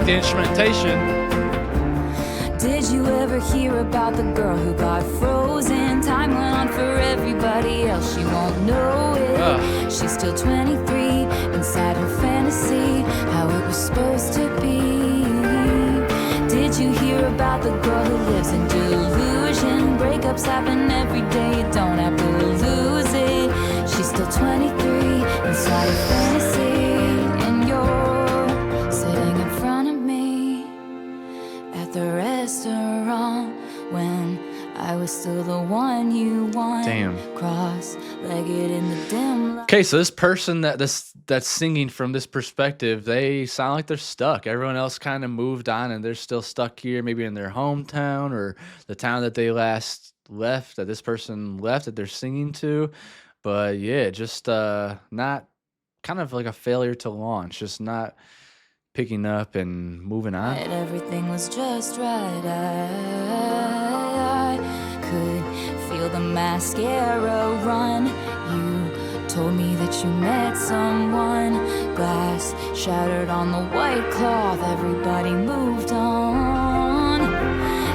the instrumentation. Did you ever hear about the girl who got frozen? Time went on for everybody else, she won't know it. She's still 23, inside her fantasy, how it was supposed to be. Did you hear about the girl who lives in delusion? Breakups happen every day, you don't have to lose it. She's still 23, inside her fantasy, and you're sitting in front of me at the restaurant when I was still the one you want. Damn. Cross-legged in the dim light. Okay, so this person that's singing from this perspective, they sound like they're stuck. Everyone else kind of moved on, and they're still stuck here, maybe in their hometown or the town that they last left, that this person left, that they're singing to. But yeah, just not kind of like a failure to launch, just not picking up and moving on. Everything was just right. I could feel the mascara run. You told me that you met someone. Glass shattered on the white cloth. Everybody moved on.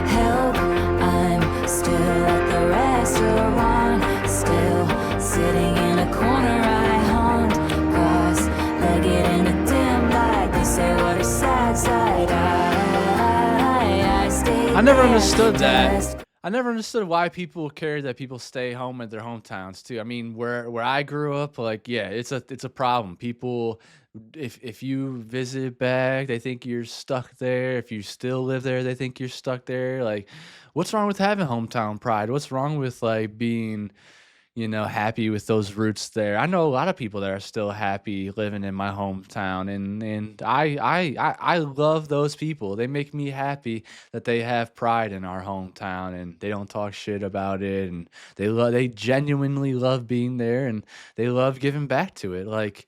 Help, I'm still at the restaurant. Still sitting in a corner I haunt. Cross-legged in a dim light. You say what a sad sight. I stayed I never there, understood that. dressed. I never understood why people care that people stay home at their hometowns too. I mean, where I grew up, like, yeah, it's a problem. People, if you visit back, they think you're stuck there. If you still live there, they think you're stuck there. Like, what's wrong with having hometown pride? What's wrong with like being, happy with those roots there? I know a lot of people that are still happy living in my hometown, and I love those people. They make me happy that they have pride in our hometown and they don't talk shit about it, and they genuinely love being there, and they love giving back to it. Like,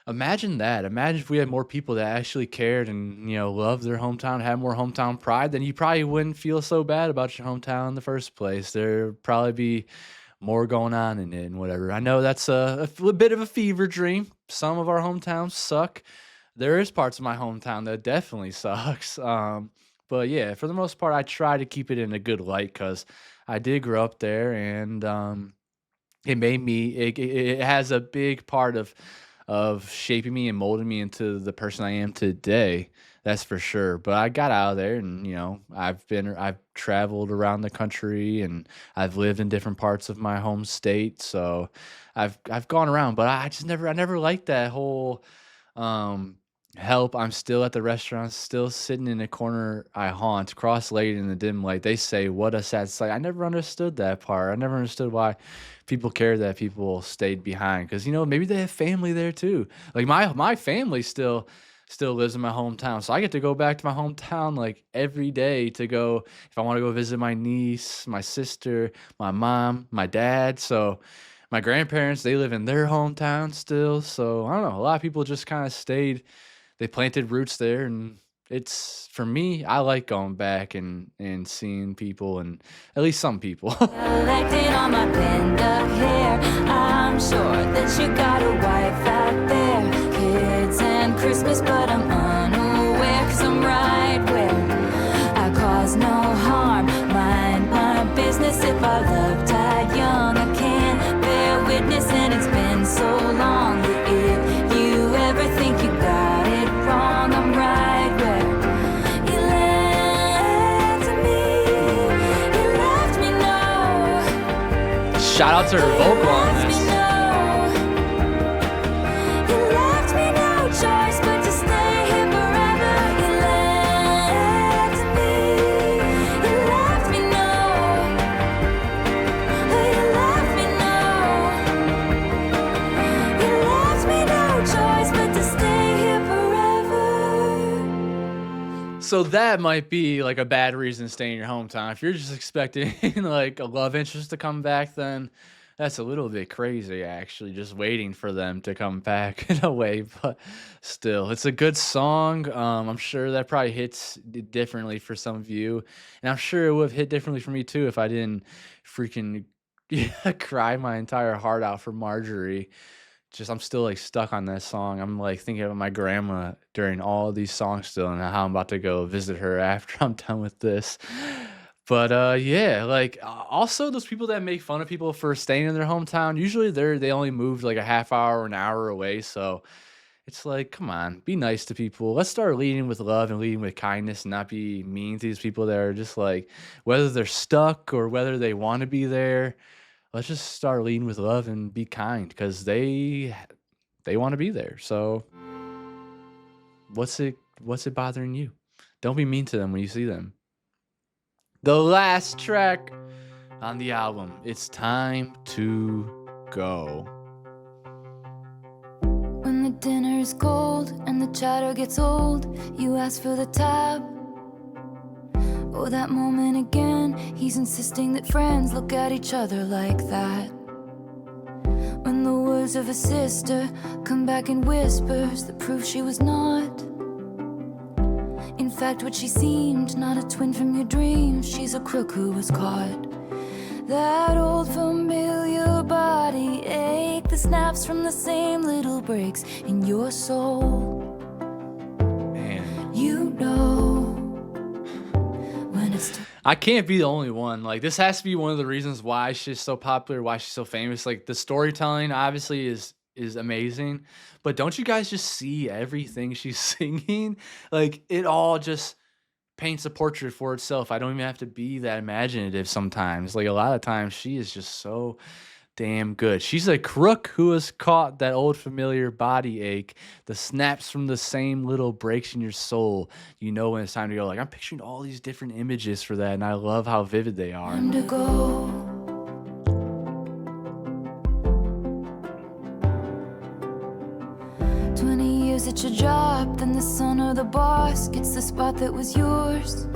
imagine that. Imagine if we had more people that actually cared and, loved their hometown, had more hometown pride, then you probably wouldn't feel so bad about your hometown in the first place. There'd probably be more going on in it and whatever. I know that's a bit of a fever dream. Some of our hometowns suck. There is parts of my hometown that definitely sucks. But yeah, for the most part, I try to keep it in a good light because I did grow up there, and it made me. It has a big part of shaping me and molding me into the person I am today. That's for sure. But I got out of there, and I've traveled around the country, and I've lived in different parts of my home state. So I've gone around, but I never liked that whole help. I'm still at the restaurant, still sitting in a corner I haunt, cross-legged in the dim light. They say, what a sad sight. I never understood that part. I never understood why people care that people stayed behind, because maybe they have family there too. Like my family still lives in my hometown, so I get to go back to my hometown like every day to go if I want to go visit my niece, my sister, my mom, my dad. So my grandparents, they live in their hometown still. So I don't know, a lot of people just kind of stayed, they planted roots there, and it's, for me, I like going back and seeing people, and at least some people. Collected on my pinned up hair. I'm sure that you got a wife out there. Kids and Christmas, but I'm unaware, 'cause I'm right where I cause no harm. Mind my business. If I love died young, I can't bear witness, and it's been so long that if you ever think you got it wrong, I'm right where you left me. You left me, no. Shout out to her vocal on this. So that might be like a bad reason to stay in your hometown. If you're just expecting like a love interest to come back, then that's a little bit crazy, actually, just waiting for them to come back in a way. But still, it's a good song. I'm sure that probably hits differently for some of you, and I'm sure it would have hit differently for me too if I didn't freaking cry my entire heart out for Marjorie. just I'm still like stuck on that song. I'm like thinking of my grandma during all of these songs still and how I'm about to go visit her after I'm done with this. But yeah, like also those people that make fun of people for staying in their hometown, usually they only moved like a half hour, an hour away. So it's like, come on, be nice to people. Let's start leading with love and leading with kindness and not be mean to these people that are just like, whether they're stuck or whether they want to be there. Let's just start leading with love and be kind because they want to be there. So what's it bothering you? Don't be mean to them when you see them. The last track on the album, It's Time to Go. When the dinner is cold and the chatter gets old, you ask for the tab. Oh, that moment again, he's insisting that friends look at each other like that. When the words of a sister come back in whispers that prove she was not, in fact, what she seemed, not a twin from your dreams, she's a crook who was caught. That old familiar body ache that snaps from the same little breaks in your soul. Man, You know when it's I can't be the only one. Like this has to be one of the reasons why she's so popular, why she's so famous. Like the storytelling obviously is amazing, but don't you guys just see everything she's singing? Like it all just paints a portrait for itself. I don't even have to be that imaginative sometimes. Like a lot of times she is just so damn good. She's a crook who has caught that old familiar body ache, the snaps from the same little breaks in your soul. You know when it's time to go. Like I'm picturing all these different images for that, and I love how vivid they are. time to go. 20 years at your job, then the son or the boss gets the spot that was yours.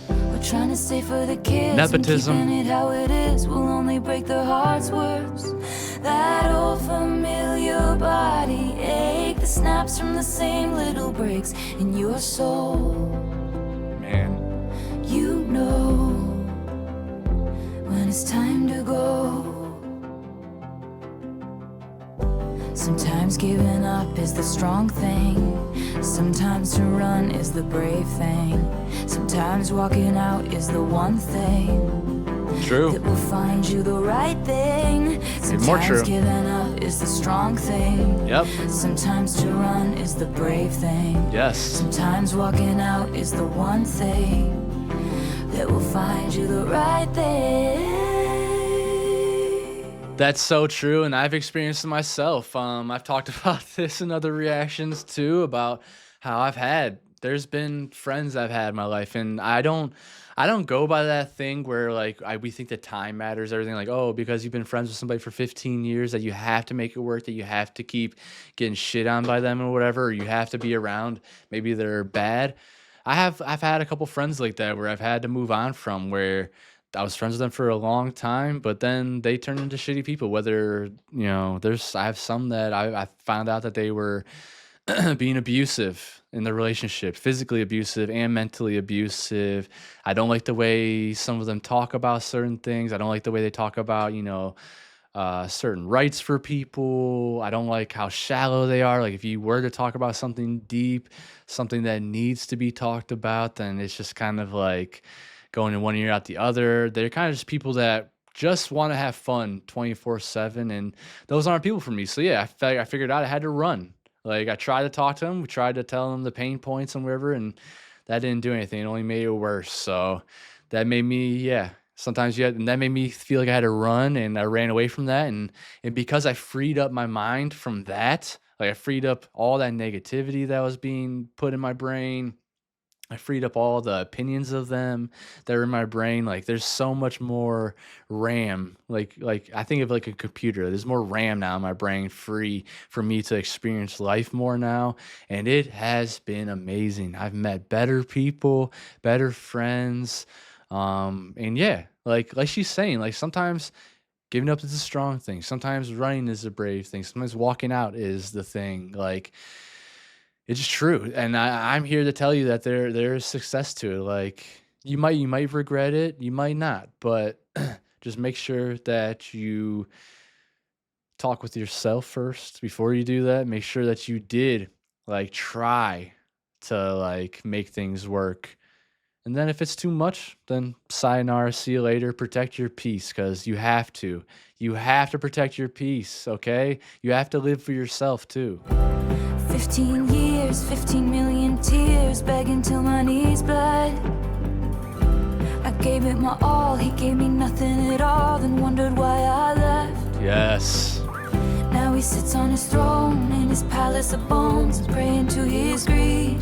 We're trying to stay for the kids. Nepotism. And keeping it how it is will only break their hearts worse. That old familiar body ache that snaps from the same little breaks in your soul. Man, You know when it's time to go. Sometimes giving up is the strong thing. Sometimes to run is the brave thing. Sometimes walking out is the one thing that true. will find you the right thing. more true. Sometimes giving up is the strong thing. Yep. Sometimes to run is the brave thing. Yes. Sometimes walking out is the one thing that will find you the right thing. That's so true, and I've experienced it myself. I've talked about this in other reactions too, about how there's been friends I've had in my life, and I don't go by that thing where like we think that time matters, everything like, oh, because you've been friends with somebody for 15 years that you have to make it work, that you have to keep getting shit on by them or whatever, or you have to be around, maybe they're bad. I've had a couple friends like that where I've had to move on from, where I was friends with them for a long time, but then they turned into shitty people. Whether, I have some that I found out that they were being abusive in the relationship, physically abusive and mentally abusive. I don't like the way some of them talk about certain things. I don't like the way they talk about, certain rights for people. I don't like how shallow they are. Like if you were to talk about something deep, something that needs to be talked about, then it's just kind of like going in one ear out the other. They're kind of just people that just want to have fun 24/7, and those aren't people for me. So yeah, I figured out I had to run. Like I tried to talk to them, we tried to tell them the pain points and whatever, and that didn't do anything. It only made it worse. So that made me, and that made me feel like I had to run, and I ran away from that. And because I freed up my mind from that, like I freed up all that negativity that was being put in my brain, I freed up all the opinions of them that were in my brain. Like there's so much more RAM. Like I think of like a computer. There's more RAM now in my brain, free for me to experience life more now. And it has been amazing. I've met better people, better friends. And yeah, like she's saying, like sometimes giving up is a strong thing. Sometimes running is a brave thing. Sometimes walking out is the thing. Like it's just true, and I'm here to tell you that there is success to it. Like you might regret it, you might not, but just make sure that you talk with yourself first before you do that. Make sure that you did like try to like make things work. And then if it's too much, then sayonara, see you later. Protect your peace because you have to. You have to protect your peace, okay? You have to live for yourself too. 15 years, 15 million tears, begging till my knees bled. I gave it my all, he gave me nothing at all, then wondered why I left. Yes. Now he sits on his throne in his palace of bones, praying to his greed.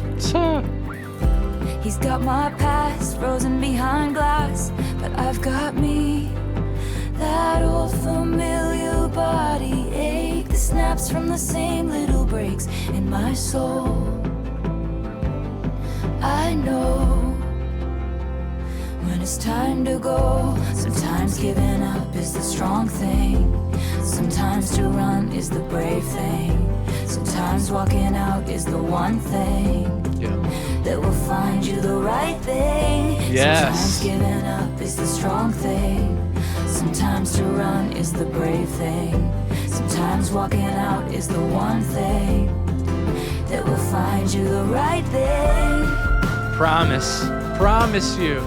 He's got my past frozen behind glass, but I've got me. That old familiar body ache that snaps from the same little breaks in my soul. I know when it's time to go. Sometimes giving up is the strong thing. Sometimes to run is the brave thing. Sometimes walking out is the one thing that will find you the right thing. Yes. Sometimes giving up is the strong thing. Sometimes to run is the brave thing. Sometimes walking out is the one thing that will find you the right thing. Promise you.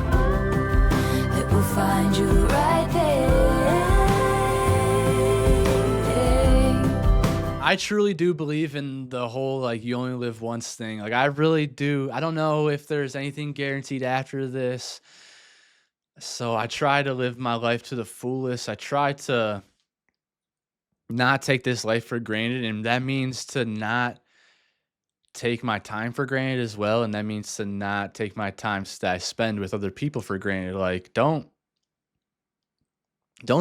That will find you the right thing. I truly do believe in the whole like you only live once thing. Like I really do. I don't know if there's anything guaranteed after this. So I try to live my life to the fullest. I try to not take this life for granted, and that means to not take my time for granted as well, and that means to not take my time that I spend with other people for granted. Like don't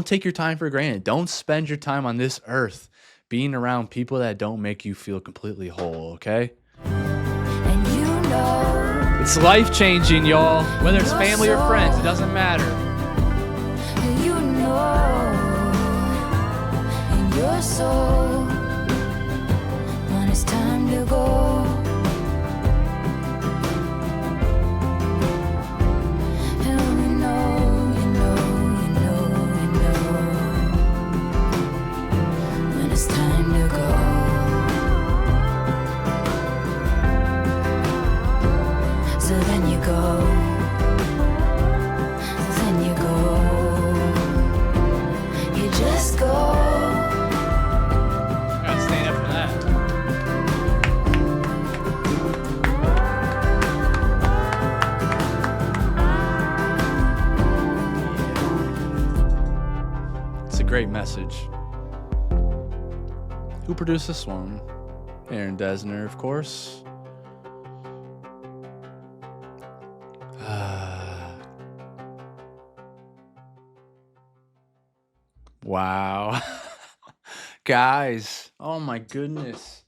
take your time for granted. Don't spend your time on this earth being around people that don't make you feel completely whole, okay? And you know, It's life-changing, y'all. Whether it's family or friends, it doesn't matter. you know, in your soul, when it's time to go. And we know, when it's time to go. So then you go. Then you go. You just go. Gotta stand up for that. It's a great message. Who produced this one? Aaron Desner, of course. Wow. Guys, oh my goodness.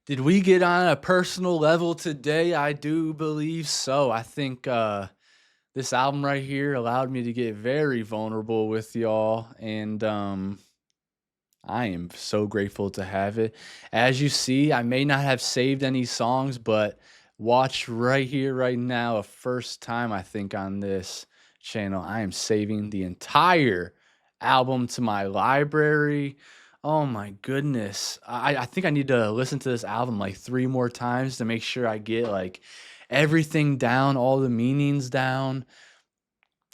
Did we get on a personal level today? I do believe so. I think this album right here allowed me to get very vulnerable with y'all, and I am so grateful to have it. As you see, I may not have saved any songs, but watch right here, right now, a first time I think on this channel. I am saving the entire album to my library. Oh my goodness. I think I need to listen to this album like 3 more times to make sure I get like everything down, all the meanings down,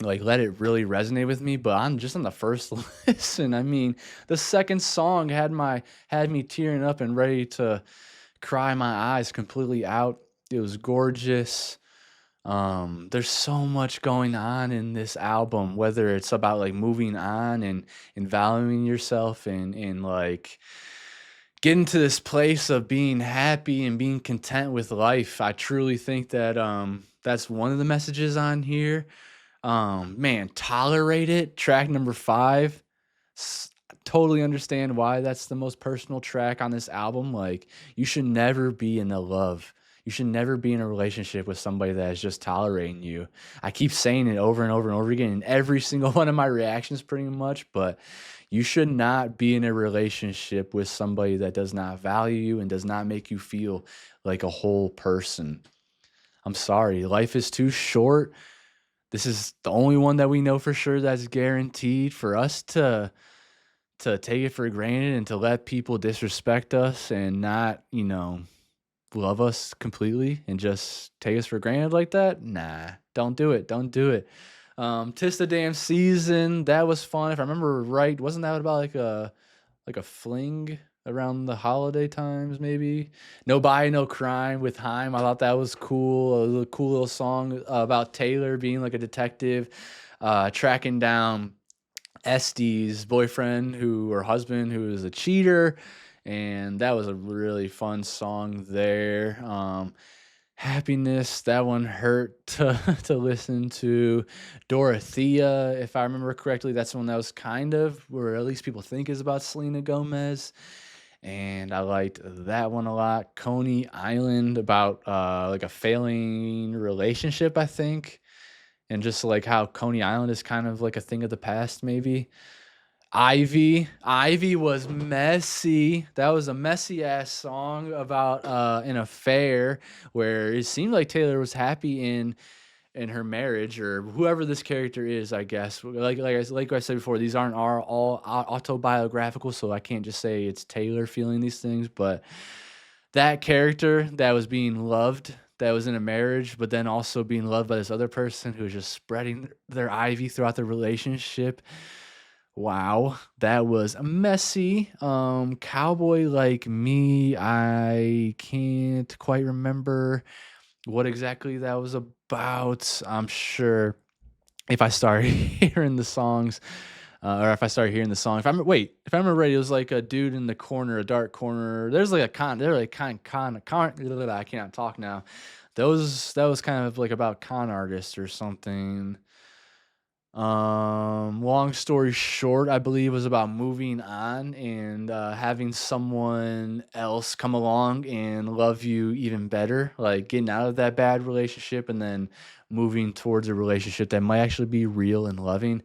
like let it really resonate with me. But I'm just on the first listen. I mean, the second song had me tearing up and ready to cry my eyes completely out. It was gorgeous. There's so much going on in this album, whether it's about like moving on and valuing yourself and like getting to this place of being happy and being content with life. I truly think that that's one of the messages on here. Man, Tolerate It, track number 5. Totally understand why that's the most personal track on this album. Like, you should never be in a love. You should never be in a relationship with somebody that is just tolerating you. I keep saying it over and over and over again in every single one of my reactions pretty much, but you should not be in a relationship with somebody that does not value you and does not make you feel like a whole person. I'm sorry, life is too short. This is the only one that we know for sure that's guaranteed for us to to take it for granted and to let people disrespect us and not, love us completely and just take us for granted like that? Nah, don't do it. Don't do it. Tis the damn season. That was fun. If I remember right, wasn't that about like a fling around the holiday times, maybe? No Buy, No Crime with Haim. I thought that was cool. A little cool little song about Taylor being like a detective, tracking down Estee's boyfriend or husband who is a cheater. And that was a really fun song there. Happiness, that one hurt to, to listen to. Dorothea, if I remember correctly, that's one that was kind of, or at least people think is about Selena Gomez. And I liked that one a lot. Coney Island, about like a failing relationship, I think. And just like how Coney Island is kind of like a thing of the past, maybe. Ivy was messy. That was a messy ass song about an affair where it seemed like Taylor was happy in her marriage, or whoever this character is, I guess. Like I said before, these aren't all autobiographical, so I can't just say it's Taylor feeling these things, but that character that was being loved, that was in a marriage, but then also being loved by this other person who was just spreading their ivy throughout the relationship. Wow, that was messy. Cowboy Like Me, I can't quite remember what exactly that was about. I'm sure if I start hearing the songs, or if I start hearing the song, if I remember right, it was like a dude in the corner, a dark corner. There's like a they're like I can't talk now. That was kind of like about con artists or something. Long story short, I believe was about moving on and having someone else come along and love you even better, like getting out of that bad relationship and then moving towards a relationship that might actually be real and loving.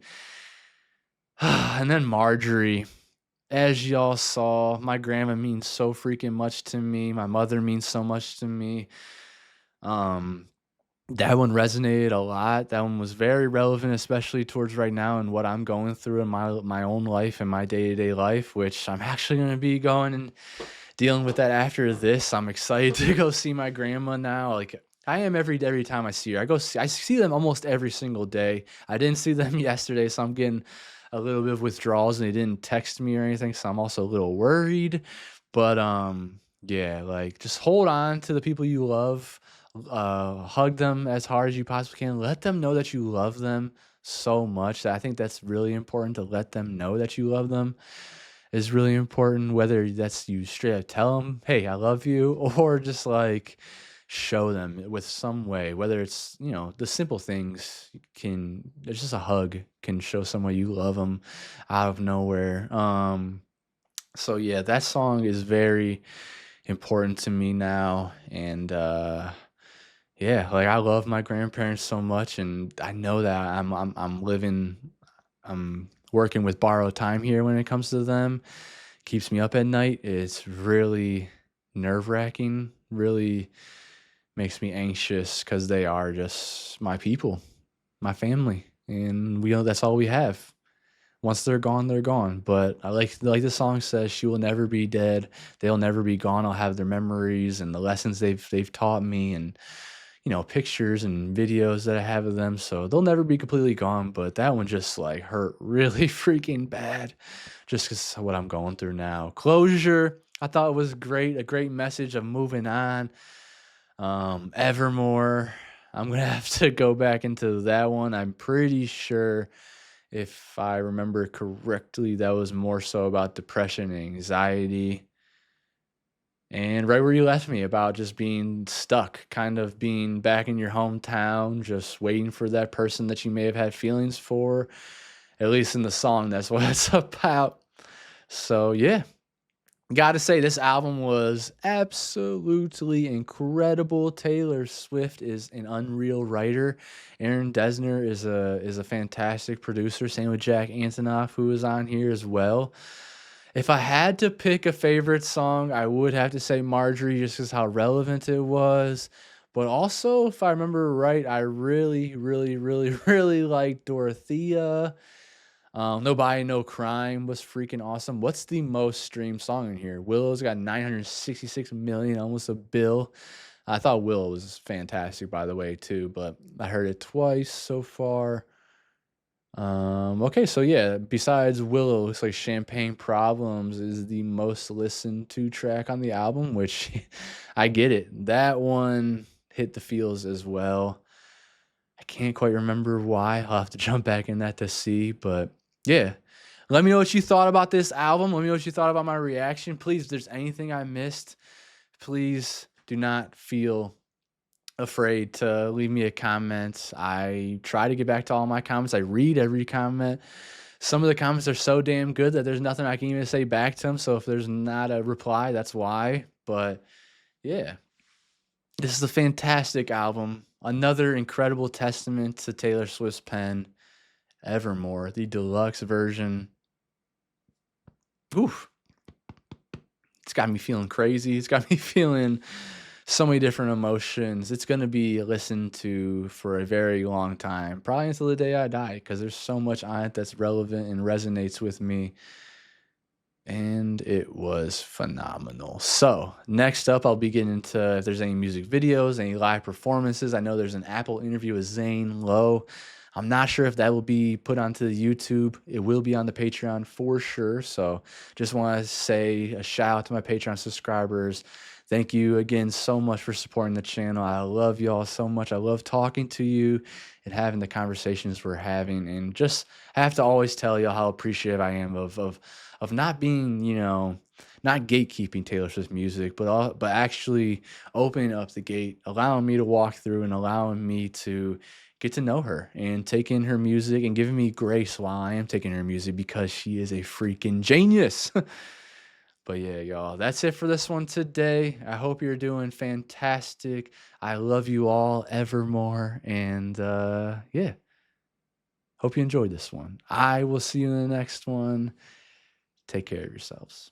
And then Marjorie, as y'all saw, my grandma means so freaking much to me. My mother means so much to me. Um, that one resonated a lot. That one was very relevant, especially towards right now and what I'm going through in my own life and my day-to-day life, which I'm actually going to be going and dealing with that after this. I'm excited to go see my grandma now. Like I am every time I see her. I see them almost every single day. I didn't see them yesterday, so I'm getting a little bit of withdrawals and they didn't text me or anything, so I'm also a little worried. But yeah, like just hold on to the people you love. Hug them as hard as you possibly can. Let them know that you love them so much. I think that's really important, to let them know that you love them is really important, whether that's you straight up tell them, hey, I love you, or just like show them with some way, whether it's, the simple things there's just a hug can show someone you love them out of nowhere. So yeah, that song is very important to me now. And yeah, like I love my grandparents so much, and I know that I'm working with borrowed time here when it comes to them. Keeps me up at night. It's really nerve-wracking, really makes me anxious because they are just my people, my family, and we know that's all we have. Once they're gone, they're gone. But I like the song says, "She will never be dead. They'll never be gone. I'll have their memories and the lessons they've taught me, and pictures and videos that I have of them. So they'll never be completely gone." But that one just like hurt really freaking bad, just because of what I'm going through now. Closure, I thought was great, a great message of moving on. Evermore, I'm gonna have to go back into that one. I'm pretty sure, if I remember correctly, that was more so about depression and anxiety. And right where you left me, about just being stuck, kind of being back in your hometown, just waiting for that person that you may have had feelings for. At least in the song, that's what it's about. So yeah, gotta say, this album was absolutely incredible. Taylor Swift is an unreal writer. Aaron Dessner is a fantastic producer. Same with Jack Antonoff, who is on here as well. If I had to pick a favorite song, I would have to say Marjorie, just because how relevant it was. But also, if I remember right, I really, really, really, really liked Dorothea. Nobody No Crime was freaking awesome. What's the most streamed song in here? Willow's got 966 million, almost a bill. I thought Willow was fantastic, by the way, too, but I heard it twice so far. Okay, so yeah, besides Willow, looks like Champagne Problems is the most listened to track on the album, which I get it. That one hit the feels as well. I can't quite remember why. I'll have to jump back in that to see, but yeah. Let me know what you thought about this album. Let me know what you thought about my reaction. Please, if there's anything I missed, please do not feel afraid to leave me a comment. I try to get back to all my comments. I read every comment. Some of the comments are so damn good that there's nothing I can even say back to them. So if there's not a reply, that's why. But yeah, this is a fantastic album. Another incredible testament to Taylor Swift's pen, Evermore, the deluxe version. Oof. It's got me feeling crazy. It's got me feeling so many different emotions. It's going to be listened to for a very long time, probably until the day I die, because there's so much on it that's relevant and resonates with me. And it was phenomenal. So next up, I'll be getting into if there's any music videos, any live performances. I know there's an Apple interview with Zane Lowe. I'm not sure if that will be put onto the YouTube. It will be on the Patreon for sure. So just want to say a shout out to my Patreon subscribers. Thank you again so much for supporting the channel. I love y'all so much. I love talking to you and having the conversations we're having. And just I have to always tell y'all how appreciative I am of not being, not gatekeeping Taylor Swift music, but actually opening up the gate, allowing me to walk through and allowing me to get to know her and take in her music and giving me grace while I am taking her music because she is a freaking genius. But yeah, y'all, that's it for this one today. I hope you're doing fantastic. I love you all evermore. And yeah, hope you enjoyed this one. I will see you in the next one. Take care of yourselves.